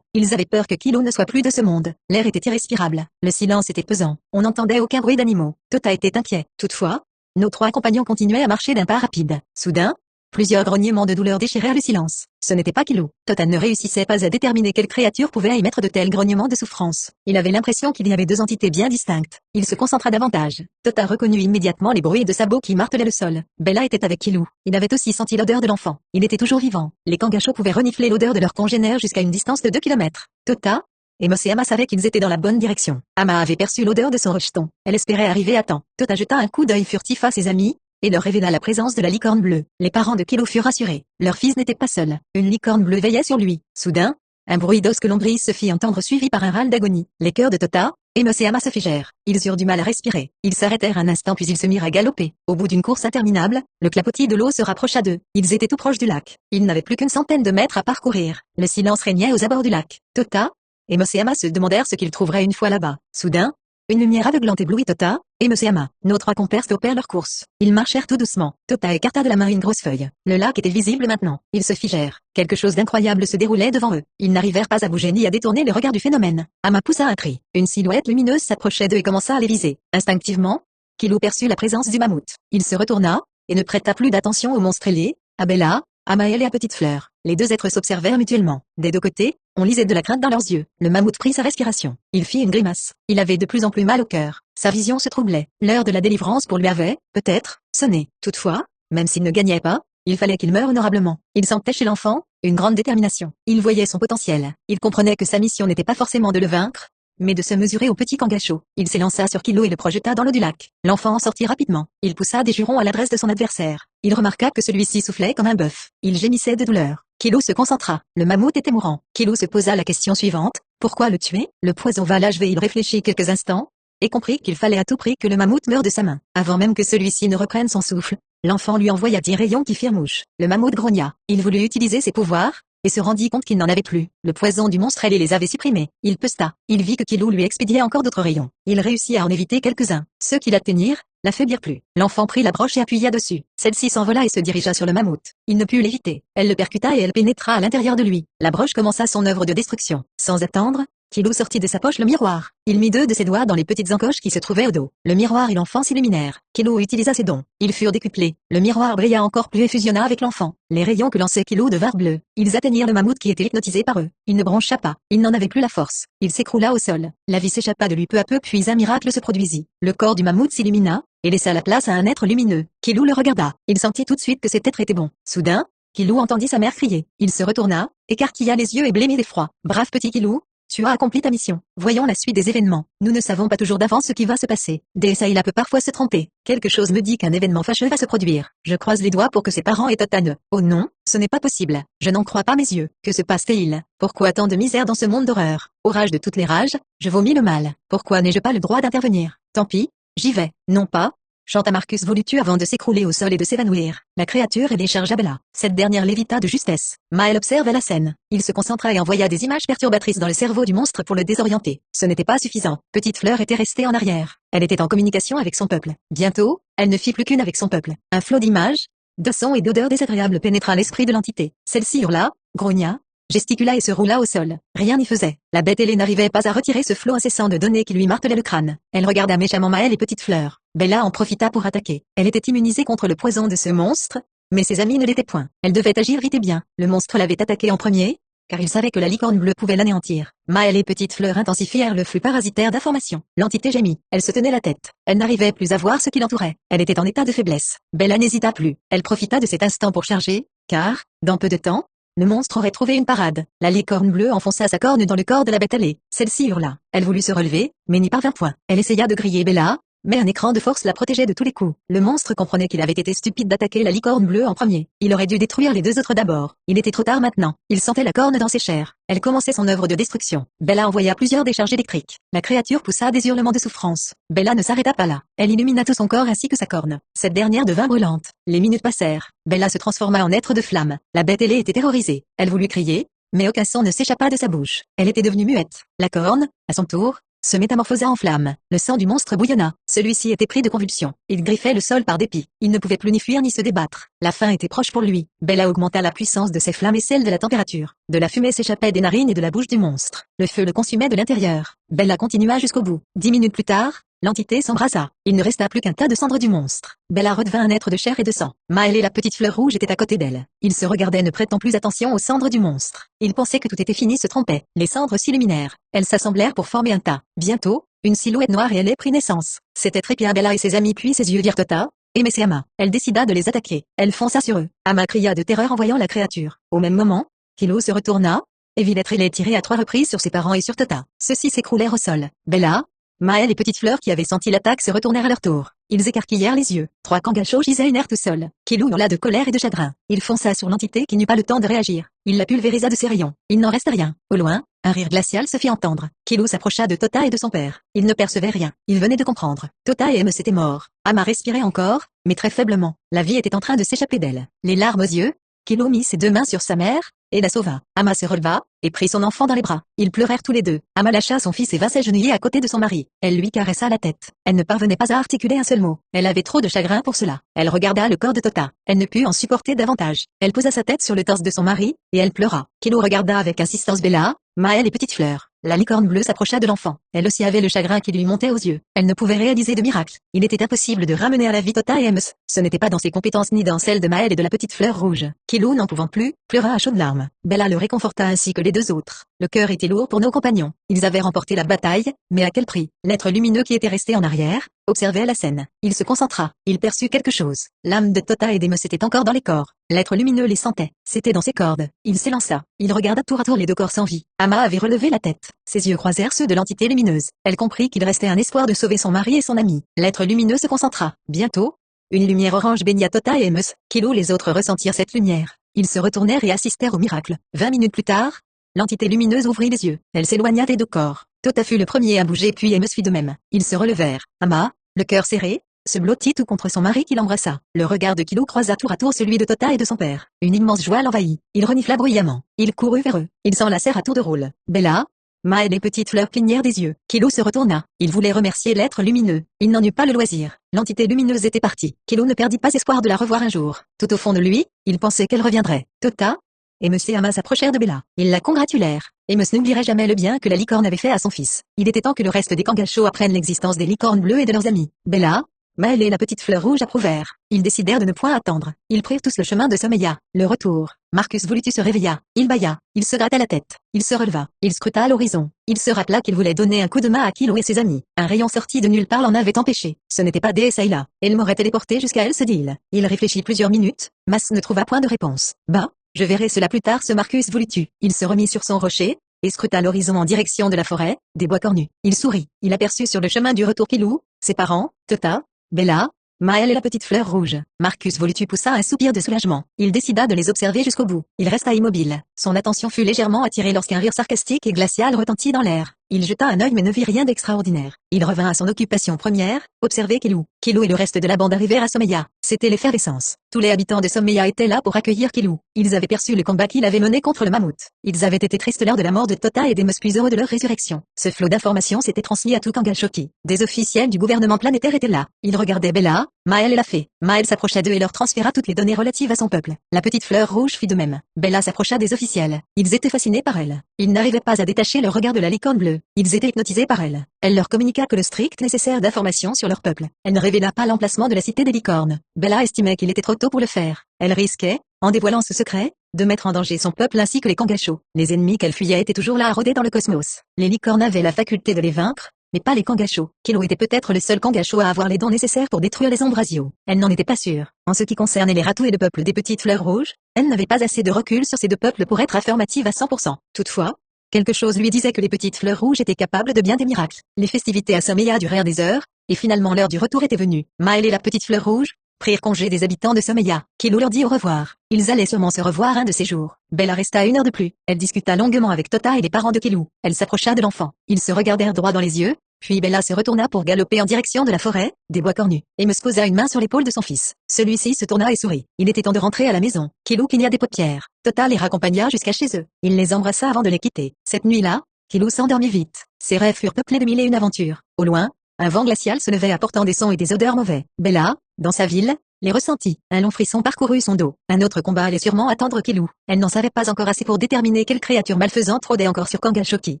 Ils avaient peur que Kilou ne soit plus de ce monde. L'air était irrespirable. Le silence était pesant. On n'entendait aucun bruit d'animaux. Tota était inquiet. Toutefois, nos trois compagnons continuaient à marcher d'un pas rapide. Soudain, plusieurs grognements de douleur déchirèrent le silence. Ce n'était pas Kilou. Tota ne réussissait pas à déterminer quelle créature pouvait émettre de tels grognements de souffrance. Il avait l'impression qu'il y avait deux entités bien distinctes. Il se concentra davantage. Tota reconnut immédiatement les bruits de sabots qui martelaient le sol. Bella était avec Kilou. Il avait aussi senti l'odeur de l'enfant. Il était toujours vivant. Les Kangashos pouvaient renifler l'odeur de leurs congénères jusqu'à une distance de 2 kilomètres. Tota et Monsieur Ama savaient qu'ils étaient dans la bonne direction. Ama avait perçu l'odeur de son rejeton. Elle espérait arriver à temps. Tota jeta un coup d'œil furtif à ses amis, et leur révéla la présence de la licorne bleue. Les parents de Kilou furent rassurés. Leur fils n'était pas seul. Une licorne bleue veillait sur lui. Soudain, un bruit d'os que l'on brise se fit entendre suivi par un râle d'agonie. Les cœurs de Tota et Monsieur Ama se figèrent. Ils eurent du mal à respirer. Ils s'arrêtèrent un instant puis ils se mirent à galoper. Au bout d'une course interminable, le clapotis de l'eau se rapprocha d'eux. Ils étaient tout proches du lac. Ils n'avaient plus qu'une centaine de mètres à parcourir. Le silence régnait aux abords du lac. Tota et Monsieur Ama se demandèrent ce qu'ils trouveraient une fois là-bas. Soudain, une lumière aveuglante éblouit Tota et Monsieur Ama. Nos trois compères stoppèrent leur course. Ils marchèrent tout doucement. Tota écarta de la main une grosse feuille. Le lac était visible maintenant. Ils se figèrent. Quelque chose d'incroyable se déroulait devant eux. Ils n'arrivèrent pas à bouger ni à détourner le regard du phénomène. Ama poussa un cri. Une silhouette lumineuse s'approchait d'eux et commença à les viser. Instinctivement, Kilou perçut la présence du mammouth. Il se retourna et ne prêta plus d'attention au monstre ailé, à Bella, à Maëlle et à Petite Fleur. Les deux êtres s'observèrent mutuellement. Des deux côtés, on lisait de la crainte dans leurs yeux. Le mammouth prit sa respiration. Il fit une grimace. Il avait de plus en plus mal au cœur. Sa vision se troublait. L'heure de la délivrance pour lui avait, peut-être, sonné. Toutefois, même s'il ne gagnait pas, il fallait qu'il meure honorablement. Il sentait chez l'enfant une grande détermination. Il voyait son potentiel. Il comprenait que sa mission n'était pas forcément de le vaincre, mais de se mesurer au petit Kangasho. Il s'élança sur Kilo et le projeta dans l'eau du lac. L'enfant en sortit rapidement. Il poussa des jurons à l'adresse de son adversaire. Il remarqua que celui-ci soufflait comme un bœuf. Il gémissait de douleur. Kilo se concentra. Le mammouth était mourant. Kilo se posa la question suivante. Pourquoi le tuer? Le poison va l'achever. Il réfléchit quelques instants et comprit qu'il fallait à tout prix que le mammouth meure de sa main. Avant même que celui-ci ne reprenne son souffle, l'enfant lui envoya 10 rayons qui firent mouche. Le mammouth grogna. Il voulut utiliser ses pouvoirs et se rendit compte qu'il n'en avait plus. Le poison du monstre les avait supprimés. Il pesta. Il vit que Kilo lui expédiait encore d'autres rayons. Il réussit à en éviter quelques-uns. Ceux qui l'atteignirent l'affaiblirent plus. L'enfant prit la broche et appuya dessus. Celle-ci s'envola et se dirigea sur le mammouth. Il ne put l'éviter. Elle le percuta et elle pénétra à l'intérieur de lui. La broche commença son œuvre de destruction. Sans attendre, Kilo sortit de sa poche le miroir. Il mit 2 de ses doigts dans les petites encoches qui se trouvaient au dos. Le miroir et l'enfant s'illuminèrent. Kilo utilisa ses dons. Ils furent décuplés. Le miroir brilla encore plus et fusionna avec l'enfant. Les rayons que lançait Kilo devinrent bleus. Ils atteignirent le mammouth qui était hypnotisé par eux. Il ne broncha pas. Il n'en avait plus la force. Il s'écroula au sol. La vie s'échappa de lui peu à peu puis un miracle se produisit. Le corps du mammouth s'illumina et laissa la place à un être lumineux. Kilo le regarda. Il sentit tout de suite que cet être était bon. Soudain, Kilo entendit sa mère crier. Il se retourna, écarquilla les yeux et blêmit d'effroi. Brave petit Kilo, tu as accompli ta mission. Voyons la suite des événements. Nous ne savons pas toujours d'avance ce qui va se passer. Desaïla peut parfois se tromper. Quelque chose me dit qu'un événement fâcheux va se produire. Je croise les doigts pour que ses parents aient Totane. Oh non, ce n'est pas possible. Je n'en crois pas mes yeux. Que se passe-t-il? Pourquoi tant de misère dans ce monde d'horreur? Orage de toutes les rages, je vomis le mal. Pourquoi n'ai-je pas le droit d'intervenir? Tant pis, j'y vais. Non pas, chanta Marcus Volutu avant de s'écrouler au sol et de s'évanouir. La créature est déchargea Bella. Cette dernière lévita de justesse. Maël observait la scène. Il se concentra et envoya des images perturbatrices dans le cerveau du monstre pour le désorienter. Ce n'était pas suffisant. Petite Fleur était restée en arrière. Elle était en communication avec son peuple. Bientôt, elle ne fit plus qu'une avec son peuple. Un flot d'images, de sons et d'odeurs désagréables pénétra l'esprit de l'entité. Celle-ci hurla, grogna, gesticula et se roula au sol. Rien n'y faisait. La bête ailée n'arrivait pas à retirer ce flot incessant de données qui lui martelait le crâne. Elle regarda méchamment Maël et Petite Fleur. Bella en profita pour attaquer. Elle était immunisée contre le poison de ce monstre, mais ses amis ne l'étaient point. Elle devait agir vite et bien. Le monstre l'avait attaqué en premier, car il savait que la licorne bleue pouvait l'anéantir. Maël et Petite Fleur intensifièrent le flux parasitaire d'informations. L'entité gémit. Elle se tenait la tête. Elle n'arrivait plus à voir ce qui l'entourait. Elle était en état de faiblesse. Bella n'hésita plus. Elle profita de cet instant pour charger, car, dans peu de temps, le monstre aurait trouvé une parade. La licorne bleue enfonça sa corne dans le corps de la bête ailée. Celle-ci hurla. Elle voulut se relever, mais n'y parvint point. Elle essaya de griller Bella, mais un écran de force la protégeait de tous les coups. Le monstre comprenait qu'il avait été stupide d'attaquer la licorne bleue en premier. Il aurait dû détruire les 2 autres d'abord. Il était trop tard maintenant. Il sentait la corne dans ses chairs. Elle commençait son œuvre de destruction. Bella envoya plusieurs décharges électriques. La créature poussa des hurlements de souffrance. Bella ne s'arrêta pas là. Elle illumina tout son corps ainsi que sa corne. Cette dernière devint brûlante. Les minutes passèrent. Bella se transforma en être de flamme. La bête ailée était terrorisée. Elle voulut crier, mais aucun son ne s'échappa de sa bouche. Elle était devenue muette. La corne, à son tour, se métamorphosa en flamme. Le sang du monstre bouillonna. Celui-ci était pris de convulsions. Il griffait le sol par dépit. Il ne pouvait plus ni fuir ni se débattre. La fin était proche pour lui. Bella augmenta la puissance de ses flammes et celle de la température. De la fumée s'échappait des narines et de la bouche du monstre. Le feu le consumait de l'intérieur. Bella continua jusqu'au bout. 10 minutes plus tard, l'entité s'embrasa. Il ne resta plus qu'un tas de cendres du monstre. Bella redevint un être de chair et de sang. Maël et la Petite Fleur rouge étaient à côté d'elle. Ils se regardaient ne prêtant plus attention aux cendres du monstre. Ils pensaient que tout était fini se trompaient. Les cendres s'illuminèrent. Elles s'assemblèrent pour former un tas. Bientôt, une silhouette noire et ailée prit naissance. C'était très bien Bella et ses amis puis ses yeux virent Tota, et c'est Ama. Elle décida de les attaquer. Elle fonça sur eux. Ama cria de terreur en voyant la créature. Au même moment, Kilo se retourna, et vit l'être ailé tirer à 3 reprises sur ses parents et sur Tota. Ceux-ci s'écroulèrent au sol. Bella, Maël et Petite Fleur qui avaient senti l'attaque se retournèrent à leur tour. Ils écarquillèrent les yeux. 3 Kangashos gisaient inertes au sol. Kilo hurla de colère et de chagrin. Il fonça sur l'entité qui n'eut pas le temps de réagir. Il la pulvérisa de ses rayons. Il n'en resta rien. Au loin, un rire glacial se fit entendre. Kilo s'approcha de Tota et de son père. Il ne percevait rien. Il venait de comprendre. Tota et s'étaient morts. Ama respirait encore, mais très faiblement. La vie était en train de s'échapper d'elle. Les larmes aux yeux, Kilo mit ses 2 mains sur sa mère, et la sauva. Ama se releva, et prit son enfant dans les bras. Ils pleurèrent tous les deux. Ama lâcha son fils et vint s'agenouiller à côté de son mari. Elle lui caressa la tête. Elle ne parvenait pas à articuler un seul mot. Elle avait trop de chagrin pour cela. Elle regarda le corps de Tota. Elle ne put en supporter davantage. Elle posa sa tête sur le torse de son mari, et elle pleura. Kilo regarda avec insistance Bella, Maël et Petite Fleur. La licorne bleue s'approcha de l'enfant. Elle aussi avait le chagrin qui lui montait aux yeux. Elle ne pouvait réaliser de miracle. Il était impossible de ramener à la vie Tota et Ms. Ce n'était pas dans ses compétences ni dans celles de Maël et de la Petite Fleur rouge. Kilo n'en pouvant plus, pleura à chaudes larmes. Bella le réconforta ainsi que les 2 autres. Le cœur était lourd pour nos compagnons. Ils avaient remporté la bataille, mais à quel prix? L'être lumineux qui était resté en arrière observait la scène. Il se concentra. Il perçut quelque chose. L'âme de Tota et d'Emos était encore dans les corps. L'être lumineux les sentait. C'était dans ses cordes. Il s'élança. Il regarda tour à tour les 2 corps sans vie. Ama avait relevé la tête. Ses yeux croisèrent ceux de l'entité lumineuse. Elle comprit qu'il restait un espoir de sauver son mari et son ami. L'être lumineux se concentra. Bientôt, une lumière orange baigna Tota et Amos. Kilo les autres ressentirent cette lumière. Ils se retournèrent et assistèrent au miracle. 20 minutes plus tard, l'entité lumineuse ouvrit les yeux. Elle s'éloigna des deux corps. Tota fut le premier à bouger puis Amos fit de même. Ils se relevèrent. Ama, le cœur serré, se blottit tout contre son mari qui l'embrassa. Le regard de Kilo croisa tour à tour celui de Tota et de son père. Une immense joie l'envahit. Il renifla bruyamment. Il courut vers eux. Ils s'enlacèrent à tour de rôle. Bella, Ma et les petites fleurs clignèrent des yeux. Kilo se retourna. Il voulait remercier l'être lumineux. Il n'en eut pas le loisir. L'entité lumineuse était partie. Kilo ne perdit pas espoir de la revoir un jour. Tout au fond de lui, il pensait qu'elle reviendrait. Tota et Monsieur Ama s'approchèrent de Bella. Ils la congratulèrent. Amos n'oublierait jamais le bien que la licorne avait fait à son fils. Il était temps que le reste des Kangashos apprennent l'existence des licornes bleues et de leurs amis. Bella, Maël et la petite fleur rouge approuvèrent. Ils décidèrent de ne point attendre. Ils prirent tous le chemin de Someya. Le retour. Marcus Volutus se réveilla. Il bâilla. Il se gratta la tête. Il se releva. Il scruta à l'horizon. Il se rappela qu'il voulait donner un coup de main à Kilo et ses amis. Un rayon sorti de nulle part l'en avait empêché. Ce n'était pas Desaïla. Elle m'aurait téléporté jusqu'à El Sedil. Il réfléchit plusieurs minutes. Mas ne trouva point de réponse. Bah, je verrai cela plus tard, ce Marcus Volutus. Il se remit sur son rocher et scruta l'horizon en direction de la forêt, des bois cornus. Il sourit. Il aperçut sur le chemin du retour Kilo, ses parents, Tota, Bella, Maël et la petite fleur rouge. Marcus Volutus poussa un soupir de soulagement. Il décida de les observer jusqu'au bout. Il resta immobile. Son attention fut légèrement attirée lorsqu'un rire sarcastique et glacial retentit dans l'air. Il jeta un œil mais ne vit rien d'extraordinaire. Il revint à son occupation première, observer Kilo. Kilo et le reste de la bande arrivèrent à Someya. C'était l'effervescence. Tous les habitants de Someya étaient là pour accueillir Kilo. Ils avaient perçu le combat qu'il avait mené contre le mammouth. Ils avaient été tristes lors de la mort de Tota et d'Amos puis heureux de leur résurrection. Ce flot d'informations s'était transmis à tout Kangashoki. Des officiels du gouvernement planétaire étaient là. Ils regardaient Bella, Maël et la fée. Maël s'approcha d'eux et leur transféra toutes les données relatives à son peuple. La petite fleur rouge fit de même. Bella s'approcha des officiels. Ils étaient fascinés par elle. Ils n'arrivaient pas à détacher le regard de la licorne bleue. Ils étaient hypnotisés par elle. Elle leur communiqua que le strict nécessaire d'informations sur leur peuple. Elle ne révéla pas l'emplacement de la cité des licornes. Bella estimait qu'il était trop tôt pour le faire. Elle risquait, en dévoilant ce secret, de mettre en danger son peuple ainsi que les Kangashos. Les ennemis qu'elle fuyait étaient toujours là à rôder dans le cosmos. Les licornes avaient la faculté de les vaincre, mais pas les Kangashos. Kilo était peut-être le seul Kangasho à avoir les dons nécessaires pour détruire les Ambrasios. Elle n'en était pas sûre. En ce qui concernait les Ratou et le peuple des petites fleurs rouges, elle n'avait pas assez de recul sur ces deux peuples pour être affirmative à 100%. Toutefois, quelque chose lui disait que les petites fleurs rouges étaient capables de bien des miracles. Les festivités à Someya durèrent des heures, et finalement l'heure du retour était venue. Maël et la petite fleur rouge prirent congé des habitants de Someya. Kilo leur dit au revoir. Ils allaient sûrement se revoir un de ces jours. Bella resta une heure de plus. Elle discuta longuement avec Tota et les parents de Kilo. Elle s'approcha de l'enfant. Ils se regardèrent droit dans les yeux, puis Bella se retourna pour galoper en direction de la forêt, des bois cornus. Amos posa une main sur l'épaule de son fils. Celui-ci se tourna et sourit. Il était temps de rentrer à la maison. Kilo cligna des paupières. Tota les raccompagna jusqu'à chez eux. Il les embrassa avant de les quitter. Cette nuit-là, Kilo s'endormit vite. Ses rêves furent peuplés de mille et une aventures. Au loin, un vent glacial se levait apportant des sons et des odeurs mauvais. Bella, dans sa ville, les ressentit. Un long frisson parcourut son dos. Un autre combat allait sûrement attendre Kilo. Elle n'en savait pas encore assez pour déterminer quelle créature malfaisante rôdait encore sur Kangashoki.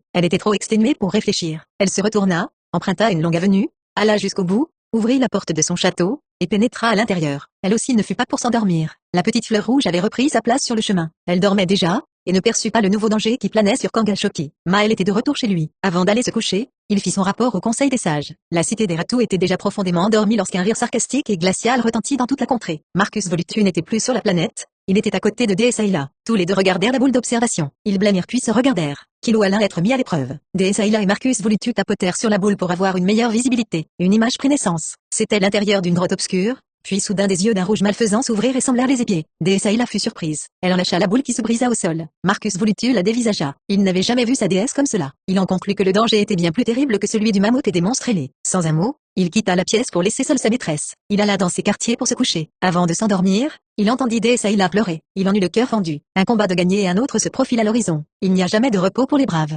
Elle était trop exténuée pour réfléchir. Elle se retourna, emprunta une longue avenue, alla jusqu'au bout, ouvrit la porte de son château, et pénétra à l'intérieur. Elle aussi ne fut pas pour s'endormir. La petite fleur rouge avait repris sa place sur le chemin. Elle dormait déjà, et ne perçut pas le nouveau danger qui planait sur Kangashoki. Maël était de retour chez lui. Avant d'aller se coucher, il fit son rapport au Conseil des Sages. La cité des Ratou était déjà profondément endormie lorsqu'un rire sarcastique et glacial retentit dans toute la contrée. Marcus Volutus n'était plus sur la planète, il était à côté de Desaïla. Tous les deux regardèrent la boule d'observation. Ils blêmirent puis se regardèrent. Kilo alla être mis à l'épreuve. Desaïla et Marcus Volutus tapotèrent sur la boule pour avoir une meilleure visibilité. Une image prit naissance. C'était l'intérieur d'une grotte obscure. Puis soudain des yeux d'un rouge malfaisant s'ouvrirent et semblèrent les épier. Desaïla fut surprise. Elle en lâcha la boule qui se brisa au sol. Marcus Volutus la dévisagea. Il n'avait jamais vu sa déesse comme cela. Il en conclut que le danger était bien plus terrible que celui du mammouth et des monstres ailés. Sans un mot, il quitta la pièce pour laisser seule sa maîtresse. Il alla dans ses quartiers pour se coucher. Avant de s'endormir, il entendit Desaïla pleurer. Il en eut le cœur fendu. Un combat de gagné et un autre se profila à l'horizon. Il n'y a jamais de repos pour les braves.